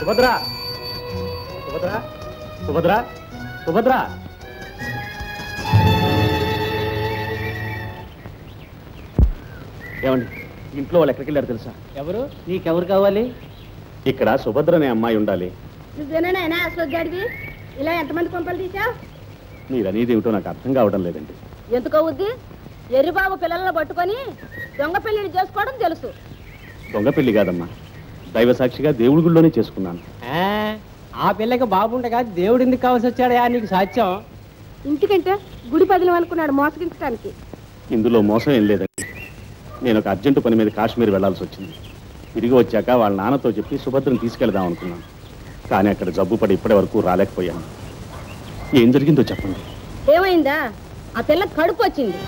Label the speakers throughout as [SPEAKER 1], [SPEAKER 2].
[SPEAKER 1] సుభద్ర సుభద్ర సుభద్ర సుభద్ర ఏమండి ఇంట్లో వాళ్ళు ఎక్కడికి వెళ్ళారు తెలుసా?
[SPEAKER 2] ఎవరు? నీకెవరు కావాలి?
[SPEAKER 1] ఇక్కడ సుభద్ర అనే అమ్మాయి ఉండాలి.
[SPEAKER 3] నువ్వేనా అశ్వగాడివి? ఇలా ఎంతమంది కొంపలు తీసావు?
[SPEAKER 1] మీరు అనేది ఏమిటో నాకు అర్థం కావడం లేదండి.
[SPEAKER 3] ఎందుకు అవుద్ది? ఎర్రిబాబు పిల్లలను పట్టుకొని దొంగ పెళ్లిని చేసుకోవడం తెలుసు.
[SPEAKER 1] దొంగ పెళ్లి కాదమ్మా, దైవ సాక్షిగా దేవుడి గుళ్ళోనే చేసుకున్నాను.
[SPEAKER 2] ఆ పిల్లకి బాబుండగా దేవుడు ఎందుకు కావాల్సి వచ్చాడయా నీకు సాధ్యం?
[SPEAKER 3] ఇంటికంటే గుడి పదిలం అనుకున్నాడు మోసగించడానికి.
[SPEAKER 1] ఇందులో మోసం ఏం లేదండి. నేను ఒక అర్జెంటు పని మీద కాశ్మీర్ వెళ్లాల్సి వచ్చింది. తిరిగి వచ్చాక వాళ్ళ నాన్నతో చెప్పి సుభద్రను తీసుకెళ్దాం అనుకున్నాను. కానీ అక్కడ జబ్బు పడి ఇప్పటి వరకు రాలేకపోయాను. ఏం జరిగిందో చెప్పండి.
[SPEAKER 3] ఏమైందా? ఆ పిల్ల కడుపు వచ్చింది.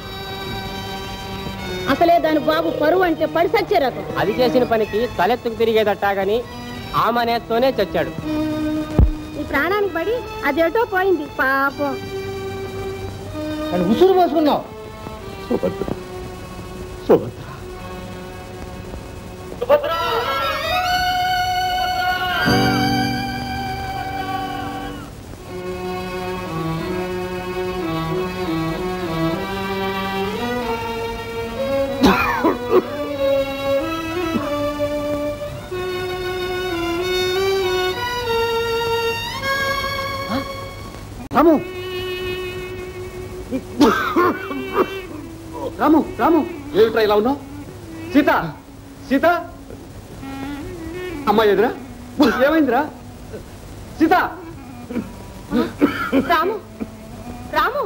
[SPEAKER 3] అసలే దాని బాబు పరువు అంటే పడి చచ్చే రకం.
[SPEAKER 2] అది చేసిన పనికి తలెత్తుకు తిరిగేదట్టా గాని ఆమెతోనే చచ్చాడు.
[SPEAKER 3] ఈ ప్రాణానికి పడి అదేటో పోయింది పాపం.
[SPEAKER 2] ఉసురు పోసుకున్నావు.
[SPEAKER 1] సుభద్ర సుభద్ర సుభద్ర
[SPEAKER 2] రాము రాము రాము
[SPEAKER 1] ఏమిట్రా ఇలా ఉన్నావు? సీత సీత అమ్మాయి ఎదురా ఏమైందిరా? సీత
[SPEAKER 3] రాము రాము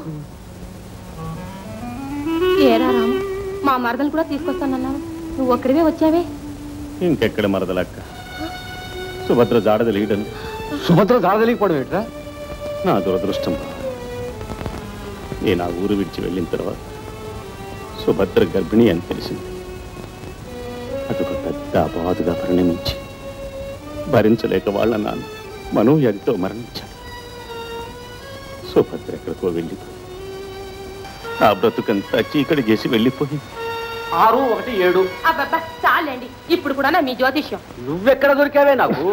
[SPEAKER 3] ఏరా రాము, మా మరదలు కూడా తీసుకొస్తానన్నావు, నువ్వు ఒక్కడివే వచ్చావే?
[SPEAKER 1] ఇంకెక్కడ మరదలక్క. సుభద్ర జాడ తెలియడం.
[SPEAKER 2] సుభద్ర జాడ తెలియకపోవడం ఏంట్రా?
[SPEAKER 1] నా దురదృష్టం. నేను ఆ ఊరు విడిచి వెళ్ళిన తర్వాత సుభద్ర గర్భిణి అని తెలిసింది. అదొక పెద్ద అపవాదుగా పరిణమించి భరించలేక వాళ్ళ నాన్న మనోవ్యాధితో మరణించాడు. సుభద్ర ఎక్కడికో వెళ్ళిపోయి ఆ బ్రతుకంతా చీకటి చేసి వెళ్ళిపోయింది.
[SPEAKER 2] 617.
[SPEAKER 3] అబ్బబ్బా చాలండి, ఇప్పుడు కూడా మీ జ్యోతిష్యం.
[SPEAKER 2] నువ్వెక్కడ దొరికావే నాకు?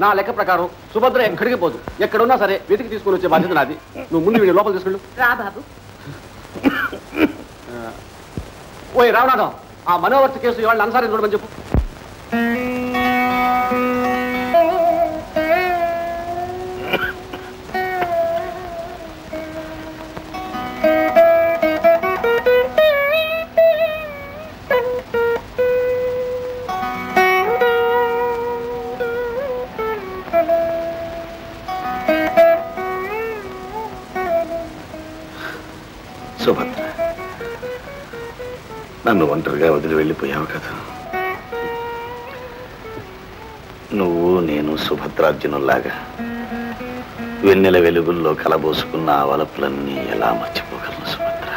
[SPEAKER 2] నా లెక్క ప్రకారం సుభద్ర ఎక్కడికి పోదు. ఎక్కడున్నా సరే వెతికి తీసుకుని వచ్చే బాధ్యత నాది. నువ్వు ముందు వీడి లోపల తీసుకెళ్ళు.
[SPEAKER 3] రా బాబు.
[SPEAKER 2] ఓయ్ రావణాథం, ఆ మనోవర్తి కేసు ఇవాళ అన్సారీ చూడమని చెప్పు.
[SPEAKER 1] సుభద్ర, నన్ను ఒంటరిగా వదిలి వెళ్ళిపోయావు కదా. నువ్వు నేను సుభద్రార్జునుల్లాగా వెన్నెల వెలుగుల్లో కలబోసుకున్న ఆ వలపులన్నీ ఎలా మర్చిపోగలను సుభద్ర?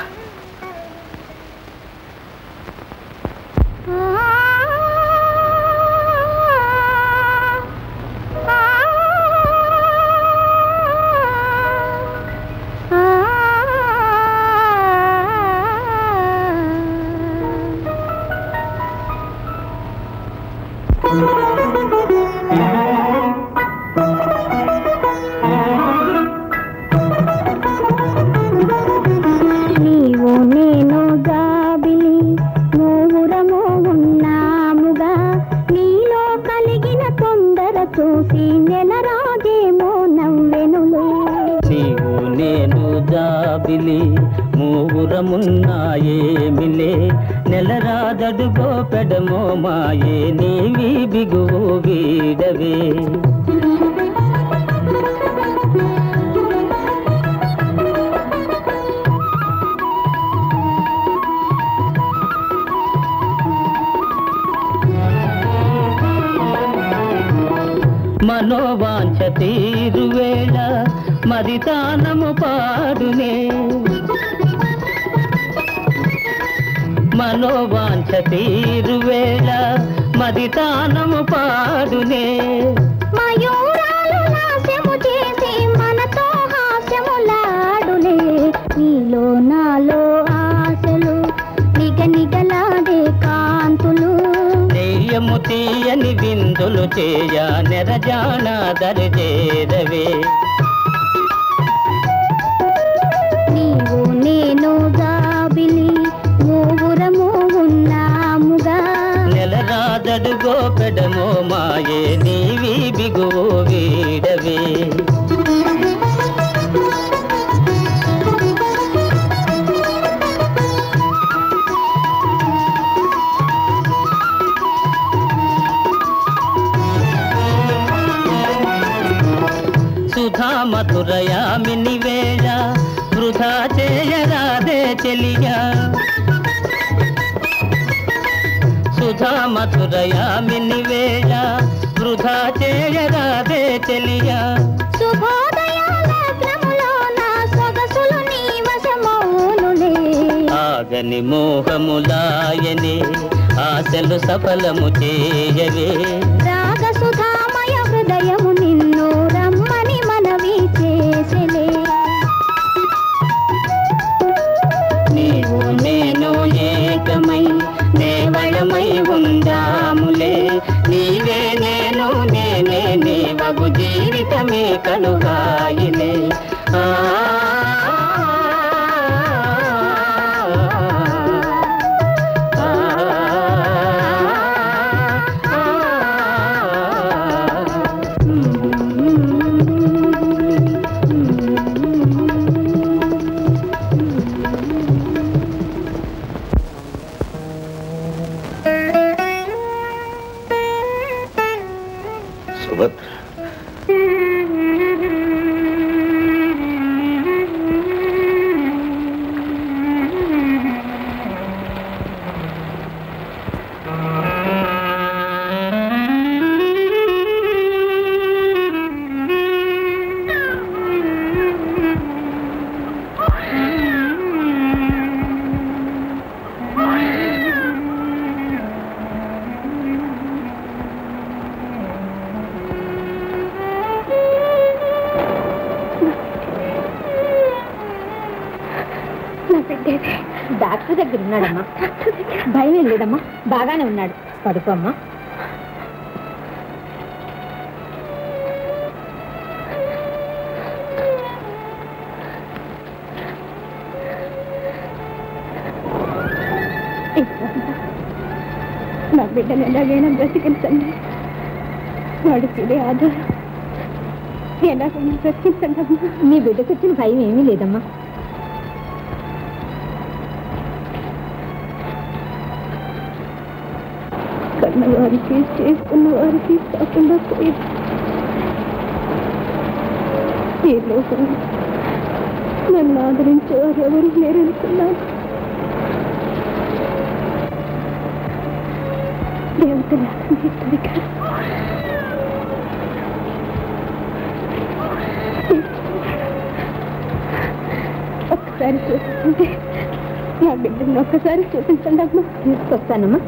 [SPEAKER 4] మూవురమున్నాయేమిలే నెలరాదడుగో పెడమో మాయే నీవి బిగువు వీడవే. మనోవాంఛ తీరువేళ మరితానము పాడునే. మనోవాంఛ తీరువేళ మరితానము పాడునే.
[SPEAKER 3] మయూరాలు నాశము చేసి మనతో హాస్యములాడులే. నీలో నాలో ఆశలు నిగనిగలాడే కాంతులు.
[SPEAKER 4] నెయ్యము తీయని విందులు పనులు చేయ నెరజాన దరిజేరవే.
[SPEAKER 5] నీవు నేను జాబిలి ఊరము ఉన్నాముగా.
[SPEAKER 4] నెలరాదడుగో పెడమో మాయే నీవి బిగువు వీడవే. సుధా మధురయామిని వేళ వృధా చేయరాదే చెలియా. సుధా మధురయామిని వేళ వృధా చేయరాదే చెలియా. ఆగని మోహములాయనే ఆశలు సఫలము చేయవే.
[SPEAKER 5] రాగసుధామయ హృదయము నిన్ను రమ్మని మనవి చేసెలే.
[SPEAKER 4] నీవు నేను ఏకమై నేవళమై ఉందాములే. నీవే నేను నేనే నీవగు జీవితమే కలుగాయిలే.
[SPEAKER 3] డాక్టర్ దగ్గర ఉన్నాడమ్మా. భయం లేదమ్మా, బాగానే ఉన్నాడు. పడుకోమ్మా. నా బిడ్డను ఎలాగైనా బ్రతికించండి. వాడికి ఇదే ఆధారం. ఎలాగైనా బ్రతికించండి అమ్మా. మీ బిడ్డకు వచ్చిన భయం ఏమీ లేదమ్మా. కన్న వారికి చేసుకున్న వారికి కాకుండా పోయి ఈ లోపల నన్ను ఆదరించేవారు ఎవరు లేరనుకున్నాను. ఒక్కసారి చూపించండి. నా బిడ్డను ఒక్కసారి చూపించండి అమ్మా. తీసుకొస్తానమ్మా.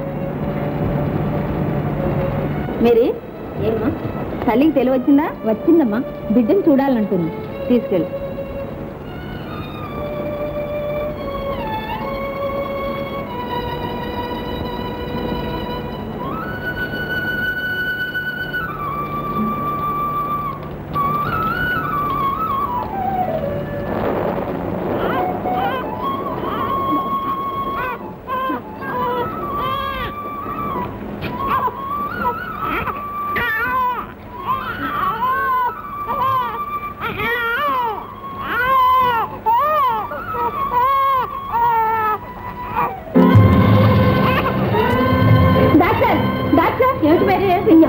[SPEAKER 3] మేరీ, ఏమ్మా తల్లికి తెలివచ్చిందా? వచ్చిందమ్మా. బిడ్డను చూడాలంటుంది. తీసుకెళ్ళి.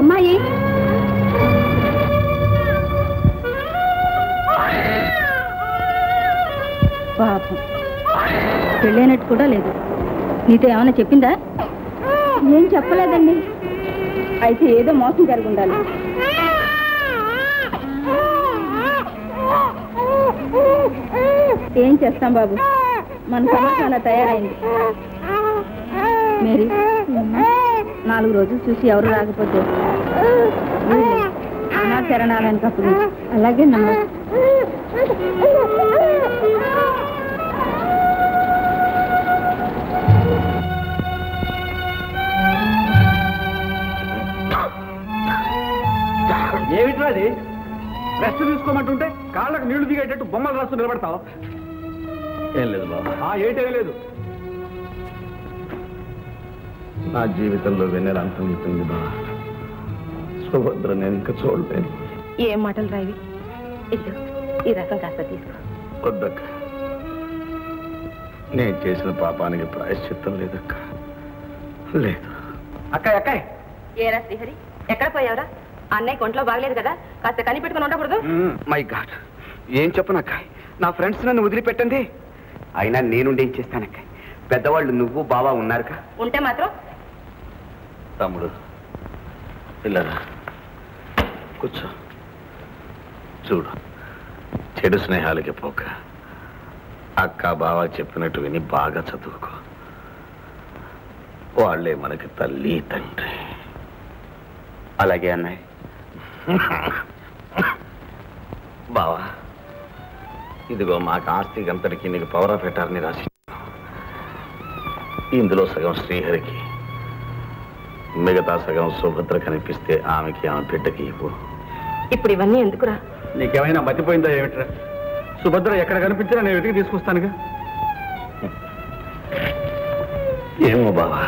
[SPEAKER 3] అమ్మాయి పాపం పెళ్ళైనట్టు కూడా లేదు. నీతో ఏమైనా చెప్పిందా? ఏం చెప్పలేదండి. అయితే ఏదో మోసం జరిగి ఉండాలి. ఏం చేస్తాం బాబు, మన సమస్య అలా తయారైంది. మేరీ, 4 రోజులు చూసి ఎవరు రాకపోతే నా శరణాలయానికి అప్పుడు. అలాగే నమ్మ.
[SPEAKER 2] ఏమిట్రా అది? రెస్ట్ తీసుకోమంటుంటే కాళ్ళకు నీళ్లు దిగేటట్టు బొమ్మలు రాస్తూ నిలబడతావు.
[SPEAKER 1] ఏం లేదు బాబా.
[SPEAKER 2] ఏటేం లేదు.
[SPEAKER 1] నా జీవితంలో వెన్నెల అంతమవుతుంది బాబా. సుభద్ర నేను ఇంకా చూడలేను.
[SPEAKER 3] ఏం మాటలు రావి. ఇద్దు ఈ రకం కాస్త తీసుకో.
[SPEAKER 1] వద్దక్క, నేను చేసిన పాపానికి ప్రాయశ్చిత్తం లేదక్క. లేదు.
[SPEAKER 2] అక్కాయ్ అక్కాయ్,
[SPEAKER 3] ఏరా శ్రీహరి, ఎక్కడ పోయావురా? అన్నయ్య కొంట్లో బాగలేదు కదా, కాస్త కనిపెట్టుకుని ఉండకూడదు?
[SPEAKER 2] మై గాడ్, ఏం చెప్పనక్కాయ్, నా ఫ్రెండ్స్ నన్ను వదిలిపెట్టండి. అయినా నేనుండి ఏం చేస్తానక్కాయ్? పెద్దవాళ్ళు నువ్వు బావా ఉన్నారుగా.
[SPEAKER 3] ఉంటే మాత్రం
[SPEAKER 1] తమ్ముడు పిల్లరా కూర్చో. చూడు, చెడు స్నేహాలకి పోక అక్క బావ చెప్పినట్టు విని బాగా చదువుకో. వాళ్ళే మనకి తల్లి తండ్రి.
[SPEAKER 2] అలాగే అన్నయ్య.
[SPEAKER 1] బావా, ఇదిగో మాకు ఆస్తి అంతటికి నీకు పవర్ ఆఫ్ అటార్నీ రాసి, ఇందులో సగం శ్రీహరికి, మిగతా సగం సుభద్ర కనిపిస్తే ఆమెకి, ఆమె బిడ్డకి ఇవ్వు.
[SPEAKER 3] ఇప్పుడు ఇవన్నీ ఎందుకురా?
[SPEAKER 2] నీకేమైనా మతిపోయిందా ఏమిట్రా? సుభద్ర ఎక్కడ కనిపించినా నేను వెతికి తీసుకొస్తానుగా.
[SPEAKER 1] ఏమో బావా,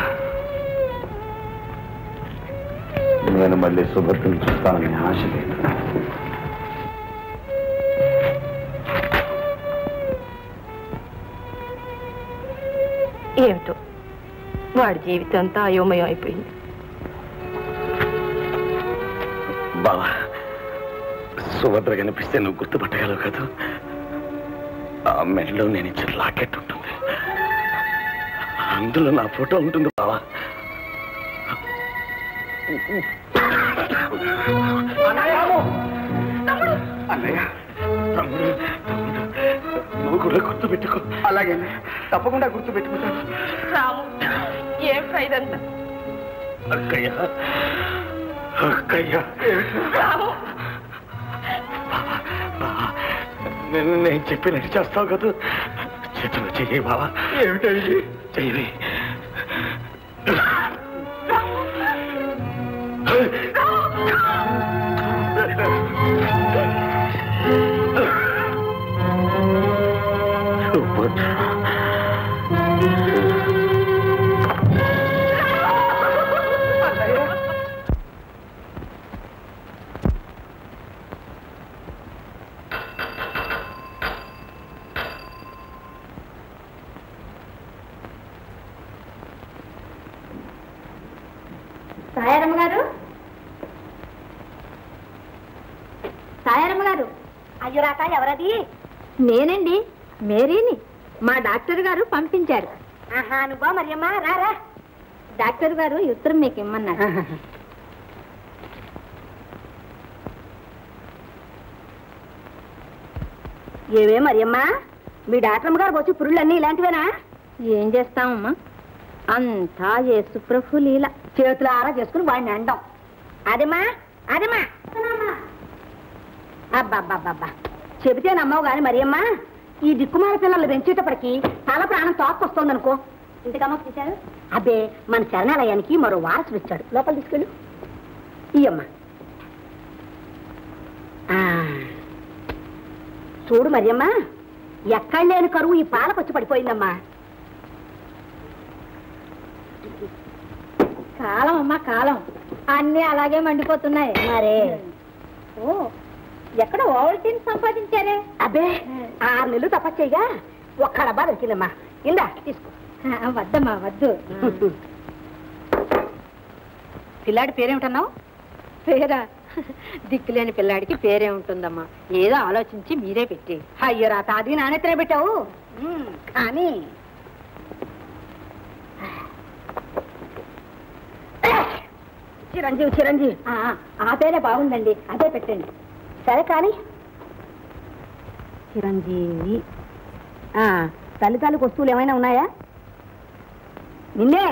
[SPEAKER 1] నేను మళ్ళీ సుభద్రను చూస్తానని ఆశ లేదు.
[SPEAKER 3] ఏమిటో వాడి జీవితం అంతా అయోమయం అయిపోయింది.
[SPEAKER 1] బావా, సుభద్ర కనిపిస్తే నువ్వు గుర్తుపట్టగలవు కదా. ఆ మెడలో నేను ఇచ్చిన లాకెట్ ఉంటుంది, అందులో నా ఫోటో ఉంటుంది బావా.
[SPEAKER 2] అన్నయ్య,
[SPEAKER 1] తమ్ముడు, నువ్వు కూడా గుర్తు పెట్టుకో.
[SPEAKER 2] అలాగే తప్పకుండా గుర్తు పెట్టుకుంటాను.
[SPEAKER 3] రాము, ఏం ఇదంతా?
[SPEAKER 1] అక్కయ్య, అక్కయ్య,
[SPEAKER 3] రాము,
[SPEAKER 1] నేను చెప్పినట్టు చేస్తావు కదా. చేతులు చెయ్యి బావా.
[SPEAKER 2] ఏమిటండి?
[SPEAKER 1] చెయ్యి.
[SPEAKER 5] సాయారమ్మ గారు, సాయారమ్మ గారు. అయ్యో రాక, ఎవరది? నేనండి, మేరీని. మా డాక్టర్ గారు పంపించారు. ఆహా, నువ్వా మరియమ్మ? రారా. డాక్టర్ గారు ఈ ఉత్తరం మీకు ఇమ్మన్నారు. ఏవే మరియమ్మ, మీ డాక్టర్మ్మ గారు వచ్చి పురుళ్ళన్నీ ఇలాంటివేనా? ఏం చేస్తామమ్మా, అంతా యేసు ప్రభు లీల. చేతులు ఆరా చేసుకుని వాడిని అండం. అదేమా అదేమా, అబ్బాబ్బాబ్బా, చెబితే నమ్మవు గాని మరియమ్మ, ఈ దిక్కుమాల పిల్లలు పెంచేటప్పటికి తల ప్రాణం తోక్కొస్తోందనుకో. ఇంతకమ్మ తీశారు. అబ్బే, మన శరణాలయానికి మరో వారసుడు వచ్చాడు. లోపల తీసుకెళ్ళు. ఇయ్యమ్మ. చూడు మరియమ్మ, ఎక్కడ లేని కరువు ఈ పాలకొచ్చి పడిపోయిందమ్మా. కాలం అమ్మా, కాలం. అన్నీ అలాగే మండిపోతున్నాయి మరే. ఓ, ఎక్కడ ఓవల్టీని సంపాదించారే? అబ్బే, 6 నెలలు తపస్సేగా ఒక్క డబ్బా దొరికిందమ్మా. ఇందా తీసుకో. వద్దమ్మా, వద్దు. పిల్లాడి పేరేమిటన్నావు? పేరా? దిక్కులేని పిల్లాడికి పేరేముంటుందమ్మా, ఏదో ఆలోచించి మీరే పెట్టి. అయ్యో రాత, అది నానెత్తనే పెట్టావు. కానీ చిరంజీవి, చిరంజీవి. ఆ పేరే బాగుందండి, అదే పెట్టండి. సరే కానీ చిరంజీవి. తల్లితాలకు వస్తువులు ఏమైనా ఉన్నాయా? నిన్నే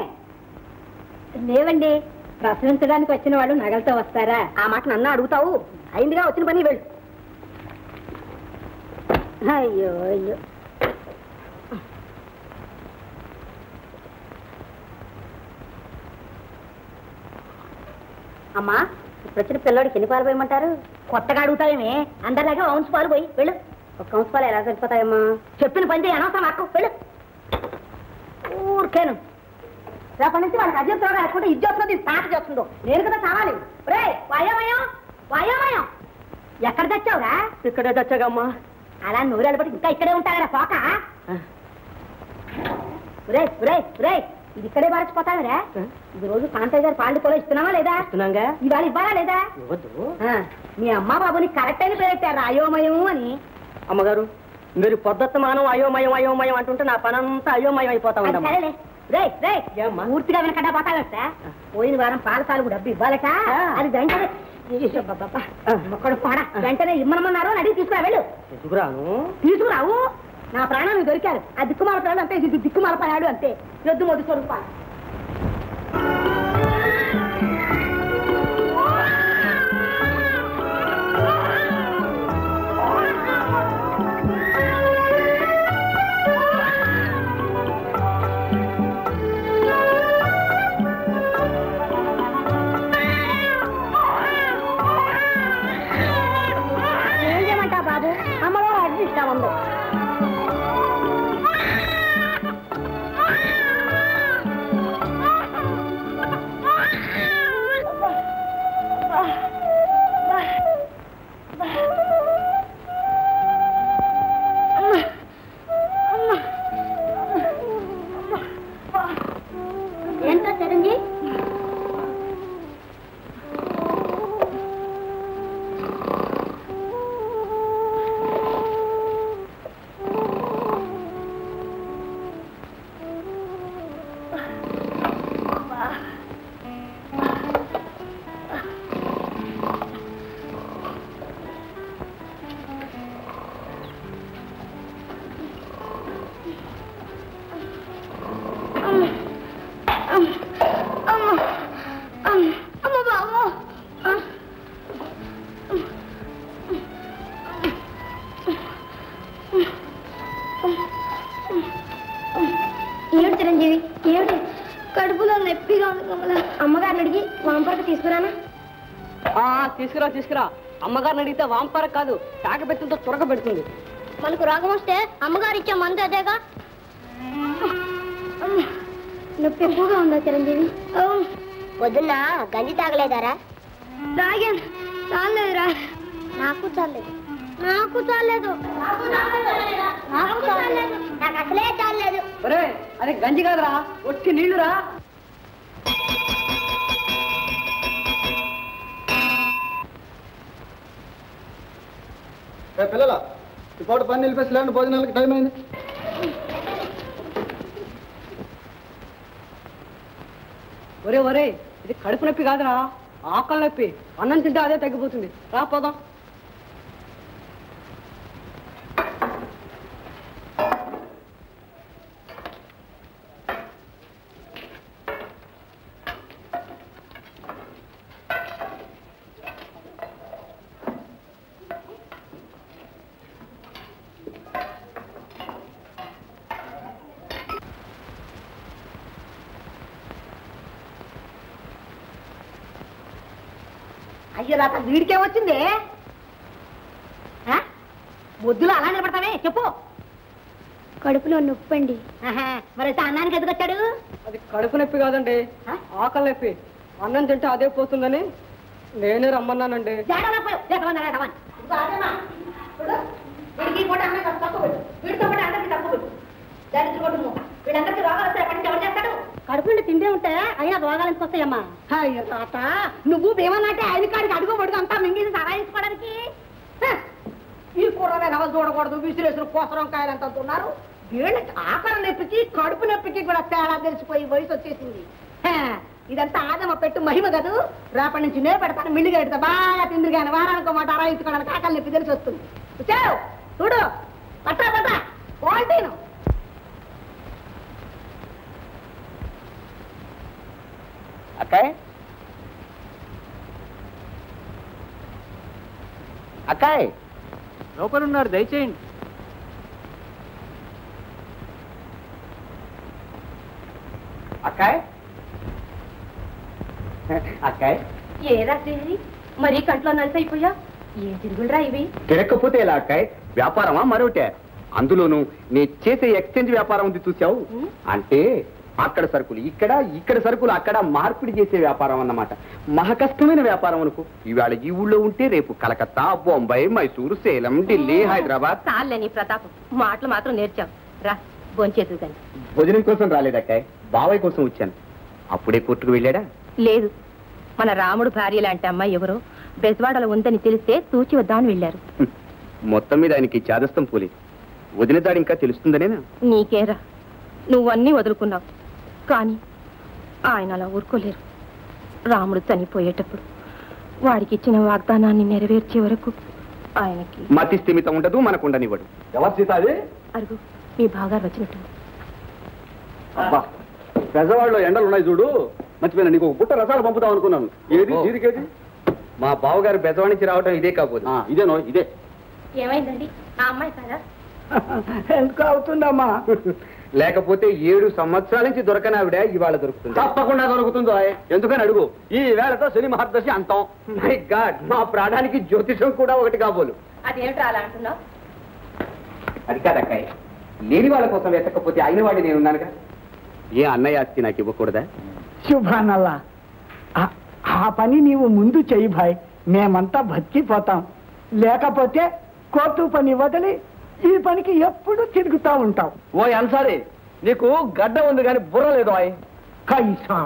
[SPEAKER 5] లేవండి. ప్రశ్నించడానికి వచ్చిన వాళ్ళు నగలతో వస్తారా? ఆ మాట నన్ను అడుగుతావు? అయిందిగా వచ్చిన పని, వెళ్ళు. అయ్యో అయ్యో. అమ్మా, ఇప్పుడు వచ్చిన పిల్లడికి ఎన్ని పాలు పోయమంటారు? కొత్తగా అడుగుతావేమే, అందరిలాగే వంశ పాలు పోయి వెళ్ళు. ఒక వంశ పాలు ఎలా సరిపోతాయమ్మా? చెప్పిన పని చేయి, అనవసరం అక్కు వెళ్ళు. ఊరికేను రేపటి నుంచి వాళ్ళకి అజంతగా లేకుండా ఇది వస్తుంది, స్టార్ట్ చేస్తుందో నేను కదా కావాలి. రే వాయోమయం వాయోమయం, ఎక్కడ తెచ్చావురా?
[SPEAKER 6] ఇక్కడే తెచ్చాగమ్మా.
[SPEAKER 5] అలా నూరేళ్ళ బట్టి ఇంకా ఇక్కడే ఉంటారా పోక? రే రే రే, ఇది ఇక్కడే మరచిపోతావురా? ఇది రోజు కాంతయ్య గారు పాలు కూడా ఇస్తున్నావా లేదా?
[SPEAKER 6] ఇస్తున్నాగా.
[SPEAKER 5] ఇవాళ ఇవ్వాలా లేదా?
[SPEAKER 6] ఇవ్వద్దు.
[SPEAKER 5] మీ అమ్మ బాబుని కరెక్ట్ అని పెట్టారు అయోమయం అని.
[SPEAKER 6] అమ్మగారు, మీరు పొద్దుమానం అయోమయం అయోమయం అంటుంటే నా పనంతా అయోమయం అయిపోతా ఉండమ్మా.
[SPEAKER 5] సరేలే. రే రే, పూర్తిగా వెనకడా పోతావట. పోయిన వారం పాలసాలకు డబ్బు ఇవ్వాలట, అది వెంటనే ఒక్కడు పాడ వెంటనే ఇమ్మనమన్నారు, అడిగి తీసుకురా వెళ్ళు. తీసుకురావు, నా ప్రాణాన్ని దొరికారు. ఆ దిక్కుమాల ప్రాణం అంతే, ఇది దిక్కుమాల పడాడు అంతే. ఎద్దు మొదటి చదువుకో. ఏం చేయమంటా బాబు, అమ్మగారు అడ్డు ఇస్తా ఉంది. ఏంటో చిరంజీ, ఏమిటి చిరంజీవి, ఏమిటి? కడుపులో నొప్పిగా ఉంది కమలా. అమ్మగారిని అడిగి వాంపరకు తీసుకురానా?
[SPEAKER 6] తీసుకురా తీసుకురా. అమ్మగారిని అడిగితే వాంపర కాదు, కాక పెడుతుంటే త్వరగా పెడుతుంది.
[SPEAKER 3] మనకు రోగం వస్తే అమ్మగారు ఇచ్చే మందు అదేగా. నొప్పి ఎక్కువగా ఉందా చిరంజీవి? పొద్దున్న గంజి తాగలేదారా? తాగాను, చాలేదురా. నాకు చాలేదు, నాకు చాలేదు, నాకు చాలేదు, నాకు అసలే చాలేదు.
[SPEAKER 6] అరే గంజి కాదురా, వచ్చి నీళ్లురా.
[SPEAKER 7] పిల్లల ఈ పూట పని నిలిపేసి లేండి, భోజనాలకి టైం అయింది.
[SPEAKER 6] ఒరే ఒరే, ఇది కడుపు నొప్పి కాదురా, ఆకలి నొప్పి. అన్నం తింటే అదే తగ్గిపోతుంది. రా పోదాం.
[SPEAKER 5] అయ్యో రాత వీడికే వచ్చింది. బొద్దులు అలా నిలబడతావే, చెప్పు.
[SPEAKER 3] కడుపులో నొప్పండి.
[SPEAKER 5] మరి అన్నానికి ఎందుకు వచ్చాడు?
[SPEAKER 6] అది కడుపు నొప్పి కాదండి, ఆకలి నొప్పి. అన్నం తింటే అదే పోతుందని నేనే రమ్మన్నానండి.
[SPEAKER 5] వీళ్ళందరికీ రోగాలు వస్తాయి, ఎప్పటి నుంచి ఎవరు చేస్తాడు? కడుపు నుండి తిండే ఉంటే అయినా రోగాలు ఎందుకు వస్తాయమ్మా? అయ్యో తాత, నువ్వు భీమన్నాటే ఆయన కాడికి అడుగు పడుగు అంతా మింగిసి సరాయించుకోవడానికి. ఈ కూరనే నవలు చూడకూడదు, విసిరేసిన కోసరంకాయలు ఎంత ఉన్నారు. వీళ్ళకి ఆకలి నొప్పికి కడుపు నొప్పికి కూడా తేడా తెలిసిపోయి వయసు వచ్చేసింది. ఇదంతా ఆదమ పెట్టు మహిమ కదూ. రేపటి నుంచి నేను పెడతాను, మిల్లిగా పెడతా. బాగా తింది కానీ వారానికి మాట అరాయించుకోవడానికి ఆకలి నొప్పి తెలిసి వస్తుంది. వచ్చావు చూడు, పట్టా పట్టా క్వాలిటీను.
[SPEAKER 2] అక్కాయ్ అక్కాయ్,
[SPEAKER 7] లోపలున్నారు, దయచేయండి.
[SPEAKER 2] అక్కాయ్ అక్కాయ్,
[SPEAKER 5] ఏదా
[SPEAKER 3] మరీ కంట్లో నలిసైపోయా ఏం తిరుగులరా ఇవి
[SPEAKER 2] తిరగకపోతే ఎలా అక్కాయ్? వ్యాపారమా మరొకటే? అందులోనూ నీ చేసే ఎక్స్చేంజ్ వ్యాపారం ఉంది చూసావు? అంటే అక్కడ సరుకులు ఇక్కడ, ఇక్కడ సరుకులు అక్కడ మార్పిడి చేసే వ్యాపారం అన్నమాట. మహా కష్టమైన వ్యాపారం అనుకో. ఇవాళ ఈ ఊళ్ళో ఉంటే రేపు కలకత్తా, బొంబాయి, మైసూరు, సేలం, ఢిల్లీ, హైదరాబాద్.
[SPEAKER 3] చాలని ప్రతాపం మాటలు మాత్రం నేర్చావు. రా భోంచేదు కానీ.
[SPEAKER 2] భోజనం కోసం రాలేదక్కాయ్, బాబాయ్ కోసం వచ్చాను. అప్పుడే కోర్టుకు వెళ్ళాడా?
[SPEAKER 3] లేదు, మన రాముడు భార్య లాంటి అమ్మాయి ఎవరో బెజవాడలో ఉందని తెలిస్తే తూచి వద్దామని వెళ్ళారు.
[SPEAKER 2] మొత్తం మీద ఆయనకి చాదస్తం పోలే. వదిన దాడి ఇంకా తెలుస్తుందనేనా?
[SPEAKER 3] నీకేరా, నువ్వన్నీ వదులుకున్నావు, కానీ ఆయన అలా ఊరుకోలేరు. రాముడు చనిపోయేటప్పుడు వాడికి ఇచ్చిన వాగ్దానాన్ని నెరవేర్చే వరకు ఆయనకి
[SPEAKER 2] మతి స్థిమితం ఉండదు, మనకు ఉండనివ్వడు. ఎవరు సీత అది?
[SPEAKER 3] అరుగు, మీ బాగారు వచ్చినట్టు.
[SPEAKER 2] పెద్దవాళ్ళు ఎండలు ఉన్నాయి చూడు, మర్చిపోయినా నీకు ఒక పుట్ట రసాలు పంపుతాం అనుకున్నాను. ఏది జీరికేది? మా బావగారు బెజవాడ నుంచి రావడం ఇదే కాకపోతే ఇదేనో ఇదే.
[SPEAKER 3] ఏమైందండి ఆ అమ్మాయి కదా?
[SPEAKER 6] ఎందుకు అవుతుందమ్మా?
[SPEAKER 2] లేకపోతే 7 సంవత్సరాల నుంచి దొరకని ఆవిడ ఇవాళ దొరుకుతుంది. తప్పకుండా దొరుకుతుందో, ఎందుకని అడుగు. ఈ వేళతో శని మహర్దశి అంతం. మై గాడ్, మా ప్రాణానికి జ్యోతిషం కూడా ఒకటి కాబోలు.
[SPEAKER 3] అదేమిట్రా అలా అంటున్నావు?
[SPEAKER 2] అది కాదక్కాయ్, లేని వాళ్ళ కోసం వెతకపోతే అయిన వాడి నేనున్నానుగా. ఏ అన్నయ్య ఆస్తి నాకు ఇవ్వకూడదా?
[SPEAKER 6] శుభానల్లా, ఆ పని నీవు ముందు చెయ్యి భాయ్, మేమంతా బతికిపోతాం. లేకపోతే కోర్టు పని వదిలి ఈ పనికి ఎప్పుడు తిరుగుతా ఉంటాం.
[SPEAKER 2] ఓ అన్సారీ, నీకు గడ్డ ఉంది కానీ బుర్ర లేదు.
[SPEAKER 6] కైసా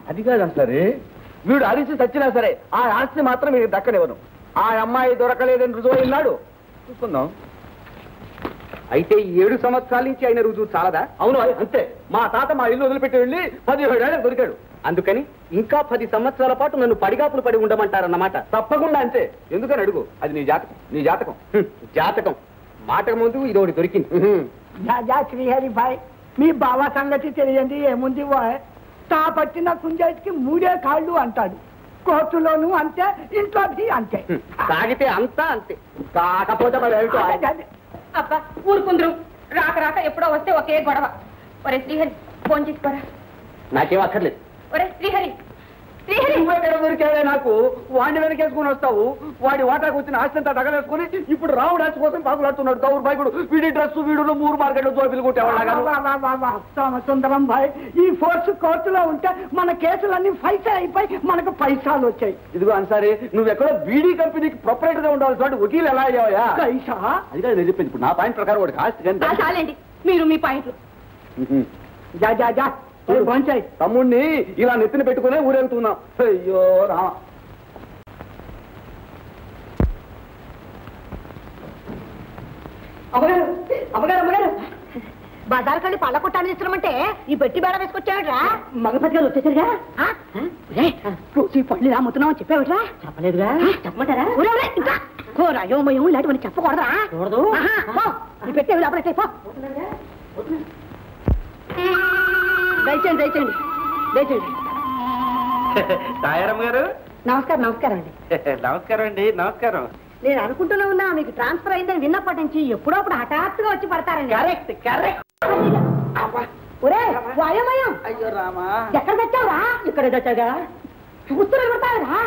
[SPEAKER 2] అది కాదు అన్సారీ, వీడు అరిసి చచ్చినా సరే ఆ ఆస్తి మాత్రం మీకు దక్కనివ్వను. ఆ అమ్మాయి దొరకలేదని రుజువు అయినాడు చూసుకుందాం. అయితే 7 సంవత్సరాల నుంచి అయిన రుజువు చాలదా? అవును అంతే. మా తాత మా ఇల్లు వదిలిపెట్టి వెళ్ళి 17 ఏళ్ళకి దొరికాడు. అందుకని ఇంకా 10 సంవత్సరాల పాటు నన్ను పడిగాపులు పడి ఉండమంటారన్నమాట. తప్పకుండా అంతే. ఎందుకని అడుగు. అది నీ జాతకం, నీ జాతకం. జాతకం మాటకు ముందు ఇది ఒకటి దొరికింది.
[SPEAKER 6] శ్రీహరి భాయ్, మీ బావ సంగతి తెలియంది ఏముంది బాయ్. తా పట్టిన కుంజాయికి 3 కాళ్ళు అంటాడు. కోర్టులోనూ అంతే, ఇంట్లో అంతే.
[SPEAKER 2] తాగితే అంతా అంతే, కాకపోతే మరి ఏమిటో.
[SPEAKER 3] అబ్బా ఊరుకుందరు, రాక రాక ఎప్పుడో వస్తే ఒకే గొడవ. ఒరే శ్రీహరి ఫోన్ చేసుకోరా.
[SPEAKER 2] నాకేం అక్కర్లేదు.
[SPEAKER 3] ఒరే శ్రీహరి, శ్రీహరి
[SPEAKER 2] నువ్వెక్కడ దొరికాడే నాకు? వాడిని వెనకేసుకుని వస్తావు. వాడి వాటాకు వచ్చిన ఆస్తి అంతా తగలేసుకుని ఇప్పుడు రావుడు ఆస్తి కోసం పాకులాడుతున్నాడు. గౌరు బాయకుడు వీడి డ్రెస్ వీడు 3 మార్కెట్లు దోపిలు కొట్టేవాళ్ళ.
[SPEAKER 6] సుందరం భాయ్, ఈ ఫోర్స్ కోర్టులో ఉంటే మన కేసులన్నీ పైసా అయిపోయి మనకు పైసాలు వచ్చాయి.
[SPEAKER 2] ఇదిగో అన్సారీ, నువ్వెక్కడో బీడీ కంపెనీకి ప్రొపరేటర్ గా ఉండాల్సిన వాడు వకీలు ఎలా అయ్యావా?
[SPEAKER 6] పైసా
[SPEAKER 2] అది నేను చెప్పింది. ఇప్పుడు నా పాయింట్ ప్రకారం వాడికి ఆస్తి కానీ
[SPEAKER 3] చాలండి మీరు మీ పాయింట్లు.
[SPEAKER 6] జా జా జా పంచాయి.
[SPEAKER 2] తమ్ముడిని ఇలా నెత్తిన పెట్టుకునే ఊరెళ్తున్నాం. అయ్యో రా.
[SPEAKER 5] అమ్మగారు అమ్మగారు అమ్మగారు, బజార్ కండి పళ్ళ కొట్టాన్ని ఇస్తున్నామంటే ఈ పెట్టి బేడ వేసుకొచ్చావిడ్రా? మగపతి గారు వచ్చేసరిగా రోజు ఈ పళ్ళు ఇలా అమ్ముతున్నావు చెప్పావిడ్రా? చెప్పలేదుగా. చెప్పమంటారా? ఇంకా అయోమయం ఇలాంటివన్నీ చెప్పకూడదా? చూడదు. ఈ పెట్టి లోపల పో. దయచేయండి దయచేయండి దయచేయండి.
[SPEAKER 2] తాయారమ్మ గారు
[SPEAKER 5] నమస్కారం. నమస్కారం అండి.
[SPEAKER 2] నమస్కారం అండి. నమస్కారం.
[SPEAKER 5] నేను అనుకుంటూనే ఉన్నా మీకు ట్రాన్స్ఫర్ అయిందని విన్నప్పటి నుంచి ఎప్పుడప్పుడు హఠాత్తుగా వచ్చి పడతారండి.
[SPEAKER 2] Correct correct.
[SPEAKER 5] ఒరే వాయుమయం,
[SPEAKER 6] అయ్యో రామా,
[SPEAKER 5] ఎక్కడ తెచ్చావురా? ఇక్కడ తెచ్చాగా చూస్తూనే పడతావురా?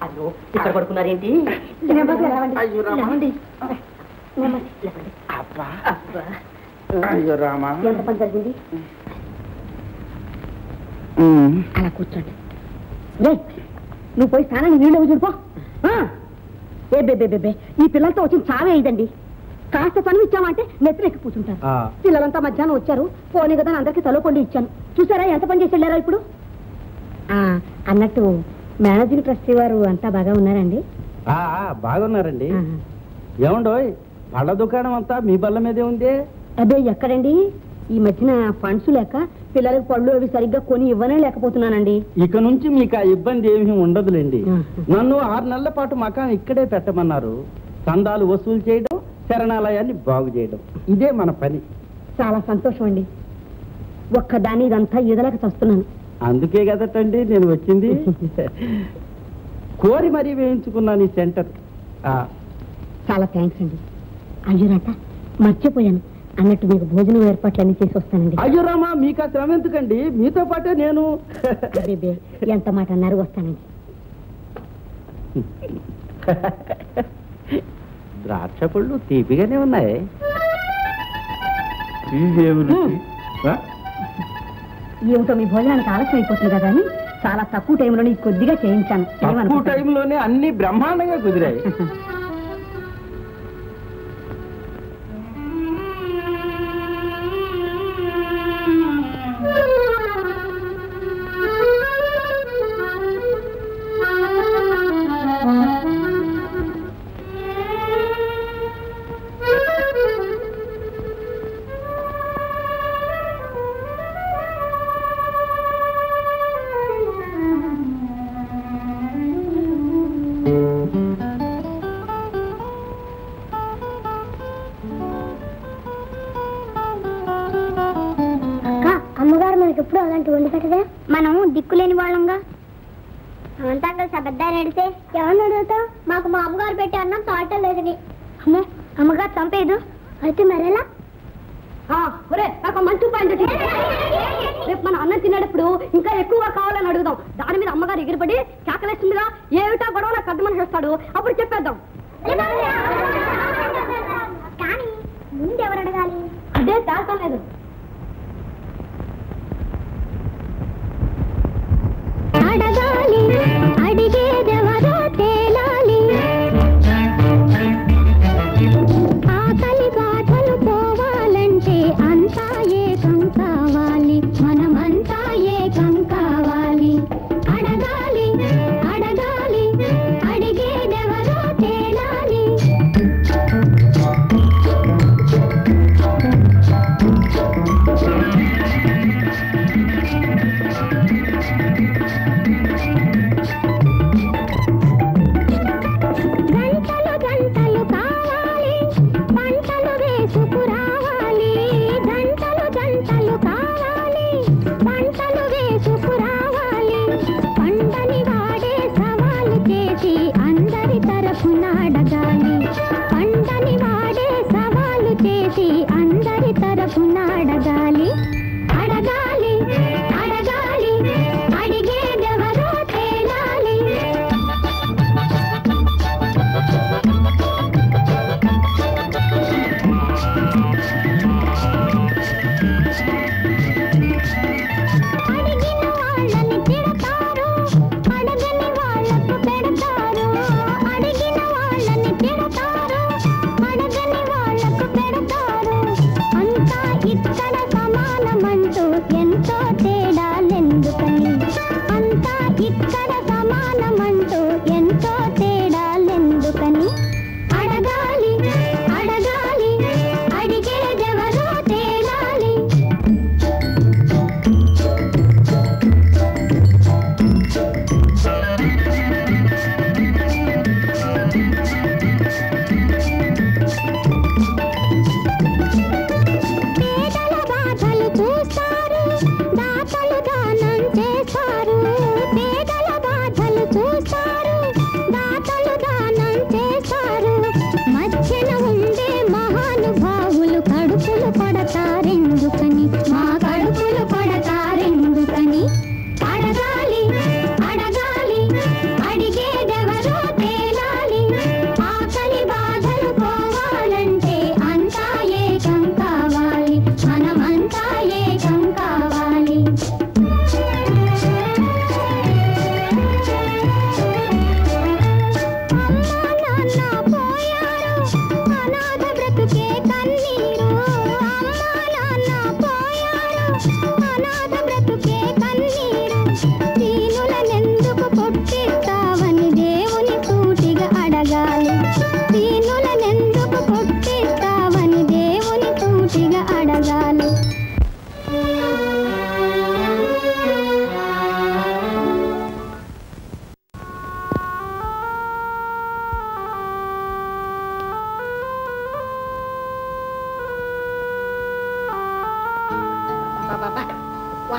[SPEAKER 5] అయ్యో ఇక్కడ పడుకున్నారేంటి?
[SPEAKER 6] అయ్యో రామా. అబ్బా అయ్యో రామా,
[SPEAKER 5] ఎంత పని జరిగింది? అలా కూర్చోండి. నువ్వు పోయి స్నానాన్ని నీళ్ళు చూడిపో. ఏ బేబే, ఈ పిల్లలతో వచ్చిన చావే ఇదండి. కాస్త పని ఇచ్చామంటే నెత్తిరెక్కి కూర్చుంటారు. పిల్లలంతా మధ్యాహ్నం వచ్చారు, పోనీ కదా అందరికి తలకొండి ఇచ్చాను. చూసారా ఎంత పని చేసి వెళ్ళారా ఇప్పుడు? అన్నట్టు మేనేజింగ్ ట్రస్టీ వారు అంతా బాగా ఉన్నారండి?
[SPEAKER 8] బాగున్నారండి. ఏమండో పళ్ళ దుకాణం అంతా మీ బల్ల మీదే ఉంది.
[SPEAKER 5] అదే ఎక్కడండి? ఈ మధ్యన ఫండ్స్ లేక పిల్లలకు పళ్ళు అవి సరిగ్గా కొని ఇవ్వనే లేకపోతున్నానండి.
[SPEAKER 8] ఇక నుంచి మీకు ఆ ఇబ్బంది ఏమీ ఉండదులేండి. నన్ను 6 నెలల పాటు మకాం ఇక్కడే పెట్టమన్నారు. చందాలు వసూలు చేయడం, శరణాలయాన్ని బాగు చేయడం, ఇదే మన పని.
[SPEAKER 5] చాలా సంతోషం అండి. ఒక్కదాన్ని ఇదంతా ఈదలకు చస్తున్నాను.
[SPEAKER 8] అందుకే కదటండి నేను వచ్చింది. కోరి మరీ వేయించుకున్నాను ఈ సెంటర్.
[SPEAKER 5] చాలా థ్యాంక్స్ అండి. అయ్యోరాట మర్చిపోయాను, అన్నట్టు మీకు భోజనం ఏర్పాట్లన్నీ చేసి వస్తానండి.
[SPEAKER 8] అయ్యో రామా, మీకు ఆ శ్రమ ఎందుకండి, మీతో పాటే నేను.
[SPEAKER 5] ఎంత మాట అన్నారు, వస్తానండి.
[SPEAKER 8] ద్రాక్ష పళ్ళు తీపిగానే ఉన్నాయి.
[SPEAKER 5] ఏమిటో మీ భోజనానికి ఆలస్యం అయిపోతుంది కదా అని చాలా తక్కువ టైంలో నీకు కొద్దిగా చేయించాను.
[SPEAKER 8] తక్కువ టైంలోనే అన్ని బ్రహ్మాండంగా కుదిరాయి.
[SPEAKER 3] మనం దిక్కులేని వాళ్ళంగా అంతా కలిసి అబద్ధాలు అడితే ఎవరిని అడుగుతావు? మాకు మా అమ్మగారు పెట్టి అన్నం తాటం లేదని. అమ్మో, అమ్మగారు చంపేదు అయితే మరెలా?
[SPEAKER 5] నాకు మంచి పాయింట్. రేపు మన అన్నం తినేటప్పుడు ఇంకా ఎక్కువగా కావాలని అడుగుదాం. దాని మీద అమ్మగారు ఎగిరిపడి కేకలేస్తుందిగా, ఏమిటా గొడవ నాకు పెద్ద మనిషి వస్తాడు, అప్పుడు చెప్పేద్దాం.
[SPEAKER 3] కానీ ముందు ఎవరు అడగాలి?
[SPEAKER 5] అదే తేల్చడం లేదు.
[SPEAKER 3] అడగాలి, అడిగేదెవరో తేలాలి. ఆకలి బాధలు పోవాలంటే అంతా ఏకం కావాలి, మనమంతా ఏకం కావాలి. అడగాలి, అడగాలి, అడిగేదెవరో తేలాలి.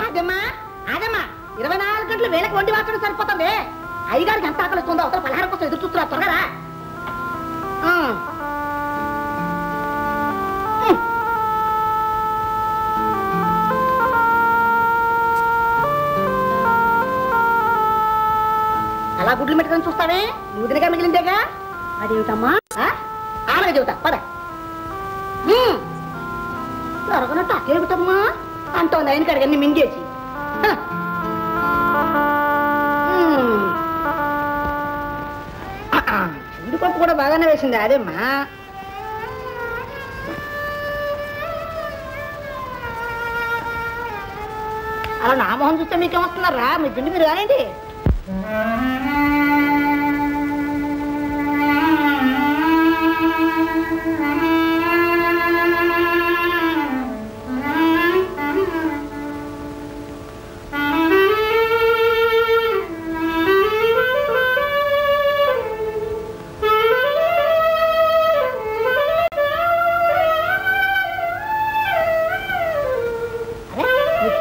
[SPEAKER 5] ఆగమ్మా ఆగమ్మా 24 గంటలు వేళకు వండి వాచడం సరిపోతుంది. అయ్యగారికి ఎంత ఆకలి వస్తుందో అవతల పలహారం కోసం ఎదురు చూస్తున్నా. త్వరగా అలా గుడ్లు పెట్టుకొని చూస్తావే, దూదినగా మిగిలిందేగా అదేమిటమ్మా అలాగే చెబుతా పద దొరకనట్టు అకేమిటమ్మా అంతోంది ఆయన కడిగన్ని మింగేసి చిందుపప్పు కూడా బాగానే వేసింది అదేమ్మా అలా నా మొహం చూస్తే మీకేమొస్తున్నారా మీ పిండి మీరు కానండి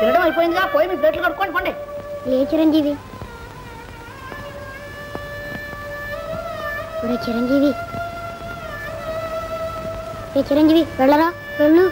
[SPEAKER 5] తినడం అయిపోయిందిగా పోయి మీ ప్లేట్లు కట్టుకోండి పండి
[SPEAKER 3] లే చిరంజీవి చిరంజీవి చిరంజీవి వెళ్ళరా వెళ్ళు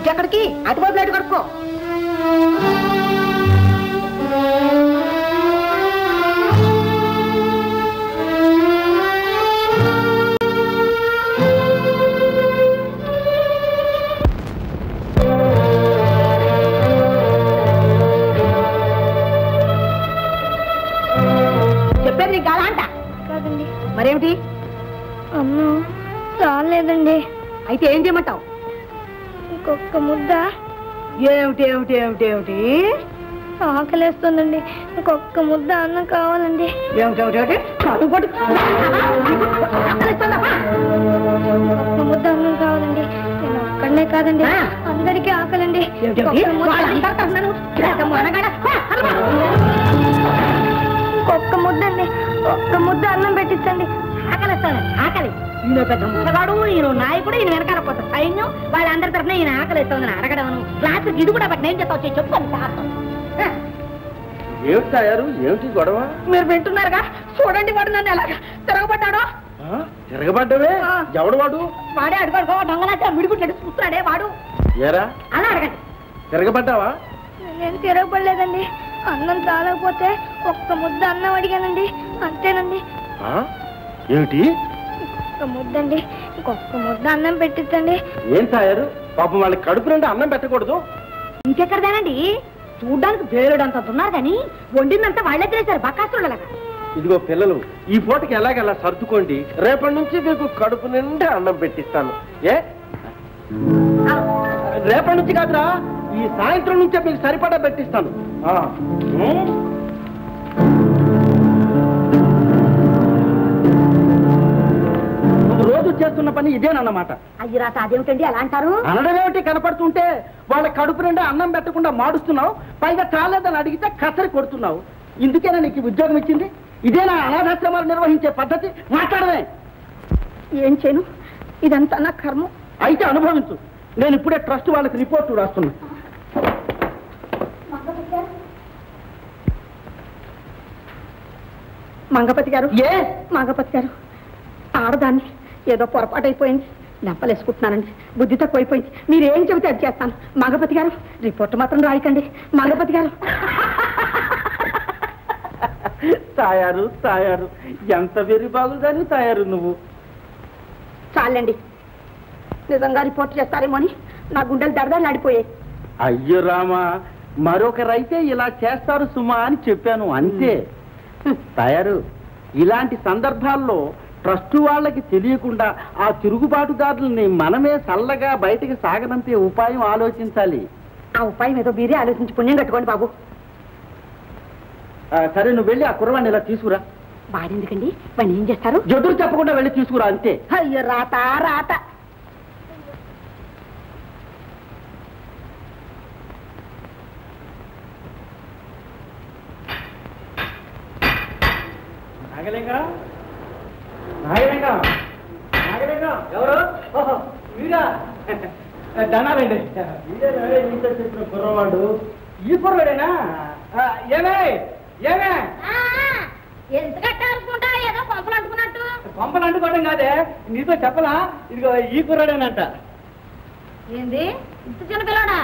[SPEAKER 5] ఎక్కడికి అటువైపు ప్లేట్ కట్టుకో చెప్పేది నీకు కాదా అంట
[SPEAKER 3] కాదండి
[SPEAKER 5] మరేమిటి
[SPEAKER 3] అమ్మో చాలేదండి
[SPEAKER 5] అయితే ఏం చేయమంటావు
[SPEAKER 3] ఇంకొక ముద్ద
[SPEAKER 5] ఏమిటి ఏమిటి ఏమిటి ఏమిటి
[SPEAKER 3] ఆకలేస్తుందండి ఇంకొక ముద్ద అన్నం కావాలండి
[SPEAKER 5] ఏమిటి ఏమిటి ఏమిటి చదువుకోటి
[SPEAKER 3] ఒక్క ముద్ద అన్నం కావాలండి నేను ఒక్కడనే కాదండి అందరికీ ఆకలండి ఒక్క ముద్ద అండి ఒక్క ముద్ద అన్నం పెట్టించండి
[SPEAKER 5] ఆకలిస్తాను ఆకలి ఈయన పెద్ద ముసగాడు ఈయన నాయకుడు ఈయన వెనకాల కొత్త సైన్యం వాళ్ళందరి తరఫున ఈయన ఆకలిస్తుందని అడగడం క్లాస్ ఇది కూడా బట్టి నేను చెప్తా వచ్చి చెప్తాను
[SPEAKER 8] ఏమిటి తయారు ఏమిటి గొడవ
[SPEAKER 5] మీరు వింటున్నారుగా చూడండి వాడు నన్ను ఎలాగా తిరగబడ్డాడో
[SPEAKER 8] తిరగబడ్డవే ఎవడు వాడు
[SPEAKER 5] వాడే అడుగు దొంగలాచా విడిగుడ్డు చూస్తున్నాడే వాడు
[SPEAKER 8] ఏరా
[SPEAKER 5] అలా అడగండి
[SPEAKER 8] తిరగబడ్డావా
[SPEAKER 3] నేను తిరగబడలేదండి అన్నం చాలకపోతే ఒక్క ముద్ద అన్నం అడిగానండి అంతేనండి
[SPEAKER 8] ఏమిటి
[SPEAKER 3] ఒక్క ముద్దండి ఇంకొక ముద్ద అన్నం పెట్టించండి
[SPEAKER 8] ఏం తయారు పాపం వాళ్ళకి కడుపు నిండా అన్నం పెట్టకూడదు
[SPEAKER 5] ఇంకెక్కడదేనండి చూడ్డానికి పేరుడంత ఉన్నారు కానీ వండిందంతా వాళ్ళే తినేశారు బకాసురులగా
[SPEAKER 8] ఇదిగో పిల్లలు ఈ పూటకి ఎలాగలా సర్దుకోండి రేపటి నుంచి మీకు కడుపు నిండా అన్నం పెట్టిస్తాను ఏ రేపటి నుంచి కాదురా ఈ సాయంత్రం నుంచే మీకు సరిపడా పెట్టిస్తాను రోజు చేస్తున్న పని ఇదేనన్నమాట
[SPEAKER 5] అయ్యి రాత అదేమిటండి అలా అంటారు
[SPEAKER 8] అనడమేమిటి కనపడుతుంటే వాళ్ళ కడుపు నిండా అన్నం పెట్టకుండా మాడుస్తున్నావు పైగా చాలేదని అడిగితే కసరి కొడుతున్నావు ఇందుకేనా నీకు ఉద్యోగం ఇచ్చింది ఇదేనా అనాథాశ్రమాలు నిర్వహించే పద్ధతి మాట్లాడమే
[SPEAKER 5] ఏం చేయను ఇదంతా నా కర్మ
[SPEAKER 8] అయితే అనుభవించు నేను ఇప్పుడే ట్రస్ట్ వాళ్ళకి రిపోర్టు రాస్తున్నా
[SPEAKER 5] మంగపతి గారు
[SPEAKER 8] ఏ
[SPEAKER 5] మంగపతి గారు ఆడదాన్ని ఏదో పొరపాటు అయిపోయింది నెప్పలేసుకుంటున్నానండి బుద్ధి తక్కువైపోయింది మీరేం చెబితే అది చేస్తాను మంగపతి గారు రిపోర్ట్ మాత్రం రాయకండి మంగపతి గారు
[SPEAKER 8] తయారు ఎంత వెరి బాగుందని తయారు నువ్వు
[SPEAKER 5] చాలండి నిజంగా రిపోర్ట్ చేస్తారేమో అని నా గుండెలు దడదలు ఆడిపోయాయి
[SPEAKER 8] అయ్యో రామా మరొకరైతే ఇలా చేస్తారు సుమా అని చెప్పాను అంతే తయారు ఇలాంటి సందర్భాల్లో ట్రస్ట్ వాళ్ళకి తెలియకుండా ఆ తిరుగుబాటుదారుల్ని మనమే చల్లగా బయటికి సాగనంపే ఉపాయం ఆలోచించాలి
[SPEAKER 5] ఆ ఉపాయం ఏదో మీరే ఆలోచించి పుణ్యం కట్టుకోండి బాబు
[SPEAKER 8] సరే నువ్వు వెళ్ళి ఆ కుర్రవాణ్ణి ఇలా తీసుకురా
[SPEAKER 5] వాడెందుకండి వాడిని ఏం చేస్తారు
[SPEAKER 8] జడ్డులు చెప్పకుండా వెళ్ళి తీసుకురా అంతే
[SPEAKER 5] అయ్యో రాత రాత
[SPEAKER 8] ఎవరు వీరా ధనాలండి చెప్పిన కుర్రవాడు
[SPEAKER 2] ఈ కుర్రాడేనా? ఏమే ఏమే
[SPEAKER 5] ఎంత కట్టాలనుకుంటా ఏదో పంపలు అంటుకున్నట్టు.
[SPEAKER 2] పంపలు అంటుకోవడం కాదే, నీతో చెప్పలా? ఇదిగో ఈ కుర్రాడేనంట.
[SPEAKER 5] ఏంది ఇంత చిన్న పిల్లడా?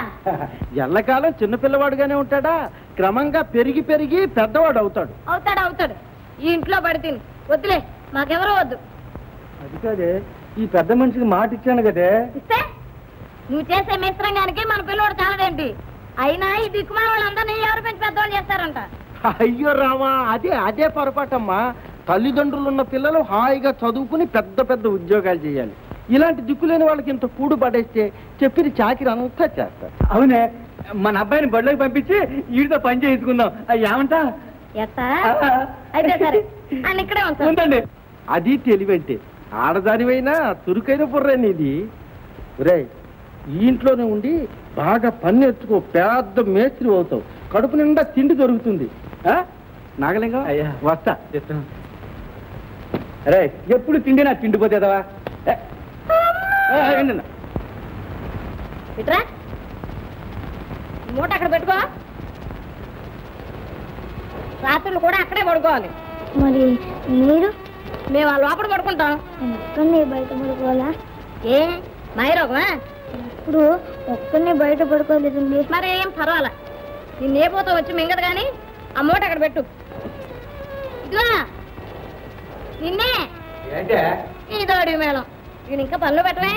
[SPEAKER 8] ఎల్లకాలం చిన్నపిల్లవాడుగానే ఉంటాడా, క్రమంగా పెరిగి పెరిగి పెద్దవాడు అవుతాడు.
[SPEAKER 5] అవుతాడు ఈ ఇంట్లో పడి తిని వద్దులే, మాకెవరో వద్దు.
[SPEAKER 2] అది కాదే, ఈ పెద్ద మనిషికి మాట ఇచ్చాను కదే.
[SPEAKER 5] ఇస్తే నువ్వు చేసే మిశ్రంగానికి మన పిల్లోడు చాలదేంటి? అయినా ఈ దిక్కుమాల వాళ్ళందరినీ ఎవరు పెంచి పెద్దవాళ్ళు చేస్తారంట.
[SPEAKER 8] అయ్యో రామా, అదే పొరపాటమ్మా. తల్లిదండ్రులు ఉన్న పిల్లలు హాయిగా చదువుకుని పెద్ద పెద్ద ఉద్యోగాలు చేయాలి. ఇలాంటి దిక్కులేని వాళ్ళకి ఇంత కూడు పడేస్తే చెప్పిన చాకిరి అంతా చేస్తారు.
[SPEAKER 2] అవునే, మన అబ్బాయిని బడిలోకి పంపించి వీడితో పని చేయించుకుందాం. ఏమంటా?
[SPEAKER 5] ఎత్తా అయితే సరే అని ఇక్కడే
[SPEAKER 2] ఉందండి.
[SPEAKER 8] అది తెలివంటే. ఆడదానివైనా చురుకైన బుర్రే నీది. రే, ఈ ఇంట్లోనే ఉండి బాగా పని నేర్చుకో, పెద్ద మేస్త్రి అవుతావు, కడుపు నిండా తిండి దొరుకుతుంది. నాగలింగం
[SPEAKER 2] అయ్యా.
[SPEAKER 8] వస్తా.
[SPEAKER 2] అరే, ఎప్పుడు తిండి నా తిండిపోతేదవా?
[SPEAKER 5] ఇట్రా మూట అక్కడ పెట్టుకో. రాత్రులు కూడా అక్కడే పడుకోవాలి.
[SPEAKER 3] మరి మీరు?
[SPEAKER 5] మేము ఆ లోపల పడుకుంటాం.
[SPEAKER 3] ఒక్కరిని బయట పడుకోవాలా?
[SPEAKER 5] ఏ మైరోగమా?
[SPEAKER 3] ఇప్పుడు ఒక్కరిని బయట పడుకోలేదండి.
[SPEAKER 5] మరి ఏం పర్వాలా, నిన్నే పోతా వచ్చి మింగదు కానీ ఆ మూట అక్కడ పెట్టు. ఇదిగో నిన్నే ఇదో అడిగి మేళం. నేను ఇంకా పనులు పెట్టవే.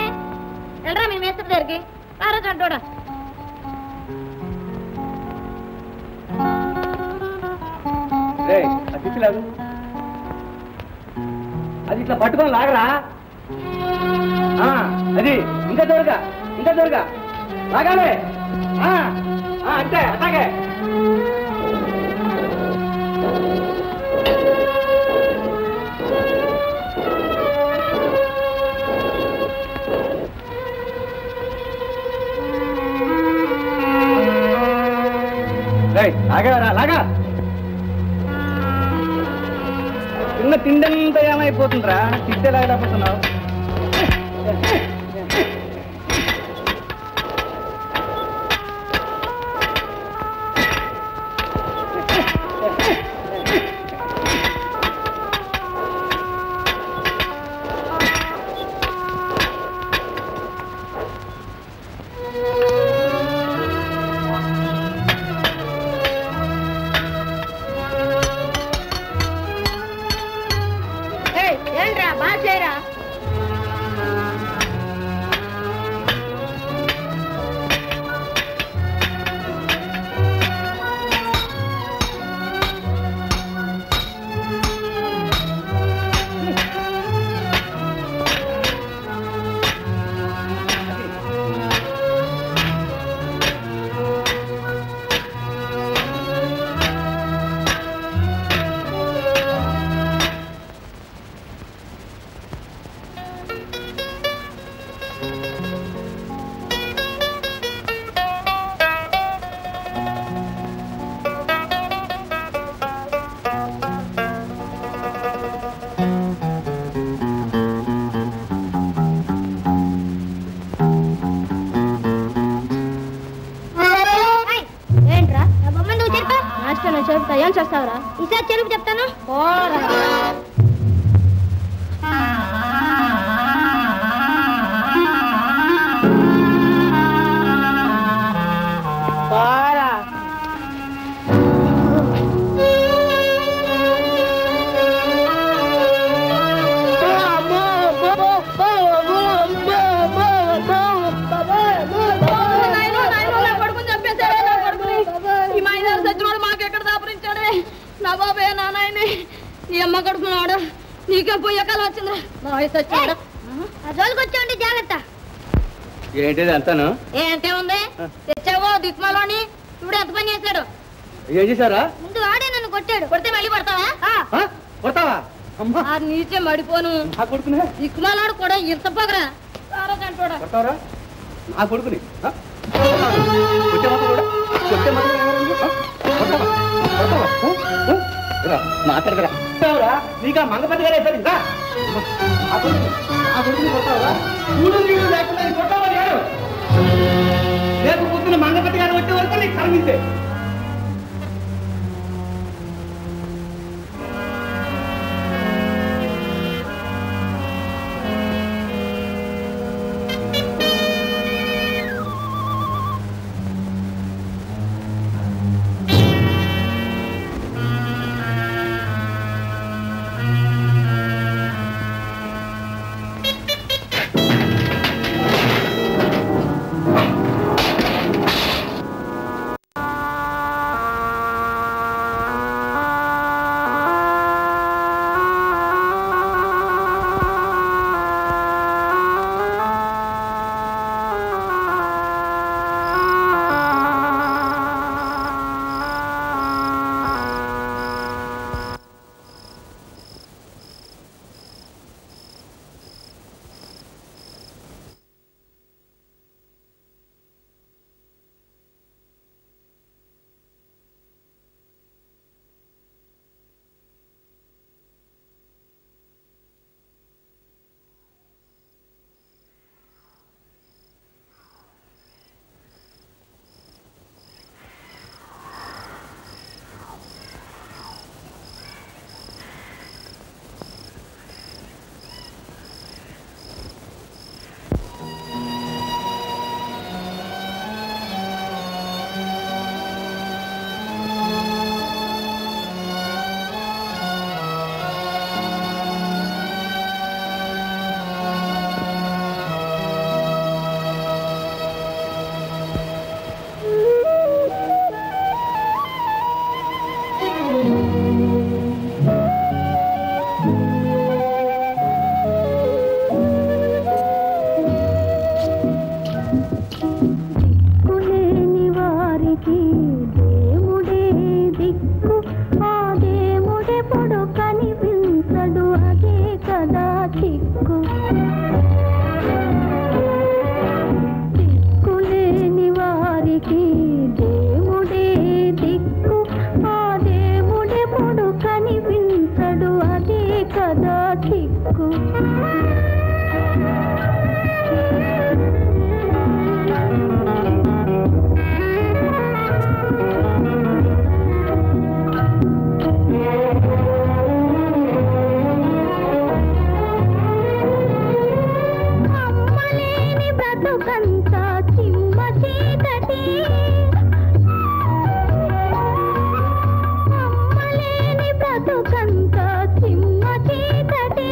[SPEAKER 5] వెళ్ళరా మీ మేస్త్రి దగ్గరికి. రారా చంటోడా.
[SPEAKER 2] అది ఇట్లా పట్టుకొని లాగరా. అది ఇంకా దొరగా లాగానే. అంతే అట్లాగే. లాగా చిన్న తిండంతా ఏమైపోతుందిరా, తిట్టే లాగలేకపోతున్నావు.
[SPEAKER 5] ఏంట్రా బాగా చేయరా. చెప్తా ఏం చేస్తావురా? ఈసారి చెరుపు చెప్తాను. నా బాబే నానాయనే నీ అమ్మ కడుపున్నాడు. నీకే పోయే కాలం వచ్చిందా? నా వయసు వచ్చాడు. జోలికి వచ్చాండి జాగ్రత్త.
[SPEAKER 2] ఏంటిది అంతాను?
[SPEAKER 5] ఏంటే ఉంది తెచ్చావో దిక్మాలోని. ఇప్పుడు ఎంత పని చేశాడు?
[SPEAKER 2] ఏం చేశారా?
[SPEAKER 5] ముందు వాడే నన్ను కొట్టాడు. కొడితే మళ్ళీ పడతావా?
[SPEAKER 2] కొడతావా?
[SPEAKER 5] నీచే మడిపోను. దిక్మాలాడు కూడా ఇంత పొగరా.
[SPEAKER 2] కొడతావరా నా కొడుకుని? మాట్లాడరా నీకు మంగపతి గారే సరే కొడతావరా? చూడు నీళ్ళు లేకుండా కొట్టావా? రేపు పొద్దున మంగపతి గారు వచ్చే వరకు నీకు తాళమిస్తే
[SPEAKER 3] బ్రతుకంత చిమ్మ చీకటి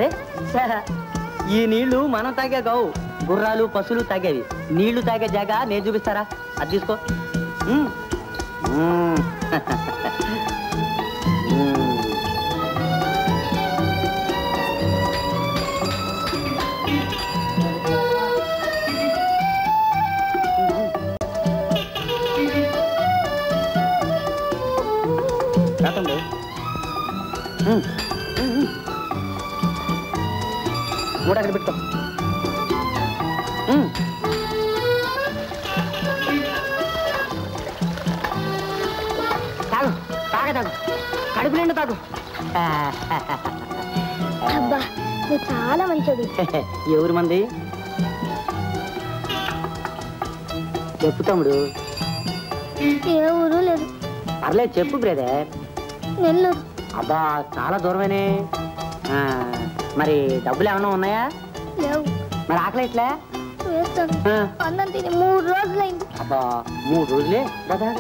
[SPEAKER 9] అరే ఈ నీళ్లు మనం తాగే కావు, గుర్రాలు పశువులు తాగేవి. నీళ్లు తాగే జాగా నేను చూపిస్తారా? అది తీసుకో. కాకండి మూడు అక్కడ పెట్టుకో. తాగు, తాగు, కడుపు నిండా తాగు.
[SPEAKER 3] అబ్బా నువ్వు చాలా మంచిది.
[SPEAKER 9] ఎవరు మంది? చెప్పు తమ్ముడు.
[SPEAKER 3] ఏ ఊరు లేదు.
[SPEAKER 9] పర్లేదు చెప్పు బ్రదర్.
[SPEAKER 3] నెల్లూరు.
[SPEAKER 9] అబ్బా చాలా దూరమేనే. మరి డబ్బులు ఏమైనా ఉన్నాయా?
[SPEAKER 3] లేవు.
[SPEAKER 9] మరి ఆకలి ఎట్లా?
[SPEAKER 3] వేస్తాను. అన్నం తిని 3 రోజులైంది.
[SPEAKER 9] అబ్బా 3 రోజులే? దాదా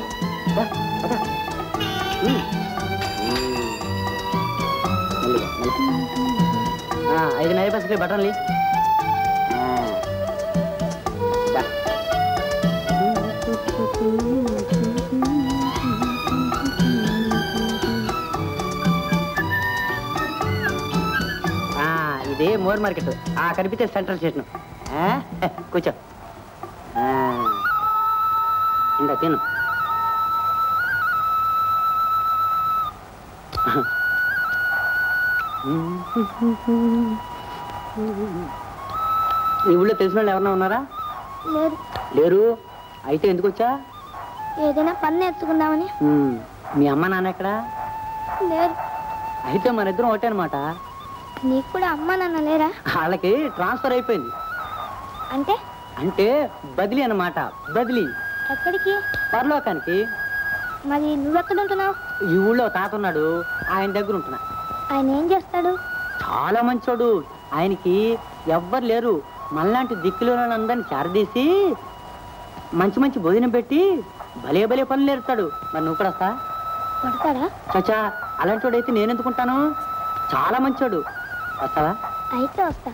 [SPEAKER 9] 5 నైరు పసికి బట్టన్లీ. ఇదే మోర్ మార్కెట్. కనిపిస్తే సెంట్రల్ స్టేషన్. కూర్చో. ఇంకా తిను. ఈ ఊళ్ళో తెలిసిన వాళ్ళు ఎవరన్నా ఉన్నారా?
[SPEAKER 3] లేరు.
[SPEAKER 9] లేరు? అయితే ఎందుకు వచ్చా?
[SPEAKER 3] ఏదైనా పని నేర్చుకుందామని.
[SPEAKER 9] మీ అమ్మ నాన్న ఎక్కడా?
[SPEAKER 3] లేరు.
[SPEAKER 9] అయితే మన ఇద్దరం ఒకటే అనమాట.
[SPEAKER 3] నీకు కూడా అమ్మ నాన్న లేరా?
[SPEAKER 9] వాళ్ళకి ట్రాన్స్ఫర్ అయిపోయింది.
[SPEAKER 3] అంటే?
[SPEAKER 9] అంటే బదిలీ అన్నమాట. బదిలీ.
[SPEAKER 3] ఎక్కడికి?
[SPEAKER 9] పరలోకానికి.
[SPEAKER 3] మరి నువ్వెక్కడ ఉంటున్నావు?
[SPEAKER 9] ఈ ఊళ్ళో తాత ఉన్నాడు, ఆయన దగ్గర ఉంటున్నా.
[SPEAKER 3] ఆయన ఏం చేస్తాడు?
[SPEAKER 9] చాలా మంచోడు. ఆయనకి ఎవ్వరు లేరు. మనలాంటి దిక్కులందరినీ చేరదీసి మంచి మంచి భోజనం పెట్టి భలే భలే పనులు నేర్పుతాడు. మరి నువ్వు కూడా వస్తా?
[SPEAKER 3] కొడతాడా?
[SPEAKER 9] చచ్చా అలాంటి వాడు అయితే నేనెందుకుంటాను? చాలా మంచోడు. వస్తావా?
[SPEAKER 3] అయితే వస్తా.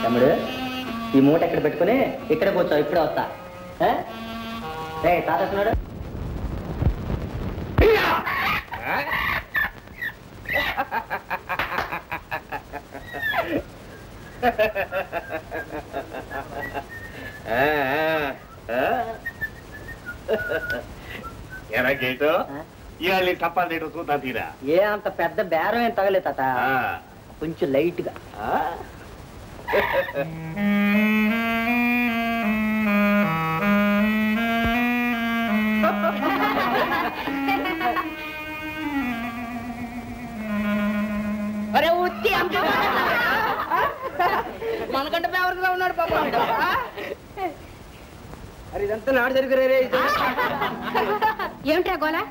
[SPEAKER 9] తమ్ముడు ఈ మూట ఎక్కడ పెట్టుకుని ఇక్కడ కూర్చో, ఇప్పుడే వస్తా. తాత వస్తున్నాడు.
[SPEAKER 1] ఎలాగేటో ఇవాళ తప్పాలి రేటు చూద్దాం తీరా.
[SPEAKER 9] ఏ అంత పెద్ద బేరం ఏం తగలే తాత, కొంచెం లైట్ గా.
[SPEAKER 5] మనకంటే ఫేవర్గా ఉన్నాడు పాప. అరే ఇదంతా నాడు జరిగిరే.
[SPEAKER 10] ఏమిట్రా గోలా?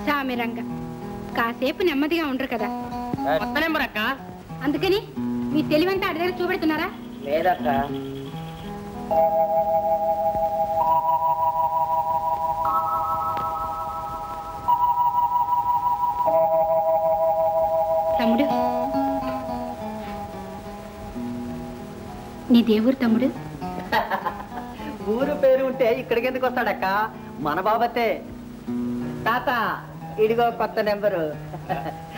[SPEAKER 10] సామిరంగా కాసేపు నెమ్మదిగా ఉండరు కదా. అందుకని మీ తెలివంతా అడి దగ్గర చూపెడుతున్నారా?
[SPEAKER 9] లేదక్క.
[SPEAKER 10] తమ్ముడు, నీ దేవుడు తమ్ముడు.
[SPEAKER 9] ఊరు పేరు ఉంటే ఇక్కడికి ఎందుకు వస్తాడక్క? మన బాబతే. తాత ఇడిగో కొత్త నెంబరు.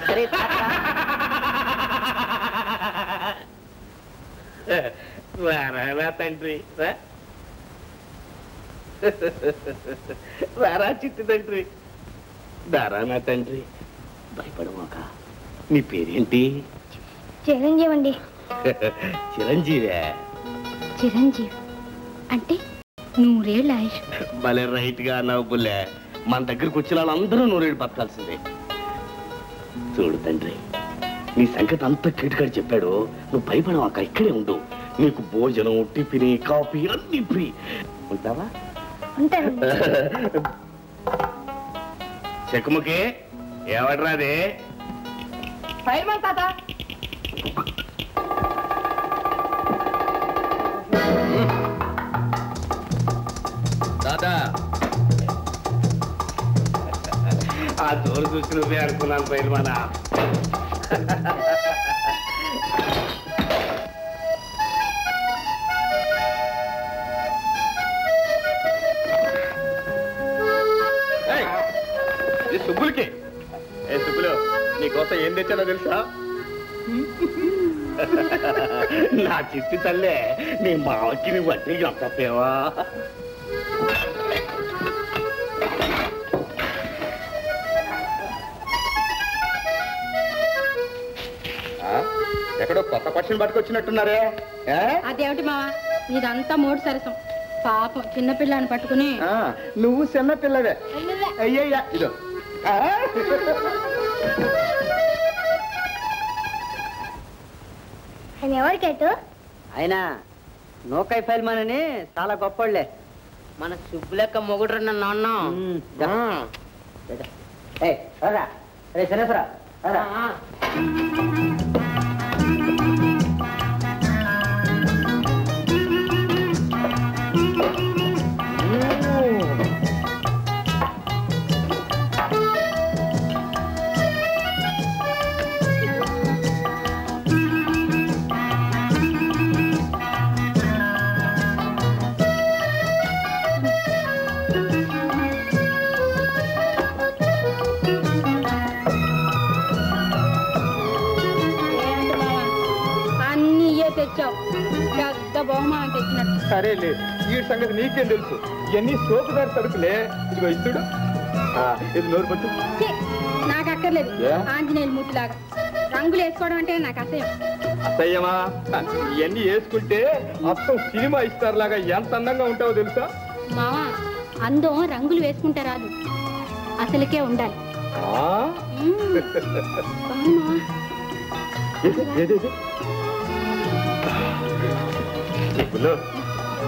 [SPEAKER 9] సరే
[SPEAKER 1] రారా తండ్రి, రారా చిట్టి తండ్రి, దారా నా తండ్రి. భయపడమాక. నీ పేరేంటి?
[SPEAKER 3] చిరంజీవి అండి.
[SPEAKER 1] చిరంజీవే?
[SPEAKER 10] చిరంజీవి అంటే 100 ఏళ్ళ ఆయుష్.
[SPEAKER 1] భలే రైట్ గా అన్నావు బుల్లే.
[SPEAKER 11] మన దగ్గరికి వచ్చిన వాళ్ళందరూ నూరేడు బతకాల్సిందే. చూడు తండ్రి, నీ సంగతి అంతా కిటికాడు చెప్పాడు. నువ్వు భయపడవాక, ఇక్కడే ఉండు. నీకు భోజనం, టిఫిన్, కాఫీ అన్ని ఫ్రీ. ఉంటావా? చెక్కుముకి ఏవడ్రాదే? దాదా, ఆ జోరు చూసి నువ్వే అనుకున్నాను పైల్మానా. సుబ్బులకి ఏ సుబ్బులు, నీకోసం ఏం తెచ్చానో తెలుసా? నా చిట్టి తల్లే, నీ మావకి నువ్వు అంటే తప్పేవా? ఎక్కడో కొత్త పక్షులు పట్టుకొచ్చినట్టున్నారే.
[SPEAKER 10] అదేమిటి మావా, ఇదంతా మూడు సరసం. పాపం చిన్నపిల్లని పట్టుకుని.
[SPEAKER 2] నువ్వు చిన్నపిల్లవే. అయ్యయ్యా ఇదో
[SPEAKER 3] ఆయన ఎవరికేటు?
[SPEAKER 9] ఆయన నోకాయ ఫైల్మాన్ అని చాలా గొప్పవాళ్లే.
[SPEAKER 5] మన సుబ్బులెక్క మొగుడు నాన్న.
[SPEAKER 9] సరేసరా
[SPEAKER 10] తెచ్చావు, పెద్ద బహుమానం తెచ్చినట్టు.
[SPEAKER 2] సరేలే, ఈ సంగతి నీకేం తెలుసు? ఇవన్నీ సోపుదారి సరుకులే. ఇదిగో ఇస్తుడు, ఇది నోరు పట్టు.
[SPEAKER 10] నాకు అక్కర్లేదు. ఆంజనేయులు మూతిలాగా రంగులు వేసుకోవడం అంటే నాకు అసహ్యం.
[SPEAKER 2] అసహ్యమా? ఇవన్నీ వేసుకుంటే మొత్తం సినిమా ఇస్తారులాగా ఎంత అందంగా ఉంటావో తెలుసా?
[SPEAKER 10] మావా, అందం రంగులు వేసుకుంటే రాదు, అసలుకే ఉండాలి.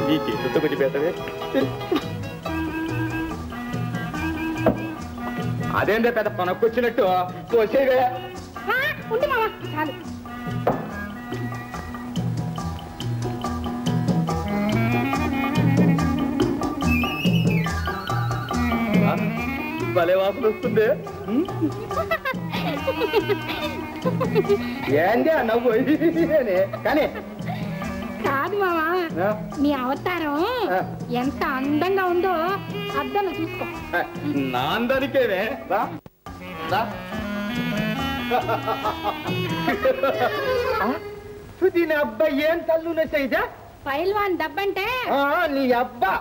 [SPEAKER 2] నీ చేతులతో కొంచెం పెట్టవే. అదేంటే పెద్ద పనకొచ్చినట్టు పోసేవే.
[SPEAKER 10] ఉండు మావా, చాలు.
[SPEAKER 2] భలే వాసన వస్తుంది. ఏంటి ఆ నవ్వు? కానీ
[SPEAKER 10] కాదు మావా, నీ అవతారం ఎంత అందంగా ఉందో అద్దంలో చూసుకో.
[SPEAKER 2] నా అందరికేనే. దీని అబ్బా ఏం తల్లునే సైజా?
[SPEAKER 10] పైల్వాన్ దబ్బంటే
[SPEAKER 2] నీ అబ్బా.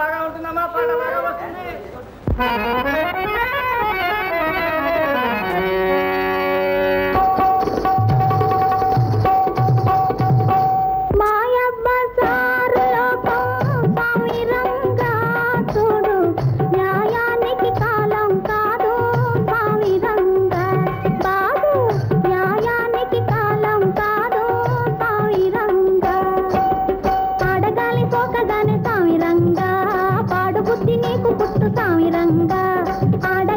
[SPEAKER 2] బాగా ఉంటుందమ్మా, పాట బాగా వస్తుంది.
[SPEAKER 3] ఆడ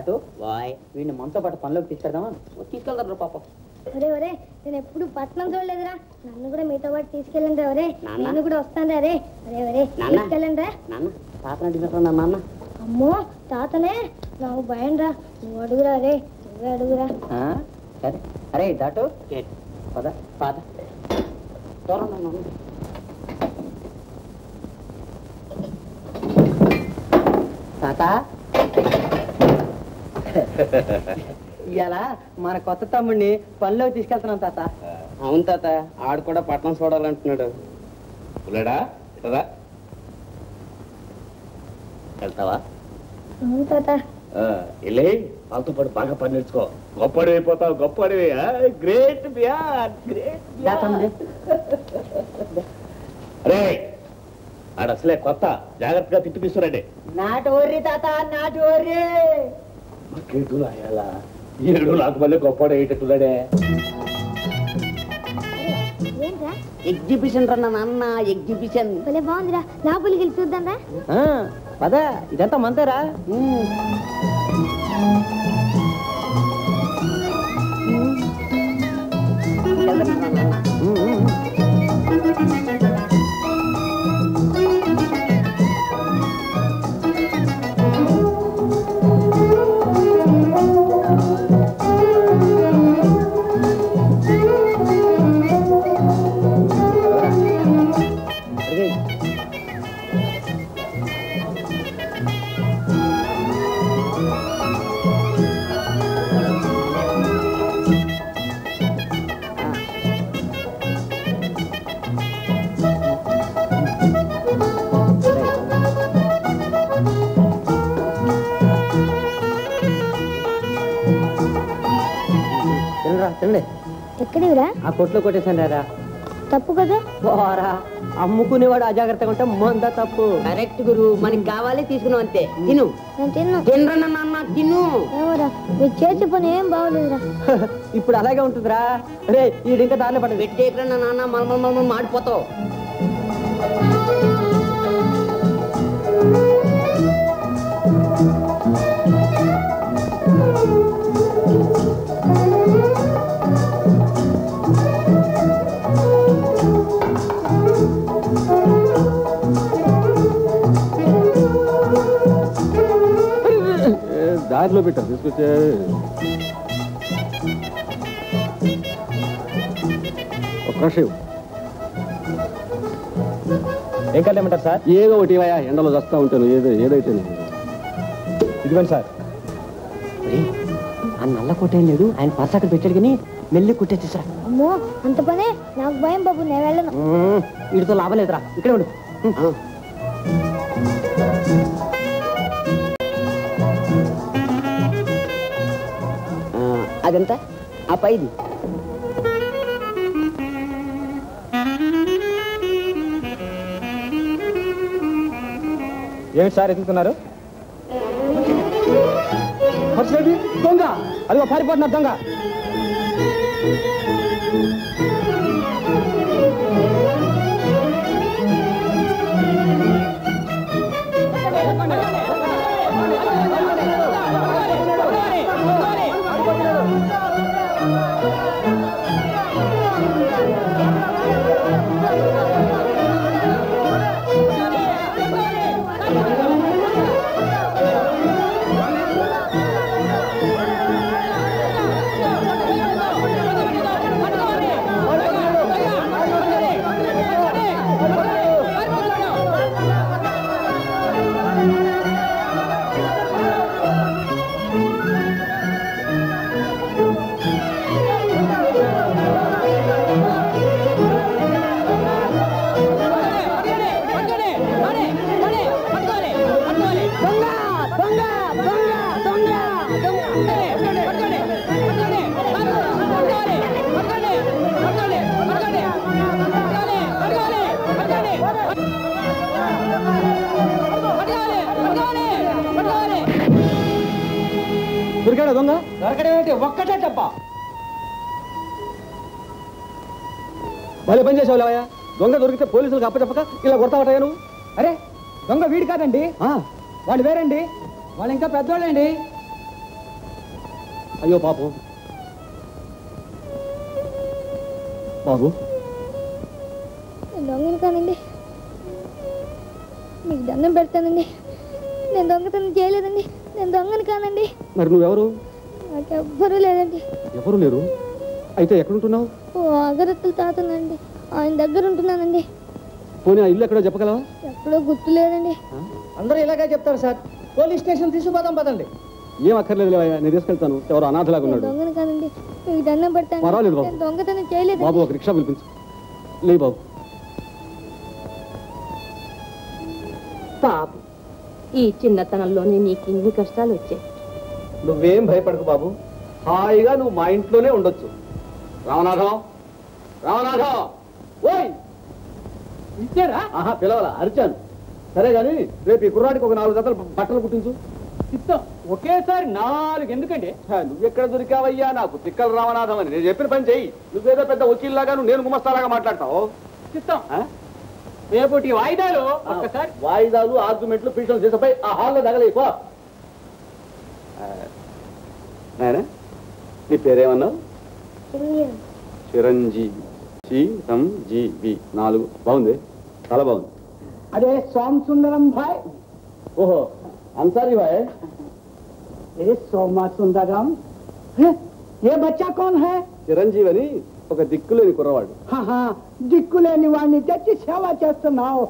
[SPEAKER 9] దాటు వాయ్ వీడిని మనతో పాటు పనిలోకి తీసుకెళ్దామా? తీసుకెళ్తారు పాపం.
[SPEAKER 3] ఒరే ఒరే నేను ఎప్పుడు పట్నం చూడలేదురా, నన్ను కూడా మీతో పాటు తీసుకెళ్ళండి ఒరే, నేను కూడా వస్తాను రే. ఒరే ఒరే తీసుకెళ్ళండి రా.
[SPEAKER 9] నాన్న తాత నాన్న.
[SPEAKER 3] అమ్మో తాతనే, నాకు భయం రా, నువ్వు అడుగురా రే, నువ్వే అడుగురా.
[SPEAKER 9] సరే అరే దాటు పద పాత తాత. ఇవాళ మన కొత్త తమ్ముడిని పనిలోకి తీసుకెళ్తున్నాం తాత.
[SPEAKER 2] అవును తాత, ఆడు కూడా పట్నం చూడాలంటున్నాడు.
[SPEAKER 11] వెళ్తావా?
[SPEAKER 3] అవును తాత.
[SPEAKER 11] వెళ్ళి వాళ్ళతో పాటు బాగా పని నేర్చుకో. గొప్పడి అయిపోతావు, గొప్పడివి. గ్రేట్ అరే ఆడ అసలే కొత్త, జాగ్రత్తగా తిట్టి తీసుకురండి.
[SPEAKER 9] నాటు వర్రి తాత, నాటు వర్రి.
[SPEAKER 11] మాకేటు అయ్యాలా ఏడు నాకు మళ్ళీ గొప్పడు అయ్యేటట్టున్నాడే.
[SPEAKER 3] ఏంట్రా
[SPEAKER 9] ఎగ్జిబిషన్ రా నాన్న, ఎగ్జిబిషన్.
[SPEAKER 3] భలే బాగుందిరా, లోపలికి వెళ్ళి చూద్దాం రా.
[SPEAKER 9] పద ఇదంతా మంతేరా.
[SPEAKER 3] ఎక్కడివిరా?
[SPEAKER 9] ఆ కొట్లో కొట్టేసాను రా.
[SPEAKER 3] తప్పు కదా.
[SPEAKER 9] పోరా, అమ్ముకునేవాడు అజాగ్రత్తగా ఉంటే మంద తప్పు. కరెక్ట్ గురు, మనకి కావాలి తీసుకున్నావు అంతే. తిను.
[SPEAKER 3] నేను తిన్నా.
[SPEAKER 9] తినరా నాన్న, తిను.
[SPEAKER 3] ఏమోరా మీరు చేసే పని ఏం బాగోలేదురా.
[SPEAKER 9] ఇప్పుడు అలాగే ఉంటుందిరా. రే ఈ ఇంకా దారిలో పడ వెట్టి చేయకరా నాన్న, మనం మాడిపోతావు.
[SPEAKER 1] దారిలో పెట్టా తీసుకొచ్చే. ఒక్క నిమిషం. ఏం కట్టేమంటారు సార్? ఏదో ఒకటి ఇవయా, ఎండలో వస్తూ ఉంటాను. ఏదైతే ఇదిగోండి సార్.
[SPEAKER 9] ఆ నల్ల కొట్టేం లేదు, ఆయన పర్స్ అక్కడ పెట్టాడు కానీ మెల్లి కుట్టేసేసా.
[SPEAKER 3] అమ్మో అంత పనే, నాకు భయం బాబు, నేను వెళ్ళను.
[SPEAKER 9] వీడితో లాభం లేదురా, ఇక్కడే ఉండు. అదంతా ఆ పైది.
[SPEAKER 1] ఏమిటి సార్ ఎత్తుకున్నారు? దొంగ, అదిగో పారిపోతున్నారు దొంగ. దొరికాడా దొంగ?
[SPEAKER 9] దొరకడేమిటి, ఒక్కటే తప్ప.
[SPEAKER 1] భలే పని చేసావులేవయ్యా. దొంగ దొరికితే పోలీసులకు అప్పచెప్పక ఇలా కొడతావటయ్యా నువ్వు.
[SPEAKER 6] అరే దొంగ వీడు కాదండి, వాళ్ళు వేరండి, వాళ్ళు ఇంకా పెద్దోళ్ళండి.
[SPEAKER 7] అయ్యో పాపం. బాబు
[SPEAKER 3] నేను దొంగను కానండి, మీకు దండం పెడతానండి. నేను దొంగతనం చేయలేదండి, నేను దొంగను కానండి.
[SPEAKER 7] మరి నువ్వెవరు?
[SPEAKER 3] నాకెవ్వరూ లేదండి.
[SPEAKER 7] ఎవరు లేరు? అయితే ఎక్కడుంటున్నావు?
[SPEAKER 3] ఓ అగరత్తులు తాతనండి, ఆయన దగ్గర ఉంటున్నానండి.
[SPEAKER 7] పోనీ ఆ ఇల్లు ఎక్కడో చెప్పగలవా?
[SPEAKER 3] ఎక్కడో గుర్తు లేదండి.
[SPEAKER 7] అందరూ ఇలాగే చెప్తారు సార్. పోలీస్ స్టేషన్ తీసుకుపోదాం పదండి. ఏం అక్కర్లేదు, నేను తీసుకెళ్తాను. ఎవరు అనాథలాగా ఉన్నాడు.
[SPEAKER 3] దొంగను కానండి, మీకు దండం పెడతాను.
[SPEAKER 7] పర్వాలేదు బాబు.
[SPEAKER 3] నేను దొంగతనం చేయలేదు
[SPEAKER 7] బాబు ఒక రిక్షా పిలిపించు. లే బాబు.
[SPEAKER 5] పాపం, ఈ చిన్నతనంలోనే నీకు ఇన్ని కష్టాలు వచ్చాయి.
[SPEAKER 2] నువ్వేం భయపడకు బాబు, హాయిగా నువ్వు మా ఇంట్లోనే ఉండొచ్చు. రామనాథం, రామనాథం, ఓయ్ ఇచ్చారా? ఆహా, పిలవాలా? అరిచాను. సరే కానీ రేపు ఈ కుర్రాడికి ఒక 4 జతలు బట్టలు కుట్టించు. ఇస్తాం. ఒకేసారి 4 ఎందుకండి? నువ్వెక్కడ దొరికావయ్యా నాకు తిక్కలు రామనాథం అని. నేను చెప్పిన పని చెయ్యి. నువ్వేదో పెద్ద వకీల్లాగా నేను గుమస్తాలాగా మాట్లాడతావు. ఇస్తాం. రేపటి వాయిదాలు ఒక్కసారి వాయిదాలు ఆర్గ్యుమెంట్లు పీటలు చేసపై ఆ హాల్లో తగలేపో. నాయనా, నీ పేరేమన్నావు? చిరంజీవి. చిరంజీవి 4 బాగుంది, చాలా బాగుంది.
[SPEAKER 6] अरे सोम सुंदरम भाई.
[SPEAKER 2] ఓహో, अंसारी भाई.
[SPEAKER 6] अरे सोमा सुंदरम, ये बच्चा कौन है?
[SPEAKER 2] చిరంజీవి అని ఒక దిక్కులేని కుర్రవాడు.
[SPEAKER 6] దిక్కులేని వాడిని తెచ్చి సేవ చేస్తున్నావు.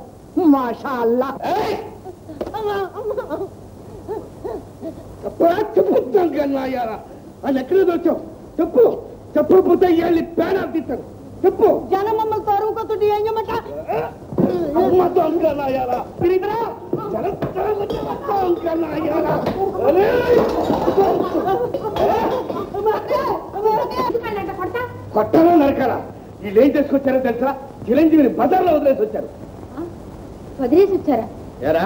[SPEAKER 6] మాషా అల్లా. అది ఎక్కడ దొచ్చావు చెప్పు. చెప్పకపోతే వెళ్ళి పేడా తీస్తాను. చెప్పు. జనం మమ్మల్ని తరువుకొద్దు ఏం చేయమంట? కొట్టలో నరకాల. వీళ్ళు ఏం చేసుకొచ్చారో తెలుసా? చిరంజీవిని బజార్లో వదిలేసి వచ్చారు.
[SPEAKER 5] వదిలేసి వచ్చారా?
[SPEAKER 2] ఏరా?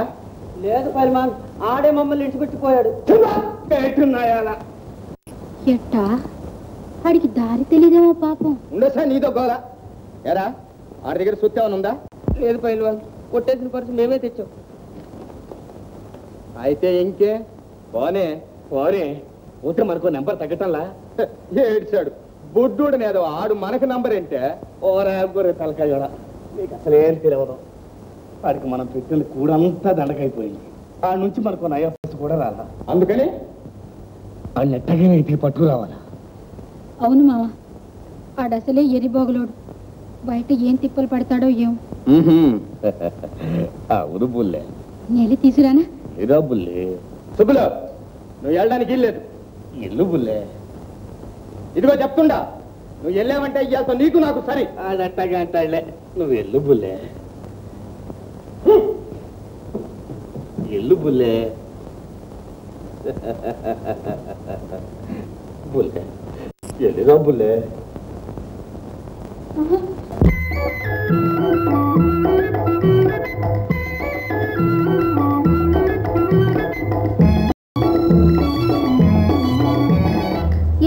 [SPEAKER 9] లేదు పైల్మాన్, ఆడే మమ్మల్ని ఇడిచిపెట్టిపోయాడు.
[SPEAKER 3] ఎట్టా వాడికి దారి తెలియదేమో పాపం.
[SPEAKER 2] ఉండొచ్చా నీతో గోలా? ఏరా, ఆడి దగ్గర సుత్తి ఏమైనా ఉందా?
[SPEAKER 9] లేదు పైల్మాన్, కొట్టేసిన పర్సు మేమే తెచ్చాం.
[SPEAKER 2] అయితే ఇంకే పోనే పోనే పోతే మనకు నెంబర్ తగ్గటంలా. ఏడ్చాడు బుడ్డూడు నేదో ఆడు మనకు నంబర్ ఏంటే? ఓరాగురే తలకాయ. నీకు అసలేం తెలియదు. వాడికి మనం పెట్టిన కూడంతా దండకైపోయింది. ఆ నుంచి మనకు నయస్ కూడా రాలా. అందుకని ఆ నెట్టగా అయితే పట్టుకు రావాలా?
[SPEAKER 10] అవును మావా, ఆడసలే ఎరిబోగలోడు. బయట ఏం తిప్పలు పడతాడో ఏం.
[SPEAKER 2] అవును బుల్లే.
[SPEAKER 10] నెలి తీసురానా?
[SPEAKER 2] ఇదో బుల్లే. సుబ్బులు, నువ్వు వెళ్ళడానికి ఇల్లేదు. ఇల్లు బుల్లే. ఇదిగో చెప్తుండా, నువ్వు వెళ్ళావంటే ఇయ్యాల్తో నీకు నాకు సరి. అట్టగా అంటాడులే. నువ్వు ఎల్లు బుల్లే, ఎల్లు బుల్లే. బుల్లే ఎల్లుగా బుల్లే.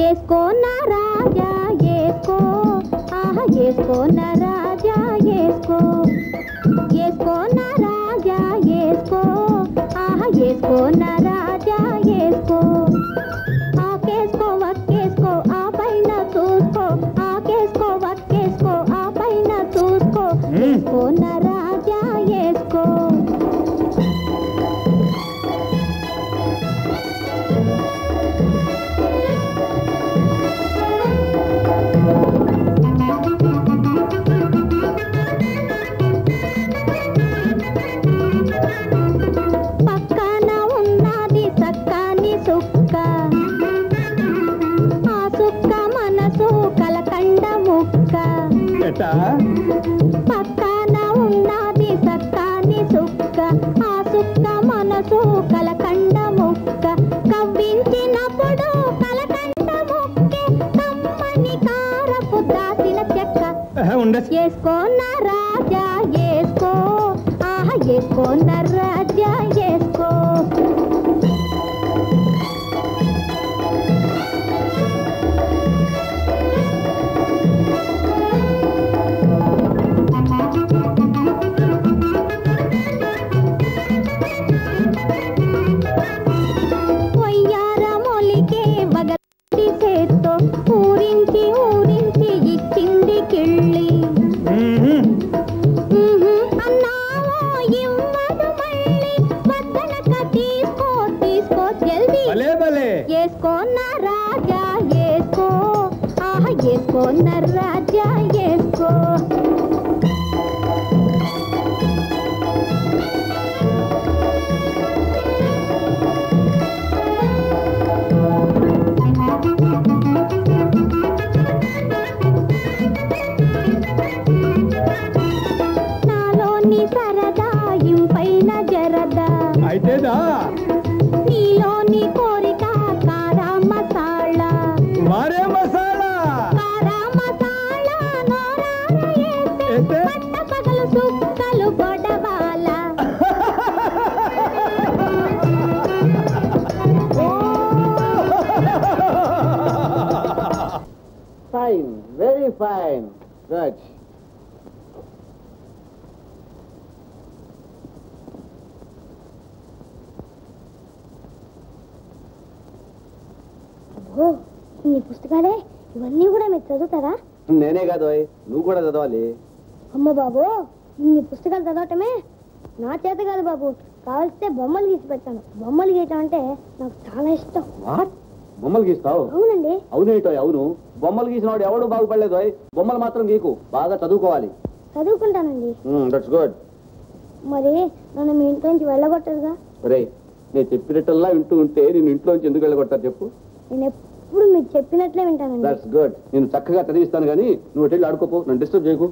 [SPEAKER 3] ఏసుకో నా రాజా ఏసుకో, ఆహా ఏసుకో నా రాజా ఏసుకో. ఏసుకో నా రాజా ఏసుకో, ఆహా ఏసుకో నా రాజా ఏసుకో. ఆకేసుకో వక్కేసుకో ఆ పైన చూసుకో, ఆకేసుకో వక్కేసుకో ఆ పైన చూసుకో. ఏసుకో నా రాజా ఏసుకో. పక్కన ఉన్నది సక్కాని సుక్క, ఆ సుక్క మనసు కలకండ ముక్క. పక్కన ఉన్నది సక్కాని సుక్క, ఆ సుక్క మనసు కలకండ ముక్క. కవ్వించినప్పుడు కలకండ ముక్కే కమ్మని కారపు దాసిన చెక్క. ఏసుకో నా రాజా ఏసుకో, ఆహా ఏసుకో నా రాజా ఏసుకో. ఒయ్యార మొలికే బగటి
[SPEAKER 7] భలే
[SPEAKER 3] వేసుకోన్న రాజా వేసుకో ఆహా వేసుకోన్న రాజా వేసుకో నాలోని సరదా ఇంపైన జరదా
[SPEAKER 7] అయితేదా
[SPEAKER 3] నీలోని కోరిక కారా మసాలా
[SPEAKER 7] వారే మసాలా
[SPEAKER 3] కారా మసాలా నోరాన ఏస్తే పట్ట పగలు సుక్కలు గొడవాల
[SPEAKER 2] ఫైన్ వెరీ ఫైన్ గుడ్
[SPEAKER 3] ఓ ఈ పుస్తకాలే ఇవన్నీ కూడా మీరు చదువుతారా?
[SPEAKER 2] నేనే కాదు నువ్వు కూడా చదవాలి.
[SPEAKER 3] అమ్మ బాబు ఇన్ని పుస్తకాలు చదవటమే నా చేత కాదు బాబు. కావలిస్తే బొమ్మలు గీసి పెడతాను. బొమ్మలు గీయటం అంటే నాకు చాలా ఇష్టం.
[SPEAKER 2] బొమ్మలు గీస్తావు?
[SPEAKER 3] అవునండి.
[SPEAKER 2] అవునేటో అవును. బొమ్మలు గీసిన వాడు ఎవడు బాగుపడలేదు. బొమ్మలు మాత్రం గీకు. బాగా చదువుకోవాలి.
[SPEAKER 3] చదువుకుంటానండి.
[SPEAKER 2] That's good.
[SPEAKER 3] మరి నన్ను మీ ఇంట్లో నుంచి వెళ్ళగొట్టరుగా?
[SPEAKER 2] రే నేను చెప్పినట్టల్లా వింటూ ఉంటే నేను ఇంట్లోంచి ఎందుకు వెళ్ళగొట్టారు చెప్పు?
[SPEAKER 3] నేను ఎప్పుడు మీరు చెప్పినట్లే వింటానండి.
[SPEAKER 2] That's good. నేను చక్కగా చదివిస్తాను కానీ నువ్వు వెళ్ళి ఆడుకోపో. నన్ను డిస్టర్బ్ చేయకు.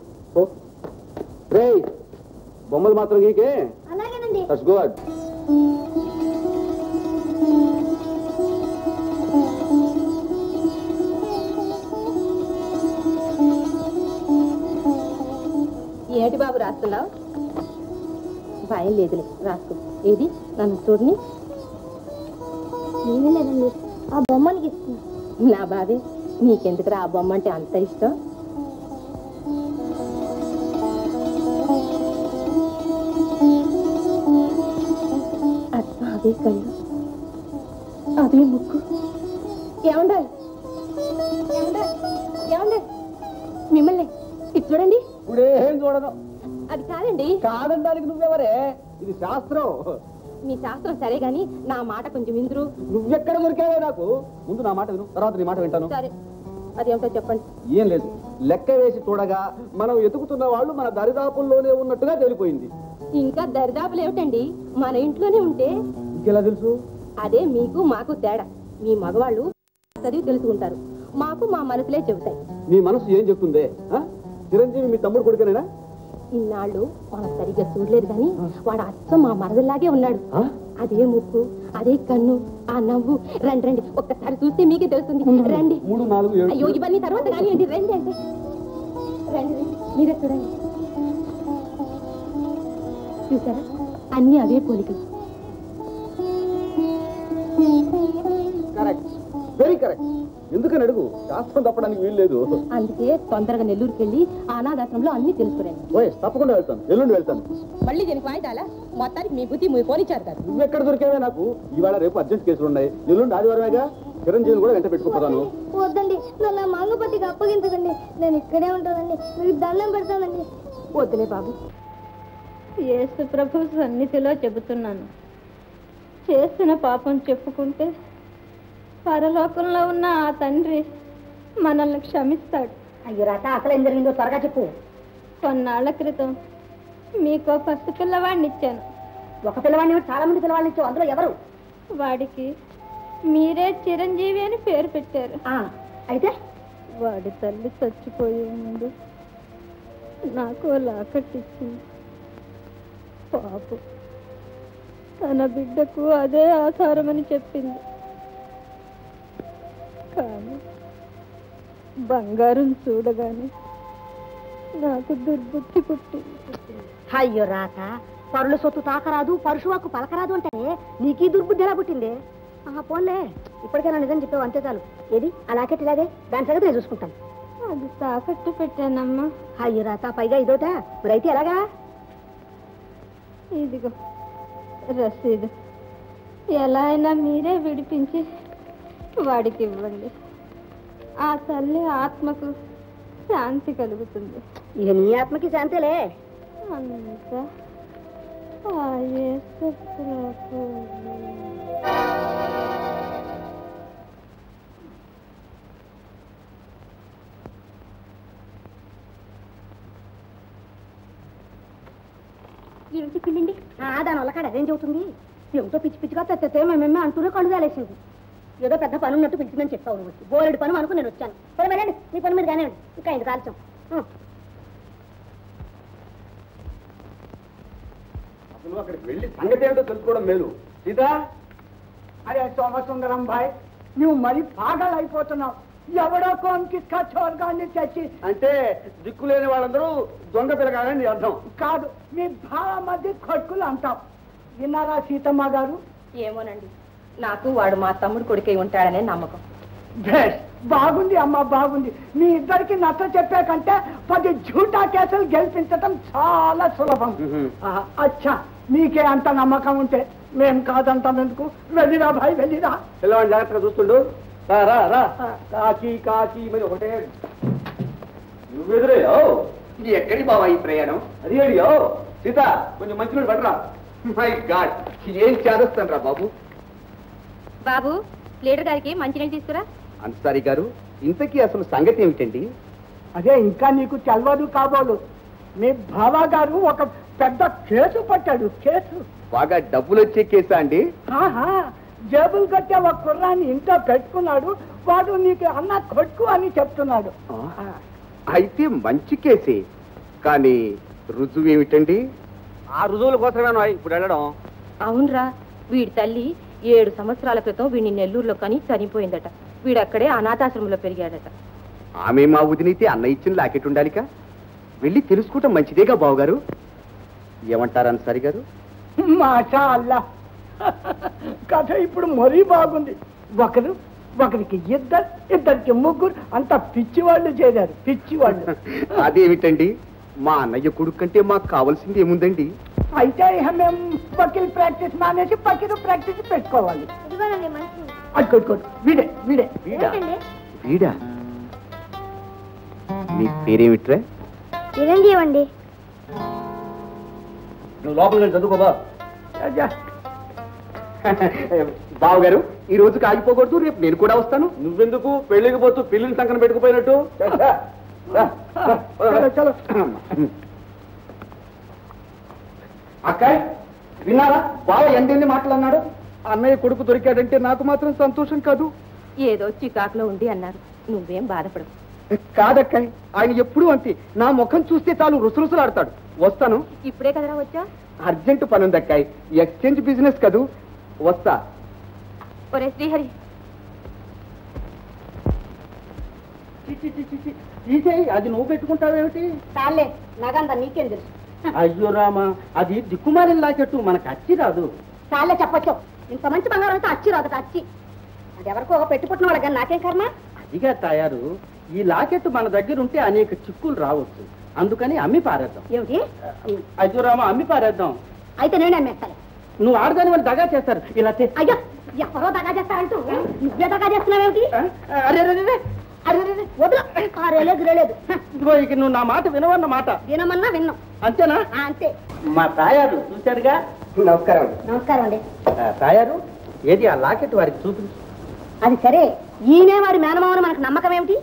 [SPEAKER 2] రే బొమ్మలు మాత్రం గీకే.
[SPEAKER 3] అలాగేనండి.
[SPEAKER 2] That's good.
[SPEAKER 5] ఏటి బాబు రాస్తున్నావు? భయం లేదులే, రాసుకో. ఏది నన్ను చూడని.
[SPEAKER 3] ఏమీ లేదండి, ఆ బొమ్మని గీస్తున్నా.
[SPEAKER 5] నా బాబే, నీకెందుకురా ఆ బొమ్మ అంటే అంత ఇష్టం? అదే కళ్ళు, అదే ముక్కు. ఏమండే ఏమండే మిమ్మల్ని ఇది చూడండి.
[SPEAKER 2] ఇప్పుడేం చూడను.
[SPEAKER 5] అది కాదండి.
[SPEAKER 2] కాదనడానికి నువ్వెవరే? ఇది శాస్త్రం.
[SPEAKER 5] మీ శాస్త్రం సరే గాని నా మాట కొంచెం విందురు.
[SPEAKER 2] నువ్వెక్కడ దొరికావే నాకు? ముందు నా మాట విను, తర్వాత నీ మాట వింటాను.
[SPEAKER 5] సరే, అదేమిటో చెప్పండి.
[SPEAKER 2] ఏం లేదు, లెక్క వేసి చూడగా మనం ఎతుకుతున్న వాళ్ళు మన దరిదాపుల్లోనే ఉన్నట్టుగా తెలిపోయింది.
[SPEAKER 5] ఇంకా దరిదాపులు ఏమిటండి, మన ఇంట్లోనే ఉంటే.
[SPEAKER 2] ఇంకెలా తెలుసు?
[SPEAKER 5] అదే మీకు మాకు తేడా. మీ మగవాళ్ళు చదివి తెలుసుకుంటారు, మాకు మా మనసులే చెబుతాయి.
[SPEAKER 2] నీ మనసు ఏం చెప్తుందే? చిరంజీవి మీ తమ్ముడు కొడుకునేనా?
[SPEAKER 5] ఇన్నాళ్ళు మనం సరిగ్గా చూడలేదు కానీ వాడు అచ్చం మా మరదల్లాగే ఉన్నాడు. అదే ముక్కు, అదే కన్ను, ఆ నవ్వు. రండి రండి, ఒక్కసారి చూస్తే మీకే తెలుస్తుంది. రండి.
[SPEAKER 2] 3, 4, 7.
[SPEAKER 5] అయ్యో ఇవన్నీ తర్వాత కానివ్వండి, రండి అంటే. రండి రండి, మీరే చూడండి. చూసారా, అన్నీ అవే పోలికలు.
[SPEAKER 2] Correct, very correct. ఎందుకని అడుగు, శాస్త్రం తప్పడానికి వీలు లేదు.
[SPEAKER 5] అందుకే తొందరగా నెల్లూరుకి వెళ్ళి అనాథాశ్రమంలో అన్ని తెలుసుకురండి.
[SPEAKER 2] తప్పకుండా వెళ్తాను, ఎల్లుండి వెళ్తాను.
[SPEAKER 5] మళ్ళీ దీనికి వాయిదాలా? మొత్తానికి మీ బుద్ధి మీ పోనిచ్చారు కదా.
[SPEAKER 2] నువ్వెక్కడ దొరికావే నాకు? ఇవాళ రేపు అర్జెంట్ కేసులు ఉన్నాయి. ఎల్లుండి ఆదివారమేగా. చిరంజీవిని కూడా వెంట పెట్టుకుపోతాను.
[SPEAKER 3] వద్దండి, నన్ను మంగపతికి అప్పగించదండి. నేను ఇక్కడే ఉంటానండి, మీకు దండం పెడతానండి.
[SPEAKER 5] వద్దులే బాబు.
[SPEAKER 10] యేసు ప్రభు సన్నిధిలో చెబుతున్నాను, చేసిన పాపం చెప్పుకుంటే పరలోకంలో ఉన్న ఆ తండ్రి మనల్ని క్షమిస్తాడు.
[SPEAKER 5] అయ్యో రాత, అసలు ఏం జరిగిందో త్వరగా చెప్పు.
[SPEAKER 10] కొన్నాళ్ల క్రితం మీకో పసి పిల్లవాడిని ఇచ్చాను.
[SPEAKER 5] ఒక పిల్లవాడిని చాలా మంది పిల్లవాడిని ఇచ్చావు, అందులో ఎవరు?
[SPEAKER 10] వాడికి మీరే చిరంజీవి అని పేరు పెట్టారు.
[SPEAKER 5] అయితే
[SPEAKER 10] వాడి తల్లి చచ్చిపోయే ముందు నాకు లాకెట్ ఇచ్చింది. పాపం, తన బిడ్డకు అదే ఆధారమని చెప్పింది. కానీ బంగారం చూడగానే నాకు దుర్బుద్ధి పుట్టింది.
[SPEAKER 5] అయ్యో రాత, పరుల సొత్తు తాకరాదు, పరుషువాకు పలకరాదు అంటే నీకీ దుర్బుద్ధి ఎలా పుట్టింది? పోన్లే, ఇప్పటికైనా నిజం చెప్పావు, అంతే చాలు. ఏది ఆ లాకెట్ ఇలాగే, దాని సంగతి నేను చూసుకుంటాను.
[SPEAKER 10] అది తాకట్టు పెట్టానమ్మా.
[SPEAKER 5] అయ్యో రాత, పైగా ఇదోట. మరి అయితే ఎలాగా?
[SPEAKER 10] ఇదిగో రసీదు, ఎలా అయినా మీరే విడిపించి వాడికి ఇవ్వండి. ఆ తల్లి ఆత్మకు శాంతి కలుగుతుంది.
[SPEAKER 5] ఇక నీ ఆత్మకి శాంతిలే.
[SPEAKER 10] అంతా ఆ యేసు ప్రభువు.
[SPEAKER 3] ఏం చెప్పిందండి?
[SPEAKER 5] దాని వల్ల కాడ అదేం చెబుతుంది? ఏమిటో పిచ్చి పిచ్చిగా తెస్తే మేమేమే అంటూనే కళ్ళు కాలేసింది. ఏదో పెద్ద పని ఉన్నట్టు పిలిచిందని చెప్పావు నువ్వు. వచ్చి బోరెడు పని అనుకుని నేను వచ్చాను. సరే వెళ్ళండి, మీ పని మీరు కానివ్వండి. ఇంకా ఇంత కాల్చాం.
[SPEAKER 2] అసలు అక్కడికి వెళ్ళి సంగతి ఏమిటో తెలుసుకోవడం మేలు. సీతా,
[SPEAKER 6] అరే సోమసుందరం భాయ్, నువ్వు మరి పాగలు అయిపోతున్నావు. ఎవడో కోన్కి కచోర్గాన్ని తెచ్చి
[SPEAKER 2] అంటే దిక్కులేని వాళ్ళందరూ దొంగ పిల్లగాలని నీ అర్థం.
[SPEAKER 6] కాదు, మీ భావ మధ్య కొడుకులు అంటాం. విన్నారా సీతమ్మ గారు?
[SPEAKER 5] ఏమోనండి, నాకు వాడు మా తమ్ముడు కొడుకై ఉంటాడనే నమ్మకం.
[SPEAKER 6] బెస్ట్, బాగుంది అమ్మ, బాగుంది. మీ ఇద్దరికి నచ్చ చెప్పే కంటే 10 జూటా కేసులు గెలిపించటం చాలా సులభం. అచ్చా, నీకే అంత నమ్మకం ఉంటే మేం కాదంటాం ఎందుకు? వెళ్ళిరా భాయ్, వెళ్ళిరా.
[SPEAKER 2] పిల్లవాడిని జాగ్రత్తగా చూస్తుండు. రా రా రా, కాకి కాకి మరి ఒకటే. నువ్వెదురయ్యో, ఇది ఎక్కడి బావా ఈ ప్రయాణం? అది అడియో. సీత, కొంచెం మంచినీళ్ళు పట్టరా. మై గాడ్, ఏం చేదస్తాను రా బాబు.
[SPEAKER 5] బాబు, లీడర్ గారికి మంచినీళ్ళు తీసుకురా.
[SPEAKER 2] అన్సారీ గారు, ఇంతకీ అసలు సంగతి ఏమిటండి?
[SPEAKER 6] అదే ఇంకా నీకు తెలవదు కాబోలు. మీ బావ గారు ఒక పెద్ద కేసు పట్టాడు. కేసు
[SPEAKER 2] బాగా డబ్బులు వచ్చే కేసా అండి?
[SPEAKER 6] జేబులు కట్టే ఒక కుర్రాన్ని ఇంట్లో పెట్టుకున్నాడు. వాడు నీకు అన్న కొట్టుకు అని చెప్తున్నాడు.
[SPEAKER 2] అయితే మంచి కేసే, కానీ రుజువు ఏమిటండి? ఆ రుజువుల కోసమేనా ఇప్పుడు వెళ్ళడం?
[SPEAKER 5] అవునరా, వీడి తల్లి 7 సంవత్సరాల క్రితం వీడిని నెల్లూరులో కని చనిపోయిందట. వీడక్కడే అనాథాశ్రమంలో పెరిగాడట.
[SPEAKER 2] ఆమె మా వదినైతే అన్న ఇచ్చిన లాకెట్ ఉండాలిక. వెళ్ళి తెలుసుకోవటం మంచిదేగా బావగారు. ఏమంటారు అన్సారీ గారు?
[SPEAKER 6] మాషా అల్లా, కథ ఇప్పుడు మరీ బాగుంది. ఒకరికి ఇద్దరికి ముగ్గురు, అంత పిచ్చివాళ్ళు చేరారు. పిచ్చివాళ్ళు.
[SPEAKER 2] అదేమిటండి, మా అన్నయ్య కొడుకు కంటే మాకు కావాల్సింది ఏముందండి?
[SPEAKER 6] అయితే ఇక మేము వకీల్ ప్రాక్టీస్ మానేసి పకీరు ప్రాక్టీస్ పెట్టుకోవాలి.
[SPEAKER 3] ఇదిగోనండి మంచిది.
[SPEAKER 6] అడుకోడు. వీడే వీడే
[SPEAKER 2] వీడా?
[SPEAKER 3] ఏంటండి?
[SPEAKER 2] వీడా? నీ పేరేమిట్రా?
[SPEAKER 3] చిరంజీవి అండి.
[SPEAKER 2] నువ్వు లోపల చదువుకోబా. బావగారు, ఈ రోజు ఆగిపోకూడదు, రేపు నేను కూడా వస్తాను. నువ్వెందుకు పెళ్లికి పోతూ పిల్లిని సంకన పెట్టుకుపోయినట్టు? అక్కాయ్, విన్నారా? బావ ఎందెన్ని మాటలు అన్నాడు. అన్నయ్య కొడుకు దొరికాడంటే నాకు మాత్రం సంతోషం కాదు.
[SPEAKER 5] ఏదో చికాకులో ఉంది అన్నారు. నువ్వేం బాధపడవు.
[SPEAKER 2] కాదక్కాయ్, ఆయన ఎప్పుడూ అంతే. నా ముఖం చూస్తే చాలు రుసరుసలాడతాడు. వస్తాను.
[SPEAKER 5] ఇప్పుడే కదరా వచ్చా?
[SPEAKER 2] అర్జెంటు పని ఉంది అక్కాయ్, ఎక్స్చేంజ్ బిజినెస్ కదూ. వస్తా.
[SPEAKER 5] ఒరే శ్రీహరి,
[SPEAKER 8] అది నువ్వు పెట్టుకుంటావేమిటి?
[SPEAKER 5] చాలే, నాకంత నీకేం తెలుసు.
[SPEAKER 8] అయ్యో రామా, అది దిక్కుమాలిన లాకెట్టు, మనకు అచ్చి రాదు.
[SPEAKER 5] చాలే చెప్పొచ్చు. ఇంత మంచి బంగారం అయితే అచ్చి రాదట. అచ్చి అది ఎవరికో పెట్టుకుంటున్న వాళ్ళ కానీ నాకేం కర్మ.
[SPEAKER 8] అదిగా తయారు. ఈ లాకెట్టు మన దగ్గర ఉంటే అనేక చిక్కులు రావచ్చు. అందుకని అమ్మి పారేద్దాం.
[SPEAKER 5] ఏమిటి?
[SPEAKER 8] అయ్యో రామా, అమ్మి పారేద్దాం.
[SPEAKER 5] అయితే నేను అమ్మేస్తాను.
[SPEAKER 8] నువ్వు ఆడదాని వాళ్ళు దగా చేస్తారు. ఇలా
[SPEAKER 5] అయ్యో, ఎవరో దగా చేస్తారంటూ నువ్వే దగా చేస్తున్నావేమిటి?
[SPEAKER 8] అరే
[SPEAKER 5] వద్దు, గిరలేదు.
[SPEAKER 8] ఇదిగో, ఇక నువ్వు నా మాట వినవన్న మాట.
[SPEAKER 5] వినమన్నా విన్నాం.
[SPEAKER 8] అంతేనా?
[SPEAKER 5] అంతే.
[SPEAKER 8] మా తాయారు చూశారుగా.
[SPEAKER 2] నమస్కారం.
[SPEAKER 5] నమస్కారం అండి.
[SPEAKER 8] తాయారు, ఏది ఆ లాకెట్ వారికి చూపించు.
[SPEAKER 5] అది సరే, ఈయనే వారి మేనమావని మనకు నమ్మకం ఏమిటి?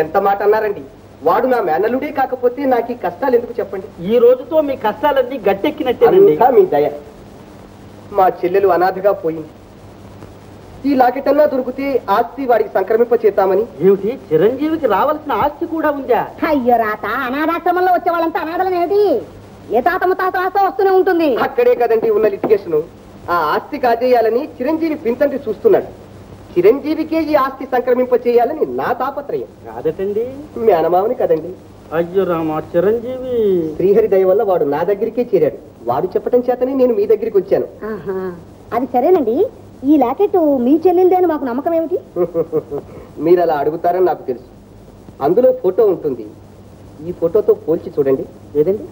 [SPEAKER 2] ఎంత మాట అన్నారండి. వాడు నా మేనలుడే కాకపోతే నాకు ఈ కష్టాలు ఎందుకు చెప్పండి.
[SPEAKER 8] ఈ రోజుతో మీ కష్టాలన్నీ గట్టెక్కినట్టేనండి.
[SPEAKER 2] మీ దయ. మా చెల్లెలు అనాథగా పోయింది. ఈ లాకెట్ అన్నా దొరికితే ఆస్తి వాడికి సంక్రమింప చేద్దామని.
[SPEAKER 8] ఏమిటి, చిరంజీవికి రావాల్సిన ఆస్తి కూడా ఉందా?
[SPEAKER 5] అయ్యో రాత, అనాథాశ్రమంలో వచ్చే వాళ్ళంతా అనాథలం ఏమిటి? ఏ తాత ముత్తాత ఆస్తి వస్తూనే ఉంటుంది.
[SPEAKER 2] అక్కడే కదండి ఉన్న లిటిగేషన్. ఆ ఆస్తి కాజేయాలని చిరంజీవి పింతంటి చూస్తున్నాడు. చిరంజీవికే ఈ ఆస్తి సంక్రమింప చేయాలని నా తాపత్రయం.
[SPEAKER 8] కాదటండి,
[SPEAKER 2] మేనమావని కదండి.
[SPEAKER 8] అయ్యో రామా, చిరంజీవి
[SPEAKER 2] శ్రీహరి దయ వల్ల వాడు నా దగ్గరికే చేరాడు. వాడు చెప్పటం చేతనే నేను మీ దగ్గరికి వచ్చాను.
[SPEAKER 5] అది సరేనండి. ఈ లాకెట్ మీ చెల్లెలిదేని మాకు నమ్మకం ఏమిటి?
[SPEAKER 2] మీరు అలా అడుగుతారని నాకు తెలుసు. అందులో ఫోటో ఉంటుంది. ఈ ఫోటోతో పోల్చి చూడండి.
[SPEAKER 8] ఏదండి?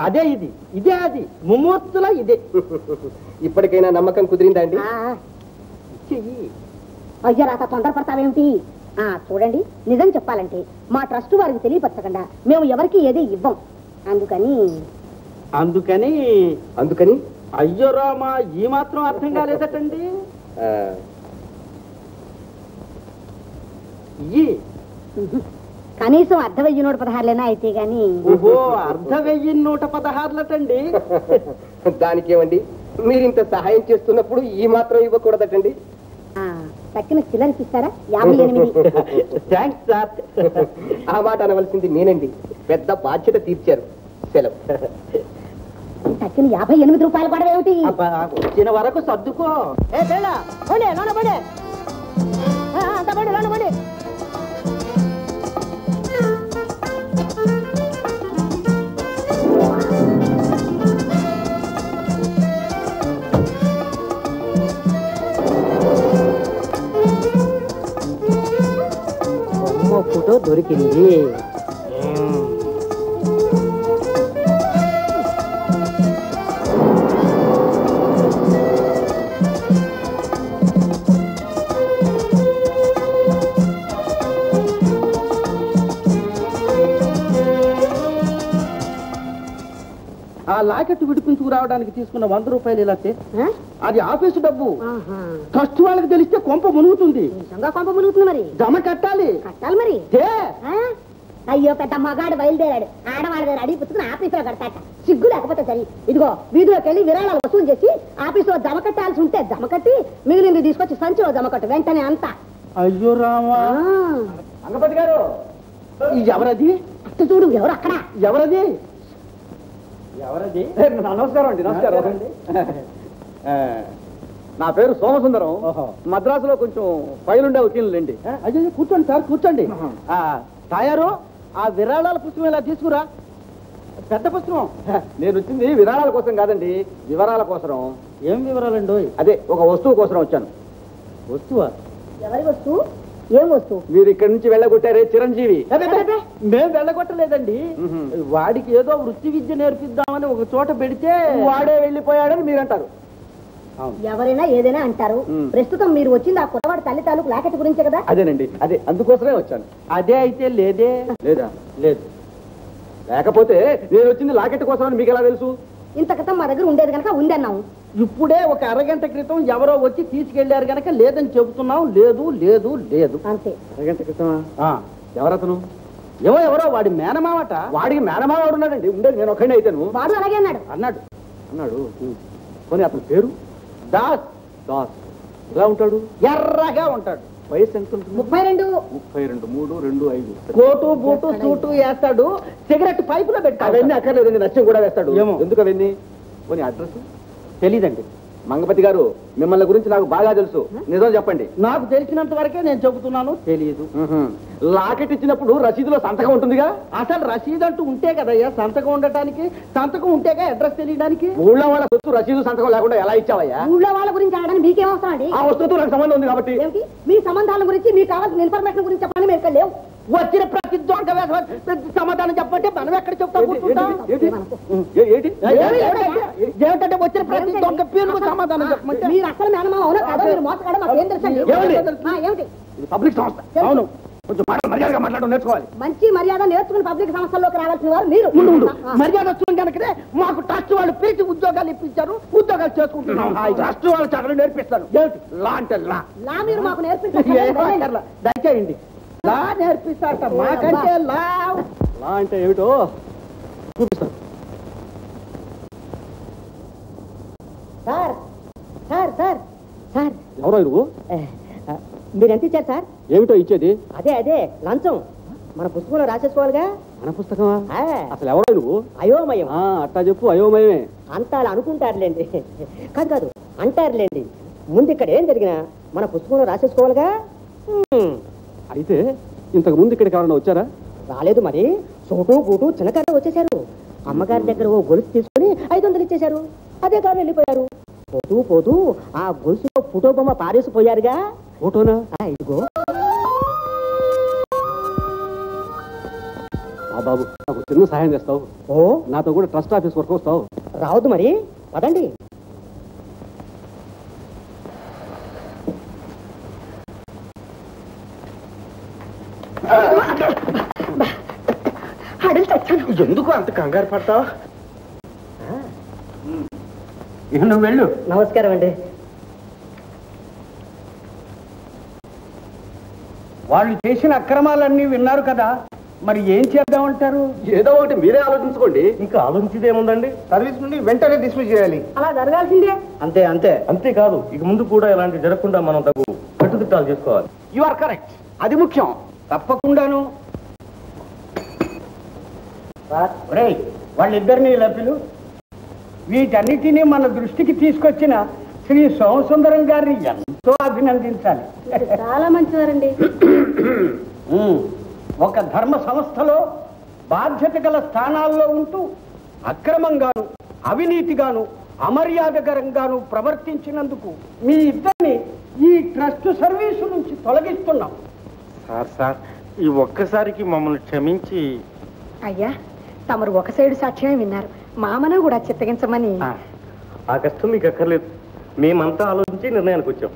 [SPEAKER 8] అదే ఇది, ఇదే అది, ముమ్మూర్తుల ఇదే.
[SPEAKER 2] ఇప్పటికైనా నమ్మకం కుదిరిందా అండి?
[SPEAKER 5] అయ్యో రాత, తొందరపడతావేమిటి? చూడండి, నిజం చెప్పాలంటే మా ట్రస్ట్ వారికి తెలియపరచకుండా మేము ఎవరికి ఏది ఇవ్వం.
[SPEAKER 8] అందుకని
[SPEAKER 2] అందుకని
[SPEAKER 8] అయ్యో రామా, ఈ మాత్రం అర్థం కాలేదటండి.
[SPEAKER 5] కనీసం 1,116 అయితే గాని.
[SPEAKER 8] ఓహో, 1,116
[SPEAKER 2] దానికేమండి, మీరు ఇంత సహాయం చేస్తున్నప్పుడు ఈ మాత్రం ఇవ్వకూడదటండి.
[SPEAKER 5] తక్కిన చిల్లరిస్తారా? 58.
[SPEAKER 2] Thanks sir. ఆ మాట అనవలసింది నేనండి. పెద్ద బాధ్యత తీర్చారు. సెలవు.
[SPEAKER 5] తక్కిన 58 రూపాయలు కూడా ఏమిటి?
[SPEAKER 8] వచ్చిన వరకు సర్దుకో.
[SPEAKER 9] ఫోటో దొరికింది.
[SPEAKER 8] ఆ లాకెట్ విడిపించుకురావడానికి తీసుకున్న 100 రూపాయలు ఇలా అది ఆఫీసు డబ్బు. ట్రస్ట్ వాళ్ళకి తెలిస్తే కొంప మునుగుతుంది.
[SPEAKER 5] కొంప మునుగుతుంది. మరి
[SPEAKER 8] జమ కట్టాలి.
[SPEAKER 5] మరి అయ్యో, పెద్ద మగాడు బయలుదేరాడు. ఆడవాళ్ళ దగ్గర అడిగి పుచ్చుకుని ఆఫీసులో కడతాట. సిగ్గు లేకపోతే సరి. ఇదిగో వీధిలోకి వెళ్ళి విరాళాలు వసూలు చేసి ఆఫీసులో జమ కట్టాల్సి ఉంటే జమ కట్టి మిగిలింది తీసుకొచ్చి సంచిలో జమ కట్టు వెంటనే అంతా.
[SPEAKER 8] అయ్యో రామా. అంగపతి గారు, ఎవరది?
[SPEAKER 5] చూడు, ఎవరు అక్కడ?
[SPEAKER 8] ఎవరది? నమస్కారం అండి. నమస్కారం. నా పేరు సోమసుందరం. మద్రాసులో కొంచెం ఫైలుండే వకీలండి. అయ్యో, కూర్చోండి సార్, కూర్చోండి. తయారు ఆ విరాళాల పుస్తకం ఇలా తీసుకురా. పెద్ద పుస్తకం. నేను వచ్చింది విరాళాల కోసం కాదండి, వివరాల కోసం. ఏం వివరాలండి? అదే ఒక వస్తువు కోసం వచ్చాను. వస్తువా?
[SPEAKER 5] ఎవరి వస్తువు? ఏం వస్తువు?
[SPEAKER 8] మీరు ఇక్కడి నుంచి వెళ్ళగొట్టారే చిరంజీవి. మేము వెళ్ళగొట్టలేదండి. వాడికి ఏదో వృత్తి విద్య నేర్పిద్దామని ఒక చోట పెడితే వాడే వెళ్ళిపోయాడని మీరంటారు.
[SPEAKER 5] ఎవరైనా ఏదైనా అంటారు. ప్రస్తుతం మీరు వచ్చింది ఆ కుర్రవాడి తల్లి తాలూకు లాకెట్ గురించే కదా?
[SPEAKER 8] అదేనండి, అదే అందుకోసమే వచ్చాను. అదే అయితే లేదే. లేదా? లేదు. లేకపోతే నేను వచ్చింది లాకెట్ కోసం మీకు ఎలా తెలుసు?
[SPEAKER 5] ఇంత క్రితం మా దగ్గర ఉండేది కనుక ఉంది అన్నాము.
[SPEAKER 8] ఇప్పుడే ఒక అరగంట క్రితం ఎవరో వచ్చి తీసుకెళ్లారు కనుక లేదని చెబుతున్నాం. లేదు లేదు లేదు
[SPEAKER 5] అంతే.
[SPEAKER 8] అరగంట క్రితం ఎవరతను? ఎవరో వాడి మేనమావట. వాడికి మేనమావాడు ఉన్నాడండి. ఉండేది నేను ఒక్కడే అయితేను.
[SPEAKER 5] వాడు అలాగే అన్నాడు.
[SPEAKER 8] అన్నాడు. పోనీ అతని పేరు? దాస్. ఎలా ఉంటాడు? ఎర్రగా ఉంటాడు. వయసు ఎంత ఉంటుంది?
[SPEAKER 5] 32.
[SPEAKER 8] 32. 3, 2, 5. కోటు బూటు సూటు వేస్తాడు. సిగరెట్ పైపులో పెట్టాడు. అవన్నీ అక్కర్లేదండి, నష్టం కూడా వేస్తాడు. ఎందుకు అవన్నీ? పోనీ అడ్రస్ తెలీదండి. మంగపతి గారు, మిమ్మల్ని గురించి నాకు బాగా తెలుసు. నిజం చెప్పండి. నాకు తెలిసినంత వరకే నేను చెబుతున్నాను. తెలియదు. లాకెట్ ఇచ్చినప్పుడు రసీదులో సంతకం ఉంటుందిగా? అసలు రసీదు అంటూ ఉంటే కదయ్యా సంతకం ఉండటానికి. సంతకం ఉంటేగా అడ్రస్ తెలియడానికి. ఊళ్ళో వాళ్ళ సొత్తు రసీదు సంతకం లేకుండా ఎలా ఇచ్చావయ్యా?
[SPEAKER 5] ఊళ్ళో వాళ్ళ గురించి ఆడడానికి మీకేం అవసరం అండి?
[SPEAKER 8] ఆ వస్తువుతో నాకు సంబంధం ఉంది కాబట్టి.
[SPEAKER 5] మీ సంబంధాల గురించి, మీకు కావాల్సిన ఇన్ఫర్మేషన్ గురించి చెప్పండి. మేము లేవు.
[SPEAKER 8] వచ్చిన ప్రతి దొంగ సమాధానం చెప్పంటే మనం ఎక్కడ చెప్తాం? ఏమిటంటే వచ్చిన ప్రతి దొంగ పేరుకు సమాధానం చెప్పమంటే
[SPEAKER 5] మీరు అసలు మేనమా అవునా కాదా? మీరు మోసగాడు మాకు ఏం తెలుసండి? ఏమిటి?
[SPEAKER 8] పబ్లిక్ సంస్థ. అవును, కొంచెం మర్యాదగా మాట్లాడడం నేర్చుకోవాలి.
[SPEAKER 5] మంచి మర్యాద నేర్చుకుని పబ్లిక్ సంస్థల్లోకి రావాల్సిన వారు మీరు.
[SPEAKER 8] మర్యాద వచ్చిన కనుకనే మాకు ట్రస్ట్ వాళ్ళు పిలిచి ఉద్యోగాలు ఇప్పించారు. ఉద్యోగాలు చేసుకుంటున్నాం. ట్రస్ట్ వాళ్ళు చదువు నేర్పిస్తారు. లా అంటే లా
[SPEAKER 5] మీరు మాకు నేర్పించారు.
[SPEAKER 8] దయచేయండి. లా నేర్పిస్తారట. మాకంటే లా అంటే ఏమిటో చూపిస్తాను.
[SPEAKER 5] సార్ సార్ సార్ సార్
[SPEAKER 8] ఎవరో నువ్వు?
[SPEAKER 5] మీరు ఎంత ఇచ్చారు సార్?
[SPEAKER 8] ఏమిటో ఇచ్చేది?
[SPEAKER 5] అదే లంచం. మన పుస్తకంలో రాసేసుకోవాలిగా.
[SPEAKER 8] మన పుస్తకమా? అసలు ఎవరో నువ్వు?
[SPEAKER 5] అయోమయం.
[SPEAKER 8] అట్టా చెప్పు. అయోమయమే
[SPEAKER 5] అంతా అనుకుంటారులేండి. కాదు అంటారులేండి. ముందు ఇక్కడ ఏం జరిగినా మన పుస్తకంలో రాసేసుకోవాలిగా.
[SPEAKER 8] అయితే ఇంతకు ముందు ఇక్కడికి ఎవరైనా వచ్చారా?
[SPEAKER 5] రాలేదు. మరి సోటు బూటు చిన్నకారు వచ్చేసారు. అమ్మగారి దగ్గర ఓ గొలుసు తీసుకుని 500 ఇచ్చేశారు. అదే కారు వెళ్ళిపోయారు. పోతూ ఆ గొలుసులో ఫోటో బొమ్మ పారేసిపోయారుగా.
[SPEAKER 8] ఫోటోనా?
[SPEAKER 5] ఇదిగో.
[SPEAKER 8] బాబు, నాకు చిన్న సహాయం చేస్తావు? నాతో కూడా ట్రస్ట్ ఆఫీస్ వరకు వస్తావు?
[SPEAKER 5] రావద్దు మరి, పదండి.
[SPEAKER 8] ఎందుకు అంత కంగారు పడతావు? నువ్వు వెళ్ళు.
[SPEAKER 5] నమస్కారం అండి.
[SPEAKER 6] వాళ్ళు చేసిన అక్రమాలన్నీ విన్నారు కదా. మరి ఏం చేద్దామంటారు?
[SPEAKER 2] ఏదో ఒకటి మీరే ఆలోచించుకోండి.
[SPEAKER 11] ఇంకా ఆలోచించేదేముందండి,
[SPEAKER 2] సర్వీస్ నుండి వెంటనే డిస్మిస్ చేయాలి.
[SPEAKER 5] అలా జరగాల్సిందే.
[SPEAKER 6] అంతే అంతే.
[SPEAKER 11] అంతేకాదు ఇక ముందు కూడా ఇలాంటి జరగకుండా మనం తగు కట్టుదిట్టాలు చేసుకోవాలి.
[SPEAKER 6] యు ఆర్ కరెక్ట్, అది ముఖ్యం. తప్పకుండాను. వాళ్ళిద్దరినీ లభ్యులు వీటన్నిటినీ మన దృష్టికి తీసుకొచ్చిన శ్రీ సోమసుందరం గారిని ఎంతో అభినందించాలి.
[SPEAKER 5] చాలా మంచివారండి.
[SPEAKER 6] ఒక ధర్మ సంస్థలో బాధ్యత గల స్థానాల్లో ఉంటూ అక్రమంగాను అవినీతిగాను అమర్యాదకరంగాను ప్రవర్తించినందుకు మీ ఇద్దరిని ఈ ట్రస్ట్ సర్వీసు నుంచి తొలగిస్తున్నాం.
[SPEAKER 8] సార్ ఈ ఒక్కసారికి మమ్మల్ని క్షమించి.
[SPEAKER 5] అయ్యా, తమరు ఒక సైడు సాక్ష్యమే విన్నారు. మామను కూడా చిత్తగించమని.
[SPEAKER 11] ఆ కష్టం మీకు అక్కర్లేదు, మేమంతా ఆలోచించి నిర్ణయానికి వచ్చాం.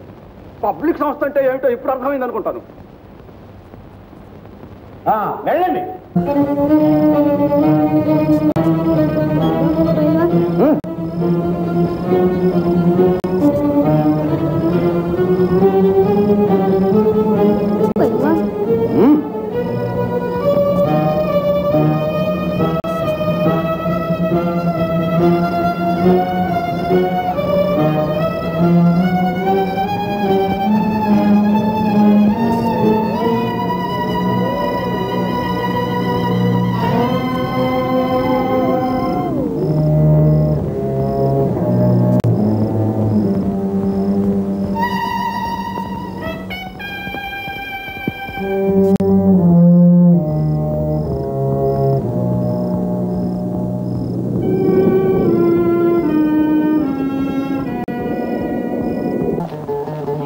[SPEAKER 2] పబ్లిక్ సంస్థ అంటే ఏమిటో ఇప్పుడు అర్థమైంది అనుకుంటాను.
[SPEAKER 6] వెళ్ళండి.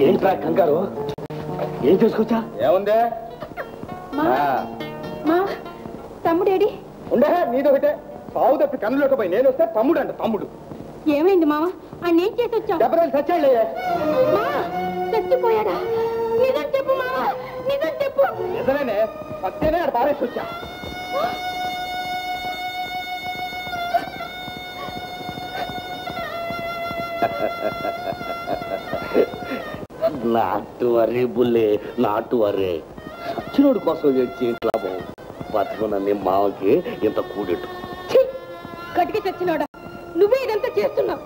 [SPEAKER 11] ఏంట్రా కంగారు, ఏం చేసుకొచ్చా?
[SPEAKER 2] ఏముందే
[SPEAKER 5] తమ్ముడేడి?
[SPEAKER 2] ఉండే నీదొకటే సాగు తప్పి కన్నులోకి పోయి నేను వస్తే తమ్ముడు అంట. తమ్ముడు
[SPEAKER 5] ఏమైంది మామ? ఆయన ఏం చేసి వచ్చావు?
[SPEAKER 2] దెబ్బలు సచ్చాడు.
[SPEAKER 5] చచ్చిపోయాడా? నిజం చెప్పు మామ, నిజం చెప్పు.
[SPEAKER 2] నిజమేనే, సత్యనే ఆడ పారేసి వచ్చా.
[SPEAKER 11] నాటు అరే బుల్లే, నాటు అరే. సచ్చినోడు కోసం ఏడ్చి లాభం, బతుకున్న నీ మామకి ఇంత కూడెట్టు.
[SPEAKER 5] కటికి చచ్చినోడా, నువ్వే ఇదంతా చేస్తున్నావు.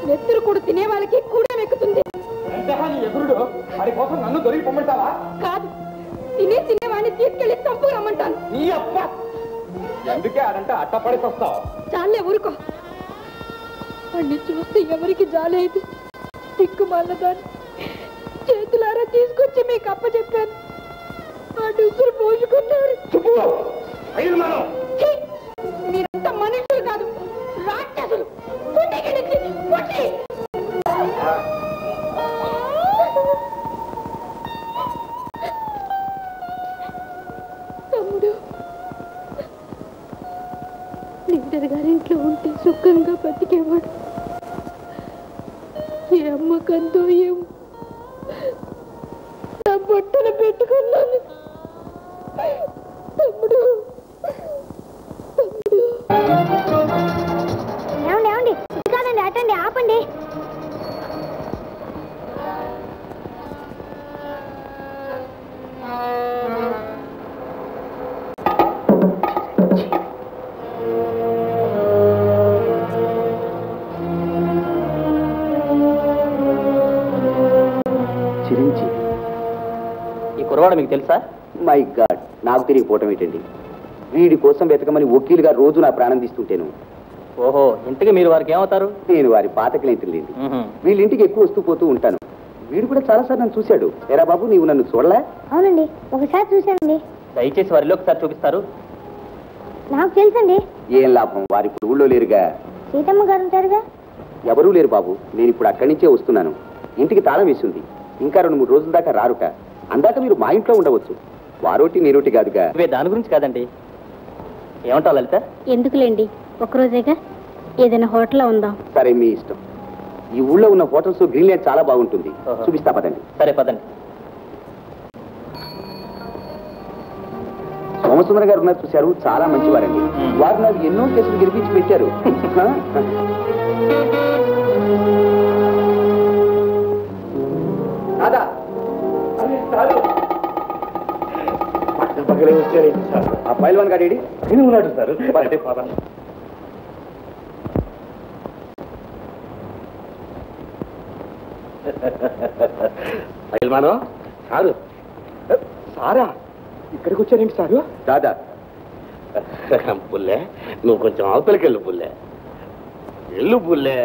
[SPEAKER 5] నెత్తురు కూడా తినే వాళ్ళకి కూడా ఎక్కుతుంది.
[SPEAKER 2] ఎదురుడు వాడి కోసం నన్ను దొరికి పొమ్మంటావా?
[SPEAKER 5] కాదు, తినేవాడిని తీసుకెళ్లి చంపు రమ్మంటాను.
[SPEAKER 2] నీ అప్ప ఎందుకే ఆడంటే అట్టపడేసి వస్తావు?
[SPEAKER 5] చాలే ఊరుకో. వాడిని చూస్తే ఎవరికి జాలేదు. దిక్కుమాలదాన్ని చేతులారా తీసుకొచ్చి మీకు అప్పచెప్పాను. ఆ డూసులు పోసుకున్నారు. మీరంతా మనుషులు కాదు, రాక్షసులు. తమ్ముడు లీడర్ గారింట్లో ఉంటే సుఖంగా బతికేవాడు. ఏ అమ్మకంతో ఏమో నా బట్టలు పెట్టుకున్నాను. తమ్ముడు
[SPEAKER 3] ఏమండి కాదండి, అటండి, ఆపండి.
[SPEAKER 2] చిరించి
[SPEAKER 9] ఈ కుర్రవాడు మీకు తెలుసా?
[SPEAKER 2] మై గాడ్, నాకు తెలియకపోవటం ఏంటండి? వీడి కోసం వెతకమని వకీలుగా రోజు నా ప్రాణం తీస్తుంటేను.
[SPEAKER 9] ఓహో, ఇంతకీ మీరు వారికి ఏమవుతారు?
[SPEAKER 2] నేను వారి పాత క్లయింట్లేండి. వీళ్ళింటికి ఎక్కువ వస్తూ పోతూ ఉంటాను. వీడు కూడా చాలాసార్లు నన్ను చూశాడు. ఎరా బాబు, నీవు నన్ను చూడలే?
[SPEAKER 3] అవునండి, ఒకసారి చూశానండి.
[SPEAKER 9] దయచేసి వారిలో ఒకసారి చూపిస్తారు.
[SPEAKER 3] నాకు తెలుసండి.
[SPEAKER 2] ఏం లాభం, వారి ఇప్పుడు ఊళ్ళో లేరుగా.
[SPEAKER 3] సీతమ్మ గారు ఉంటారుగా.
[SPEAKER 2] ఎవరూ లేరు బాబు, నేను ఇప్పుడు అక్కడి నుంచే వస్తున్నాను. ఇంటికి తాళం వేసింది. ఇంకా 2-3 రోజుల దాకా రారుట. అందాక మీరు మా ఇంట్లో ఉండవచ్చు. వారోటి నేరోటి కాదుగా.
[SPEAKER 9] దాని గురించి కాదండి. ఏమంటావు లలిత?
[SPEAKER 3] ఎందుకులేండి, ఒక్కరోజేగా ఏదైనా హోటల్లో ఉందాం.
[SPEAKER 2] సరే, మీ ఇష్టం. ఈ ఊళ్ళో ఉన్న హోటల్స్ గ్రీన్లాండ్ చాలా బాగుంటుంది. చూపిస్తా, పదండి.
[SPEAKER 9] సరే పదండి.
[SPEAKER 2] సోమసుందర గారు ఉన్నారు చూశారు, చాలా మంచివారండి. వారు నాకు ఎన్నో కేసులు గెలిపించి పెట్టారు. పగలే వచ్చారు సార్. ఆ పైల్వాన్ గాడి
[SPEAKER 11] నేను ఉన్నాడు సార్. అంటే పద. పైల్వాను సారు.
[SPEAKER 2] సారా ఇక్కడికి వచ్చారేంటి సారు? దాదా
[SPEAKER 11] పుల్లే నువ్వు కొంచెం అవతలకి వెళ్ళు పుల్లే. వెళ్ళు పుల్లే.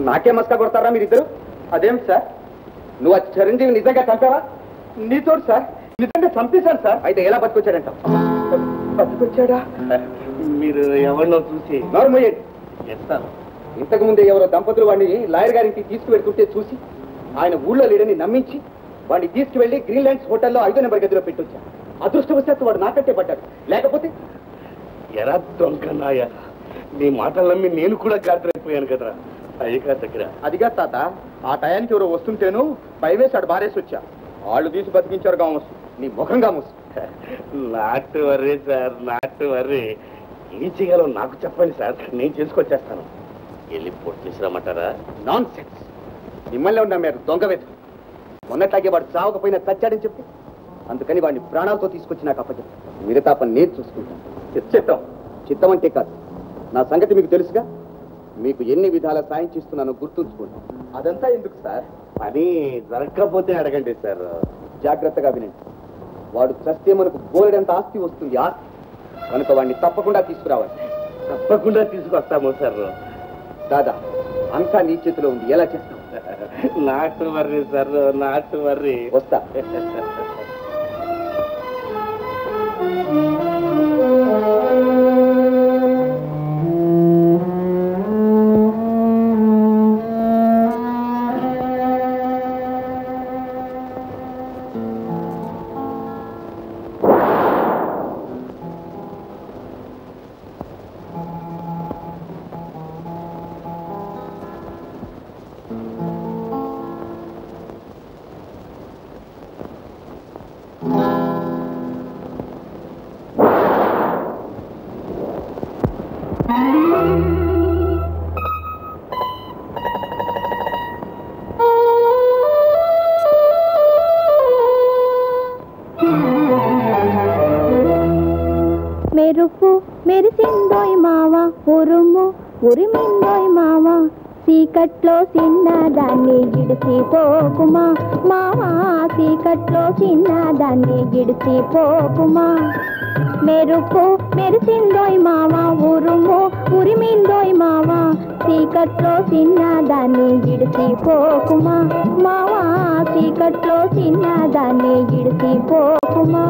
[SPEAKER 2] నాకే మస్కా కొడతారా మీరిద్దరు? అదేం సార్, నువ్వు ఆ చిరంజీవి నిజంగా చంపావా? నీతోడు సార్, నిజంగా చంపేశాను సార్. అయితే ఎలా బతికొచ్చాడంట? బతికొచ్చాడా?
[SPEAKER 11] మీరు ఎవరినో చూసి
[SPEAKER 2] నోరు మూయండి.
[SPEAKER 11] చెప్తాను.
[SPEAKER 2] ఇంతకు ముందే ఎవరో దంపతులు వాడిని లాయర్ గారికి తీసుకువెళ్తుంటే చూసి ఆయన ఊళ్ళో లేడని నమ్మించి వాడిని తీసుకువెళ్లి గ్రీన్లాండ్స్ హోటల్లో 5వ నెంబర్ గదిలో పెట్టొచ్చా. అదృష్టవశాత్తు వాడు నాకంటే పడ్డాడు, లేకపోతే
[SPEAKER 11] ఎరా దొంగనాయ, నీ మాటలు నమ్మి నేను కూడా గాడిపోయాను కదరా అయ్యగా దగ్గర.
[SPEAKER 2] అదిగా తాత, ఆ టయానికి ఎవరో వస్తుంటేను భయవేశాడు బారేసి వచ్చా. వాళ్ళు తీసి బతికించారు కామోసు, నీ ముఖం కామోసు.
[SPEAKER 11] నాటు వర్రీ సార్, నాటు వర్రీ. ఏం చేయాలో నాకు చెప్పండి సార్, నేను చేసుకొచ్చేస్తాను. వెళ్ళి పోటీ చేసిరమ్మంటారా?
[SPEAKER 2] Non sense. మిమ్మల్ని ఉన్నా మీరు దొంగ వెతుకు. మొన్నట్లాగే వాడు చావకపోయినా చచ్చాడని చెప్పి అందుకని వాడిని ప్రాణాలతో తీసుకొచ్చి నాకు అప్పచెప్తాను. మిగతా పని నేను చూసుకుంటాను. చిత్తం చిత్తం అంటే కాదు, నా సంగతి మీకు తెలుసుగా. మీకు ఎన్ని విధాల సాయం చేస్తున్నానో గుర్తుంచుకోండి. అదంతా ఎందుకు సార్?
[SPEAKER 11] పని జరగకపోతే అడగండి సార్.
[SPEAKER 2] జాగ్రత్తగా వినండి. వాడు చస్తే మనకు బోలెడంత ఆస్తి వస్తుంది, ఆస్తి. కనుక వాడిని తప్పకుండా తీసుకురావాలి.
[SPEAKER 11] తప్పకుండా తీసుకొస్తాము సార్.
[SPEAKER 2] దాదా, అంతా నీ చేతిలో ఉంది, ఎలా చేస్తావు?
[SPEAKER 11] నాటు వర్రీ సార్, నాటు వర్రీ.
[SPEAKER 2] వస్తా.
[SPEAKER 3] మెరుపు మెరిసిందోయ్ మావా, ఉరుము ఉరిమిందోయ్ మావా, చీకట్లో చిన్నదాన్ని గిడిసిపోకుమా మావా, చీకట్లో చిన్నదాన్ని గిడిసిపోకుమా. మెరుపు మెరిసిందోయ్ మావా, ఉరుము ఉరిమిందోయ్ మావా, చీకట్లో చిన్నదాన్ని గిడిసిపోకుమా మావా, చీకట్లో చిన్నదాన్ని గిడిసిపోకుమా.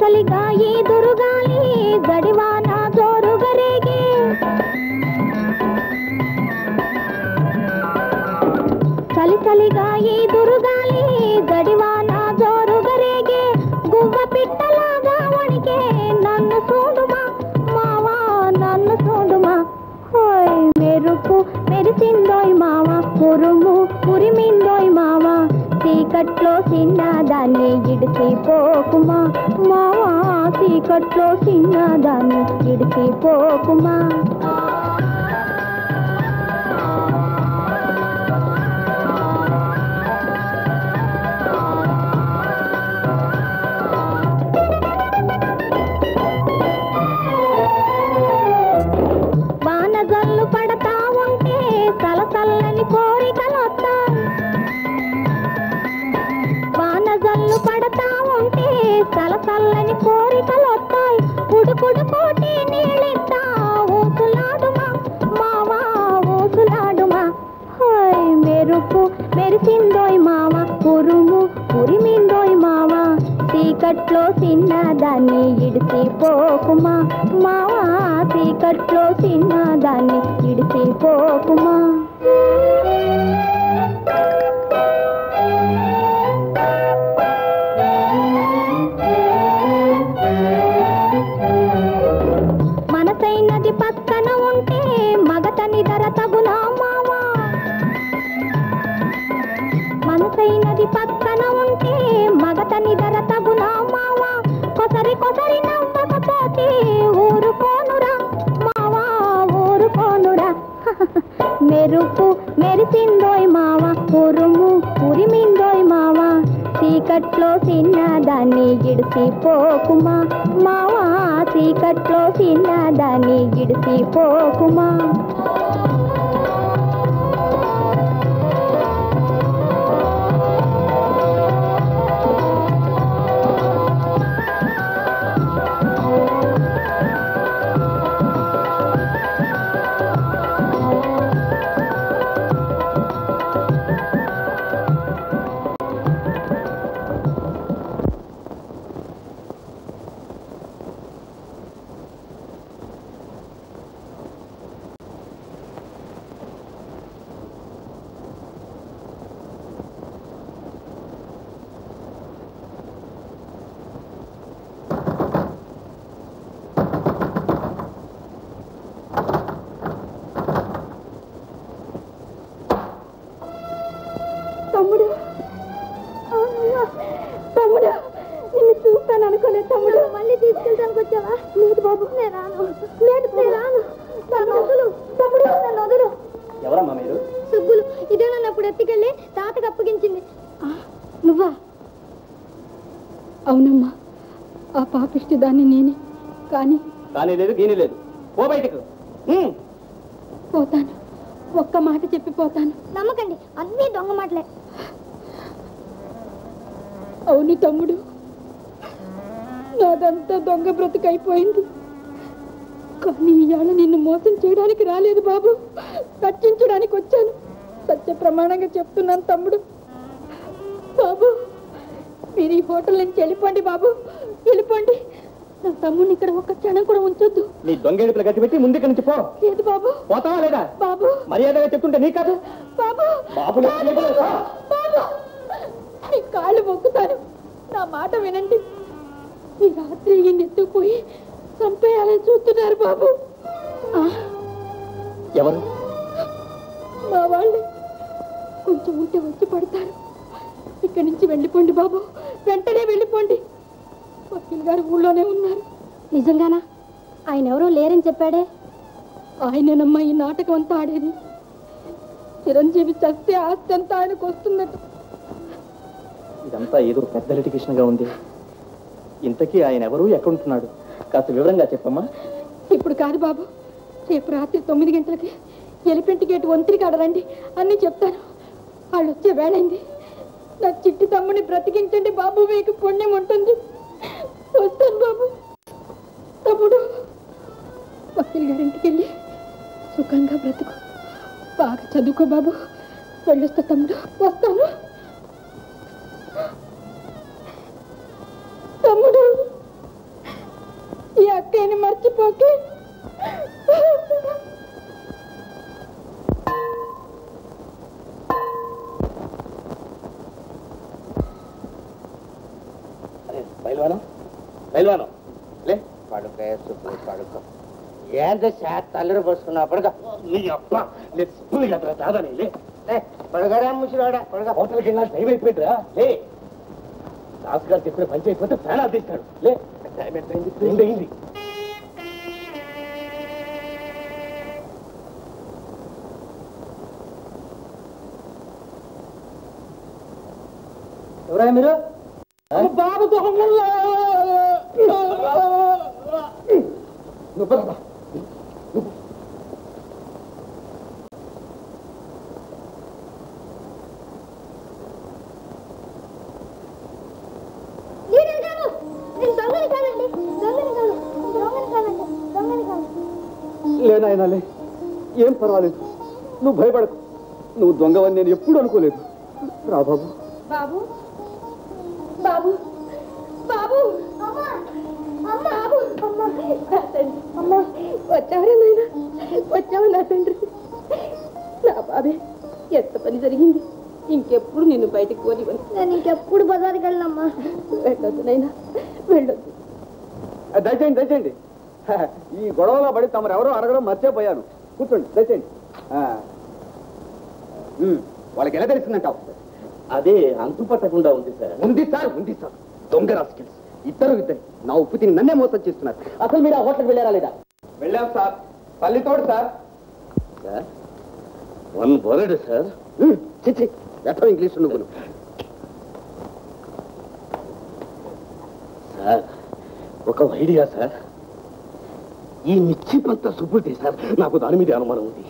[SPEAKER 3] చలిగా ఈ దురుగాలి గడివాన జోరుగరేగే, చలిగా ఈ దురుగాలి గడివాన జోరుగరేగే, గువ్వ పిట్టలాగా వణికే నన్ను చూడుమా మావా, నన్ను చూడుమా. హోయ్ మెరుపు మెరిసిందోయ్ మావా, ఉరుము ఉరిమిందోయ్ మావా, చీకట్లో చిన్నదాన్ని గిడిసిపోకుమా మావా, చీకట్లో చిన్నదాన్ని గిడిసిపోకుమా. వానజల్లు పడతా ఉంటే చల్లచల్లని కోరికలొస్తాయి, వానజల్లు పడతా ఉంటే చల్లచల్లని కోరికలొస్తాయి, ఉడుకుడు కోటి నీళ్ళిద్దా ఊసులాడుమా మావా, ఊసులాడుమా. హోయ్ మెరుపు మెరిసిందోయ్ మావా, ఉరుము ఉరిమిందోయ్ మావా, చీకట్లో చిన్నదాన్ని ఇడిసిపోకుమా మావా, చీకట్లో చిన్నదాన్ని ఇడిసిపోకుమా. మనసైనది పక్కన ఉంటే మగతని ధర తగునా మావా, మెరుపు మెరిసిందోయ్ మావ ఉరుము ఉరిమిందోయ్ మావ చీకట్లో చిన్నదాన్ని గిడిసిపోకుమా మావా చీకట్లో చిన్నదాన్ని గిడిసిపోకుమా తమ్ముడు తమ్ముడు నిన్ను చూస్తాను అనుకోలేదు తమ్ముడు మళ్ళీ తీసుకెళ్ళడానికి వచ్చావా లేదు బాబు నేను రాను నన్ను వదులు తమ్ముడు నన్ను వదులు
[SPEAKER 7] ఎవరమ్మా మీరు?
[SPEAKER 3] సుబ్బులు ఇదే నన్ను అప్పుడు ఎత్తుకెళ్ళి తాతకు అప్పగించింది
[SPEAKER 10] నువ్వా? అవునమ్మా, ఆ పాపిష్టి దాన్ని నేనే. కానీ
[SPEAKER 7] లేదు గీని లేదు, పో బయటకు.
[SPEAKER 10] పోతాను, ఒక్క మాట చెప్పి పోతాను.
[SPEAKER 3] నమ్మకండి, అన్నీ దొంగ మాటలే.
[SPEAKER 10] అవును తమ్ముడు, నాదంతా దొంగ బ్రతుకైపోయింది. కానీ ఇవాళ నిన్ను మోసం చేయడానికి రాలేదు బాబు, రక్షించడానికి వచ్చాను. సత్య ప్రమాణంగా చెప్తున్నాను తమ్ముడు. బాబు, మీరు ఈ హోటల్ నుంచి వెళ్ళిపోండి బాబు, వెళ్ళిపోండి. నా తమ్ముడిని ఇక్కడ ఒక్క క్షణం కూడా ఉంచొద్దు.
[SPEAKER 7] నీ దొంగేడుపులు గట్టి పెట్టి ముందుకు నుంచి పో.
[SPEAKER 10] లేదు బాబు.
[SPEAKER 7] పోతావా లేదా?
[SPEAKER 10] బాబు,
[SPEAKER 7] మర్యాదగా చెప్తుంటే నీ కాదు
[SPEAKER 10] బాబు.
[SPEAKER 7] బాబు
[SPEAKER 10] బాబు, నీ కాళ్ళు మొక్కుతాను, నా మాట వినండి. ఈ రాత్రి ఈయన ఎత్తుకుపోయి చంపేయాలని చూస్తున్నారు బాబు.
[SPEAKER 7] ఎవరు?
[SPEAKER 10] మా వాళ్ళే. కొంచెం ఉంటే వచ్చి పడతారు. ఇక్కడి నుంచి వెళ్ళిపోండి బాబు, వెంటనే వెళ్ళిపోండి. వకీల్ గారు ఊళ్ళోనే ఉన్నారు.
[SPEAKER 3] నిజంగానా? ఆయన ఎవరో లేరని చెప్పాడే.
[SPEAKER 10] ఆయననమ్మా ఈ నాటకం అంతా ఆడేది. చిరంజీవి చస్తే ఆస్తి అంతా ఆయనకు వస్తుందట.
[SPEAKER 7] ఇదంతా ఏదో పెద్ద లిటిగేషన్గా ఉంది. ఇంతకీ ఆయన ఎవరు, ఎక్కడుంటున్నాడు? కాస్త వివరంగా చెప్పమ్మా.
[SPEAKER 10] ఇప్పుడు కాదు బాబు, రేపు రాత్రి 9 గంటలకి ఎలిపెంటి గేటు వంతిరి కాడరండి, అన్నీ చెప్తాను. వాళ్ళు వచ్చే వేళైంది. నా చిట్టి తమ్ముడిని బ్రతికించండి బాబు, మీకు పుణ్యం ఉంటుంది. వస్తాను బాబు. తమ్ముడు, వకీల్ గారింటికి వెళ్ళి సుఖంగా బ్రతుకు, బాగా చదువుకో బాబు. వెళ్ళొస్తా తమ్ముడు, వస్తాను. తమ్ముడు, ఈ అక్కయ్యని మర్చిపోకే.
[SPEAKER 7] బయలువానం లే, పడుకో పడుకో. ఏంటో తల్లిని పోసుకున్నా పడుకో. నీ అబ్బా స్కూల్ కదా కాదని లే పడగరా ముసిరాడా పడగా. హోటల్కి వెళ్ళినా టైం అయిపోయిందిరా. లే, దాస్ గారు చెప్పిన పని అయిపోతే ఫ్యాన్ ఆపేస్తాడు. లే, టైం ఎంత అయింది? ఎవరా మీరు? బాబు లేనాయనాలే, ఏం పర్వాలేదు, నువ్వు భయపడకు. నువ్వు దొంగవని నేను ఎప్పుడు అనుకోలేదు. రా బాబు.
[SPEAKER 10] బాబు, బాబు, బాబు, వచ్చావరా నాయనా, వచ్చావు నా తండ్రి. నా బాబే, ఎంత పని జరిగింది. ఇంకెప్పుడు నిన్ను బయటకు పోనివ్వను.
[SPEAKER 3] నేను ఇంకెప్పుడు బజార్కి వెళ్ళమ్మా.
[SPEAKER 10] వెళ్ళొద్దు నైనా, వెళ్ళొద్దు.
[SPEAKER 7] దయచేయండి దయచేయండి. ఈ గొడవలో పడి తమరు ఎవరో అడగడం మర్చిపోయాను. కూర్చోండి, దయచేయండి. వాళ్ళకి ఎలా తెలిసిందంటావు?
[SPEAKER 11] అదే అంతు పట్టకుండా ఉంది సార్.
[SPEAKER 7] ఉంది సార్. దొంగ రాసుకెళ్ళి ఇద్దరు నా ఉప్పు తిని నన్నే మోసం చేస్తున్నారు. అసలు మీరు ఆ హోటల్కి వెళ్ళారా లేదా? వెళ్ళాం సార్, తల్లితోడు సార్.
[SPEAKER 11] 1 word, sir. చిచ్చి ఎట్లా ఇంగ్లీష్ నువ్వు సార్, ఒక ఐడియా సార్. ఈ నిశ్చిపంత సుబ్బులే సార్, నాకు దాని మీద అనుమానం ఉంది.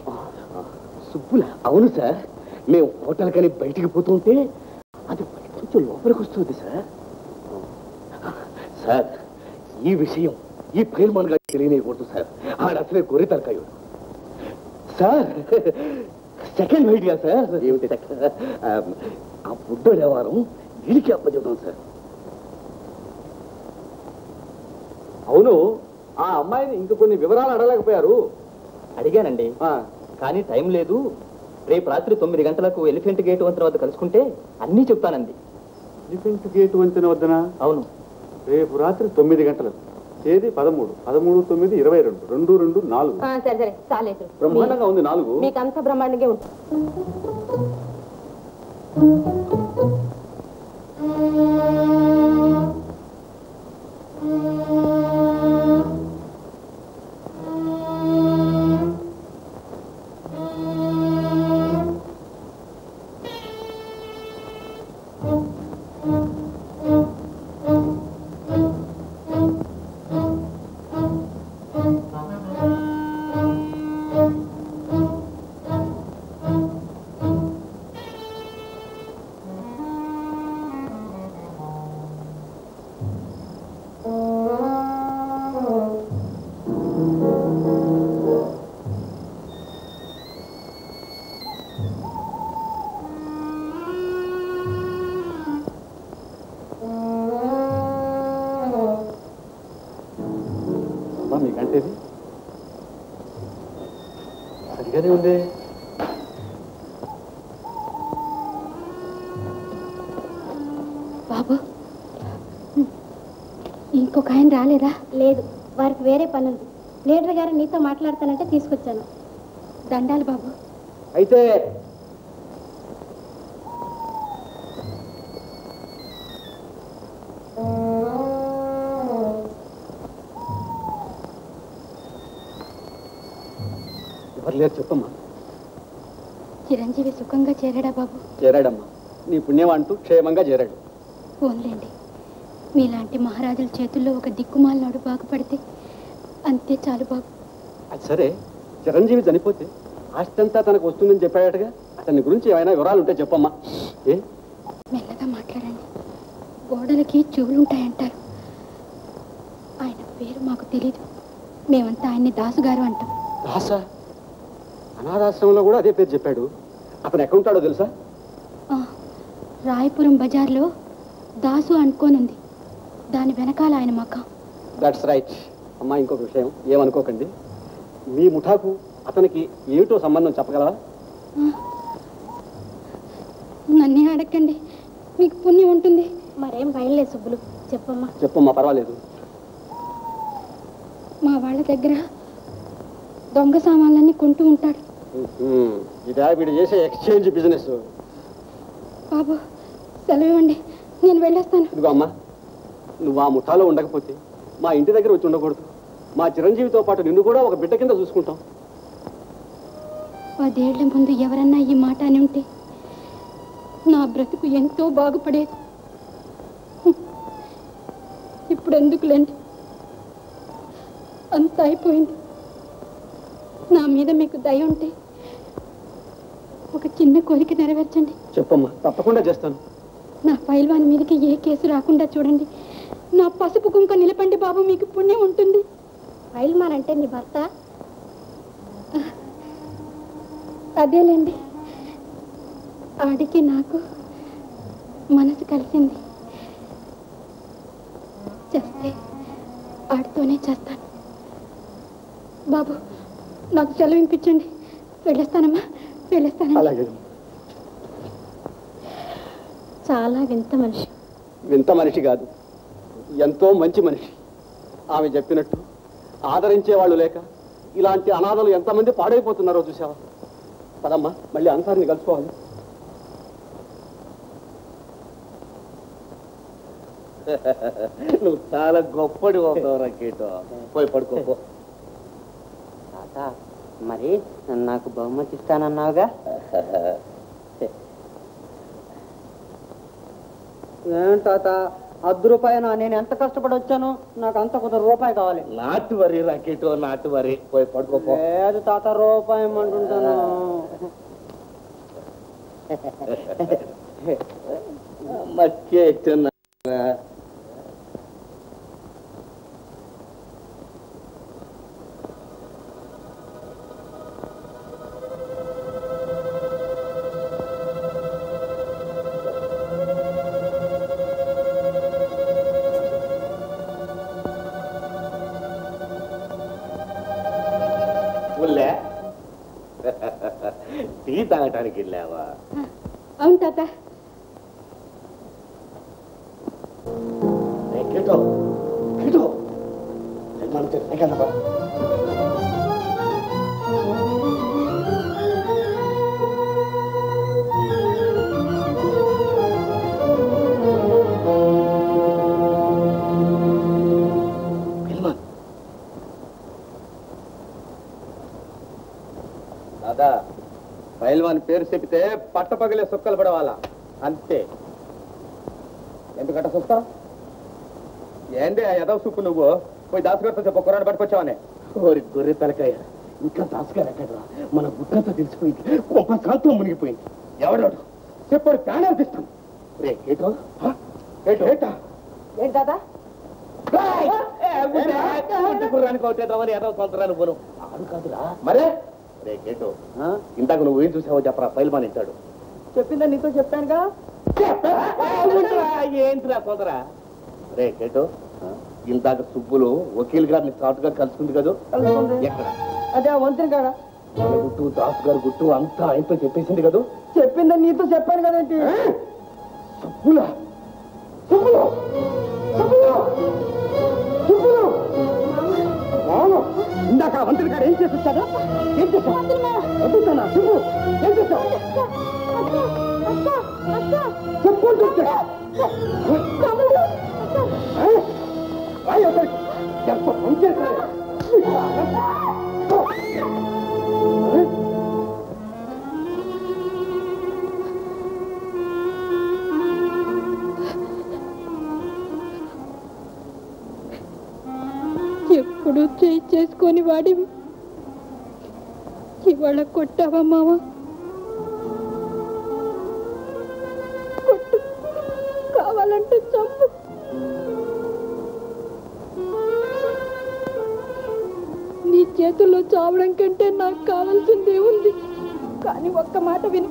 [SPEAKER 11] సుబ్బుల? అవును సార్. మేము హోటల్ కానీ బయటికి పోతుంటే అది కొంచెం లోపలికి వస్తుంది సార్. సార్, ఈ విషయం ఈ పైల్మాన్ గారికి తెలియనివ్వకూడదు సార్. ఆడ అసలే గొర్రె తరకాయుడు సార్. Second idea sir. ఏమిటి? ఆ ఫుడ్ వ్యవహారం వీడికి అప్పచెప్తాం సార్.
[SPEAKER 2] అవును, ఆ అమ్మాయిని ఇంక కొన్ని వివరాలు అడగలేకపోయారు.
[SPEAKER 12] అడిగానండి, కానీ టైం లేదు. రేపు రాత్రి 9 గంటలకు ఎలిఫెంట్ గేట్ వంతెన వద్ద కలుసుకుంటే అన్నీ చెప్తానండి.
[SPEAKER 2] ఎలిఫెంట్ గేట్ వంతెన వద్దన?
[SPEAKER 12] అవును.
[SPEAKER 2] రేపు రాత్రి 9 గంటలకు. తేదీ 13, 13, 9, 22, 2, 2, 4.
[SPEAKER 5] సరే సరే, చాలేదు.
[SPEAKER 2] బ్రహ్మాండంగా ఉంది 4.
[SPEAKER 5] మీకు అంత బ్రహ్మాండంగా ఉంటుంది.
[SPEAKER 2] మీకంటేది సరిగానే ఉంది.
[SPEAKER 10] బాబు, ఇంకొక ఆయన రాలేదా?
[SPEAKER 3] లేదు, వారికి వేరే పని ఉంది. లీడర్ గారు నీతో మాట్లాడతానంటే తీసుకొచ్చాను.
[SPEAKER 10] దండాలు బాబు.
[SPEAKER 2] అయితే ఎవరు లేరు చెప్పమ్మా.
[SPEAKER 10] చిరంజీవి సుఖంగా చేరాడా బాబు?
[SPEAKER 2] చేరాడమ్మా, నీ పుణ్యం అంటూ క్షేమంగా చేరాడు.
[SPEAKER 10] ఫోన్లేండి, మీలాంటి మహారాజుల చేతుల్లో ఒక దిక్కుమాలనాడు బాగుపడితే అంతే చాలు బాబు.
[SPEAKER 2] అది సరే, చిరంజీవి చనిపోతే ఆస్తి అంతా తనకు వస్తుందని చెప్పాడటగా. అతని గురించి ఏమైనా వివరాలు ఉంటే చెప్పమ్మా. ఏ
[SPEAKER 10] మెల్లగా మాట్లాడండి, గోడలకి చెవులుంటాయంటారు. ఆయన పేరు మాకు తెలీదు. మేమంతా ఆయన్ని దాసుగారు అంటాం.
[SPEAKER 2] దాసా? అనాథాశ్రమంలో కూడా అదే పేరు చెప్పాడు. అతను ఎక్కడ ఉంటాడో తెలుసా?
[SPEAKER 10] రాయపురం బజార్లో దాసు అనుకోనుంది, దాని వెనకాల ఆయన మకాం.
[SPEAKER 2] That's right. అమ్మా, ఇంకొక విషయం ఏమనుకోకండి. మీ ముఠాకు అతనికి ఏమిటో సంబంధం చెప్పగలవా?
[SPEAKER 10] నన్నే అడగండి, మీకు పుణ్యం ఉంటుంది.
[SPEAKER 3] మరేం భయంలేదు సుబ్బులు, చెప్పమ్మా.
[SPEAKER 2] చెప్పమ్మా, పర్వాలేదు.
[SPEAKER 10] మా వాళ్ళ దగ్గర దొంగ సామాన్లన్నీ కొంటూ ఉంటాడు.
[SPEAKER 2] ఇదా వీడు చేసే ఎక్స్చేంజ్ బిజినెస్.
[SPEAKER 10] బాబు, సెలవివ్వండి, నేను వెళ్ళేస్తాను.
[SPEAKER 2] ఇదిగో అమ్మా, నువ్వు ఆ ముఠాలో ఉండకపోతే మా ఇంటి దగ్గర వచ్చి ఉండకూడదు. మా చిరంజీవితో పాటు నిన్ను కూడా ఒక బిడ్డ కింద చూసుకుంటాం.
[SPEAKER 10] 10 ఏళ్ల ముందు ఎవరన్నా ఈ మాట అని ఉంటే నా బ్రతుకు ఎంతో బాగుపడేది. ఇప్పుడు ఎందుకులేండి, అంత అయిపోయింది. నా మీద మీకు దయ ఉంటే ఒక చిన్న కోరిక నెరవేర్చండి.
[SPEAKER 2] చెప్పమ్మా, తప్పకుండా చేస్తాను.
[SPEAKER 10] నా పైల్వాన్ మీదకి ఏ కేసు రాకుండా చూడండి. నా పసుపు కుంక నిలపండి బాబు, మీకు పుణ్యం ఉంటుంది.
[SPEAKER 3] పైల్మాన్ అంటే నీ భర్త?
[SPEAKER 10] అదేలేండి, ఆడికి నాకు మనసు కలిసింది. చేస్తే ఆడితోనే చేస్తాను. బాబు, నాకు సెలవు ఇంపించండి. వెళ్ళేస్తానమ్మా, వెళ్ళేస్తాను.
[SPEAKER 2] అలాగే.
[SPEAKER 3] చాలా వింత మనిషి.
[SPEAKER 2] వింత మనిషి కాదు, ఎంతో మంచి మనిషి. ఆమె చెప్పినట్టు ఆదరించే వాళ్ళు లేక ఇలాంటి అనాథలు ఎంతమంది పాడైపోతున్నారో చూసావా? పదమ్మా, మళ్ళీ అన్సార్ని కలుసుకోవాలి.
[SPEAKER 11] నువ్వు చాలా గొప్పడి అవుతావు రాకేటో. పోయి పడుకోపో.
[SPEAKER 9] మరి నాకు బహుమతి ఇస్తానన్నావుగా? ఏంటాత ₹10 నేను ఎంత కష్టపడి వచ్చాను, నాకు అంత కొంత రూపాయి కావాలి.
[SPEAKER 11] నాటు వరి రాకెట్, నాటు వరి పోయి పడుకోపో.
[SPEAKER 9] లేదు తాత, రూపాయి ఇమ్మంటుంటాను.
[SPEAKER 11] మక్కేస్తున్నా. టీ తాగటానికి వెళ్ళావా?
[SPEAKER 10] అవును తాత.
[SPEAKER 2] దాదా, పైల్వాన్ పేరు చెబితే పట్టపగలే సుక్కలు పడవాలా అంతే. ఎందుకంటే చూస్తా ఏందే ఆ యదవ సూపు, నువ్వు పోయి దాసుగారితో చెప్పు కుర్రాడు పట్టుకొచ్చావనే.
[SPEAKER 11] ఓరి గొర్రె తలకాయ, ఇంకా దాసుగారు ఎక్కడరా? మన గుట్టంతా తెలిసిపోయింది, గొప్ప కాంతం మునిగిపోయింది.
[SPEAKER 2] ఎవడాడు చెప్పాడు, ప్రాణాలు తీస్తాను.
[SPEAKER 11] రే కేటో,
[SPEAKER 9] ఏంటి తాత?
[SPEAKER 11] గుర్రానికి అవుతామని ఏదో సంవత్సరాలు పోను ఆడు కాదురా.
[SPEAKER 2] మరే
[SPEAKER 11] రే కేటో, ఇందాక నువ్వు ఏం చూసావో చెప్పరా? పైల్వాన్ ఇచ్చాడు.
[SPEAKER 9] చెప్పిందా నీతో చెప్పానుగా.
[SPEAKER 11] ఏంటిరా సోదరా? రే కేటో, ఇందాక సుబ్బులు వకీల్ గారిని చాటుగా కలుసుకుంది కదా? ఎక్కడ?
[SPEAKER 9] అదే వంతెన కాడా?
[SPEAKER 11] గుట్టు, దాసు గారు గుట్టు అంతా ఆయనతో చెప్పేసింది కదా?
[SPEAKER 9] చెప్పిందా నీతో చెప్పాను కదేంటి?
[SPEAKER 11] సుబ్బులా?
[SPEAKER 2] ఇందాక వంతులు గారు ఏం చేసి వచ్చాడు? ఏం చేశావు? వద్దుతానా చెప్పు, ఏం చేశావు? చెప్పుకుంటూ
[SPEAKER 10] ఎప్పుడు చేయి చేసుకొని వాడివి, ఇవాళ కొట్టావా మావా? కొట్టు, కావాలంటే చంపు. నీ చేతుల్లో చావడం కంటే నాకు కావాల్సిందే ఉంది. కానీ ఒక్క మాట విను,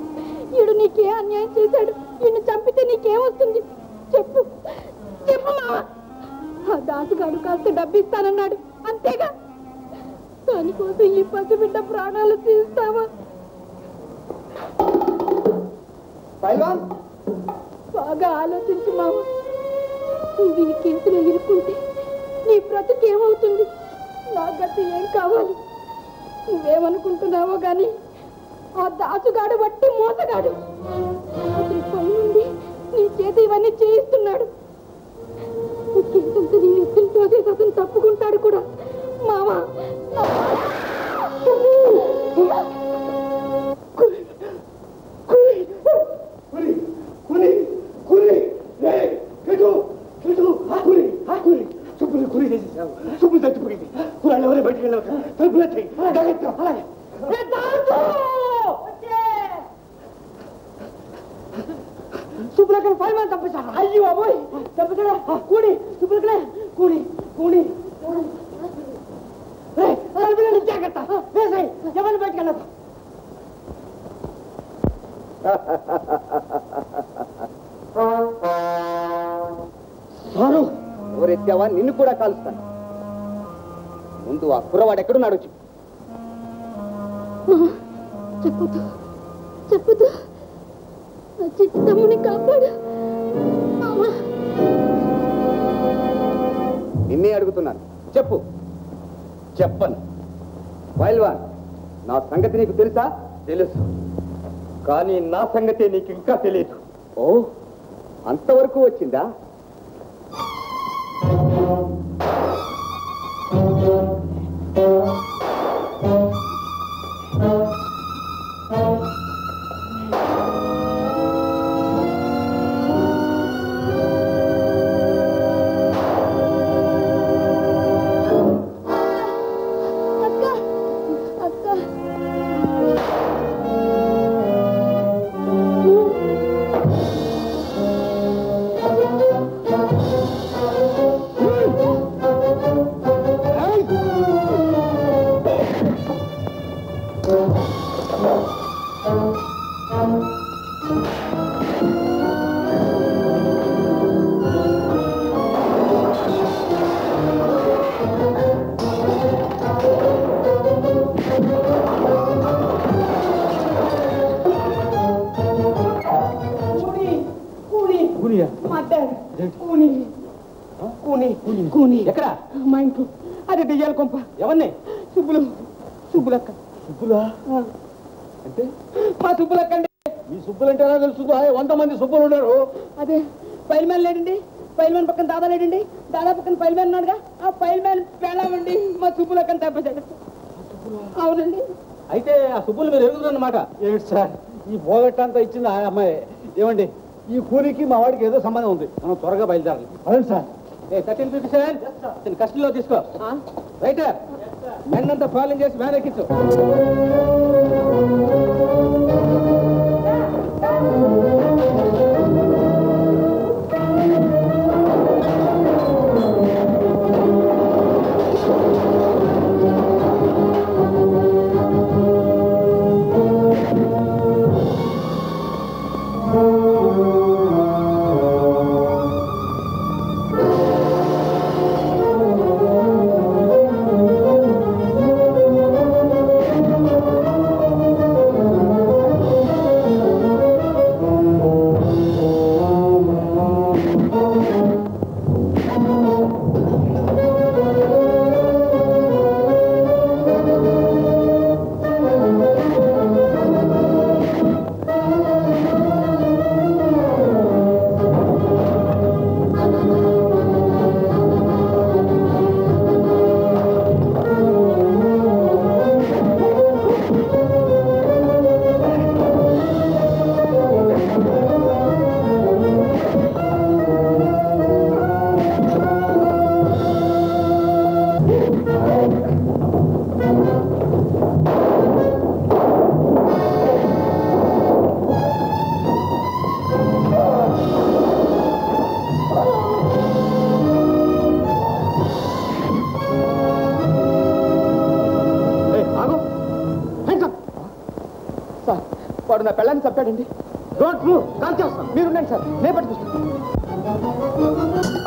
[SPEAKER 10] ఈడు నీకే అన్యాయం చేశాడు. ఈయన చంపితే నీకేమొస్తుంది చెప్పు, చెప్పు మావా. ఆ దాసుగాడు కాస్త డబ్బిస్తానన్నాడు అంతేగా, దానికోసం ఈ పసిబిడ్డ ప్రాణాలు తీస్తావా? బాగా ఆలోచించు మామ, నువ్వు ఈ కేసులో ఇరుక్కుంటే నీ బ్రతుకు ఏమవుతుంది, నా గతి ఏం కావాలి? నువ్వేమనుకుంటున్నావో గాని ఆ దాసుగాడు వట్టి మోసగాడు. అతని పై నుండి నీ చేతి ఇవన్నీ చేయిస్తున్నాడు. కేసంతా నీ ఎత్తులు తోసేసి అతను తప్పుకుంటాడు కూడా. మావా,
[SPEAKER 11] సుబ్బులు చచ్చిపోయింది. కురాళ్ళు ఎవరే బయటికి వెళ్ళారు, తలుపులు వచ్చాయి.
[SPEAKER 9] సుబ్బులక్కని పైల్వాన్ తప్పేశాడు. అయ్యో అబ్బాయి, తప్పేశాడా? కూడి సుబ్బులక్కనే, కూడి కూడి జాగ్రత్త, వేసాయి ఎవరిని బయటికి వెళ్ళదు.
[SPEAKER 2] సారు, ఎవరెత్తావా నిన్ను కూడా కాలుస్తాను. ముందు ఆ కుర్రవాడు ఎక్కడున్నాడు చెప్పు.
[SPEAKER 10] చెప్పదు చెప్పదు, నా చిట్టి తమ్ముని కాపాడు.
[SPEAKER 2] నిన్నే అడుగుతున్నాను, చెప్పు. చెప్పను. పైల్వాన్, నా సంగతి నీకు తెలుసా? తెలుసు, కానీ నా సంగతి నీకు ఇంకా తెలియదు. ఓ, అంతవరకు వచ్చిందా? కూని కూని కూని ఎక్కడ
[SPEAKER 6] మా ఇంట్లో అదే దెయ్యాల కొంప.
[SPEAKER 2] ఎవరిని?
[SPEAKER 6] సుబ్బులక్క.
[SPEAKER 2] సుబ్బులా అంటే?
[SPEAKER 6] మా సుబ్బులక్క అండి.
[SPEAKER 2] ఈ సుబ్బులు అంటే ఎలా తెలుస్తుందో? 100 మంది సుబ్బులు ఉన్నారు.
[SPEAKER 6] అదే ఫైల్ మ్యాన్ లేడండి, ఫైల్ మ్యాన్ పక్కన దాదా లేడండి, దాదా పక్కన ఫైల్ మ్యాన్ ఉన్నాడుగా, ఆ ఫైల్ మ్యాన్ పెళ్ళామండి మా సుబ్బులక్కని తప్పచాడు. అవునండి.
[SPEAKER 2] అయితే ఆ సుబ్బులు మీరు ఎరుగుతున్నమాట. ఏంటి సార్ ఈ పోగొట్టంతా ఇచ్చింది ఆ అమ్మాయి. ఏమండి ఈ కూలికి మా వాడికి ఏదో సంబంధం ఉంది, మనం త్వరగా బయలుదేరాలి. అవును సార్. 1357 కస్టడీలో తీసుకో. రైట్ మెన్ అంతా ఫాలోయింగ్ చేసి వ్యాన్ ఎక్కించు.
[SPEAKER 6] వాడు నా పెళ్ళాన్ని చంపాడండి. డోంట్ మూవ్, కాల్ చేస్తాను. మీరుండండి సార్, నేను పట్టుకొస్తాను.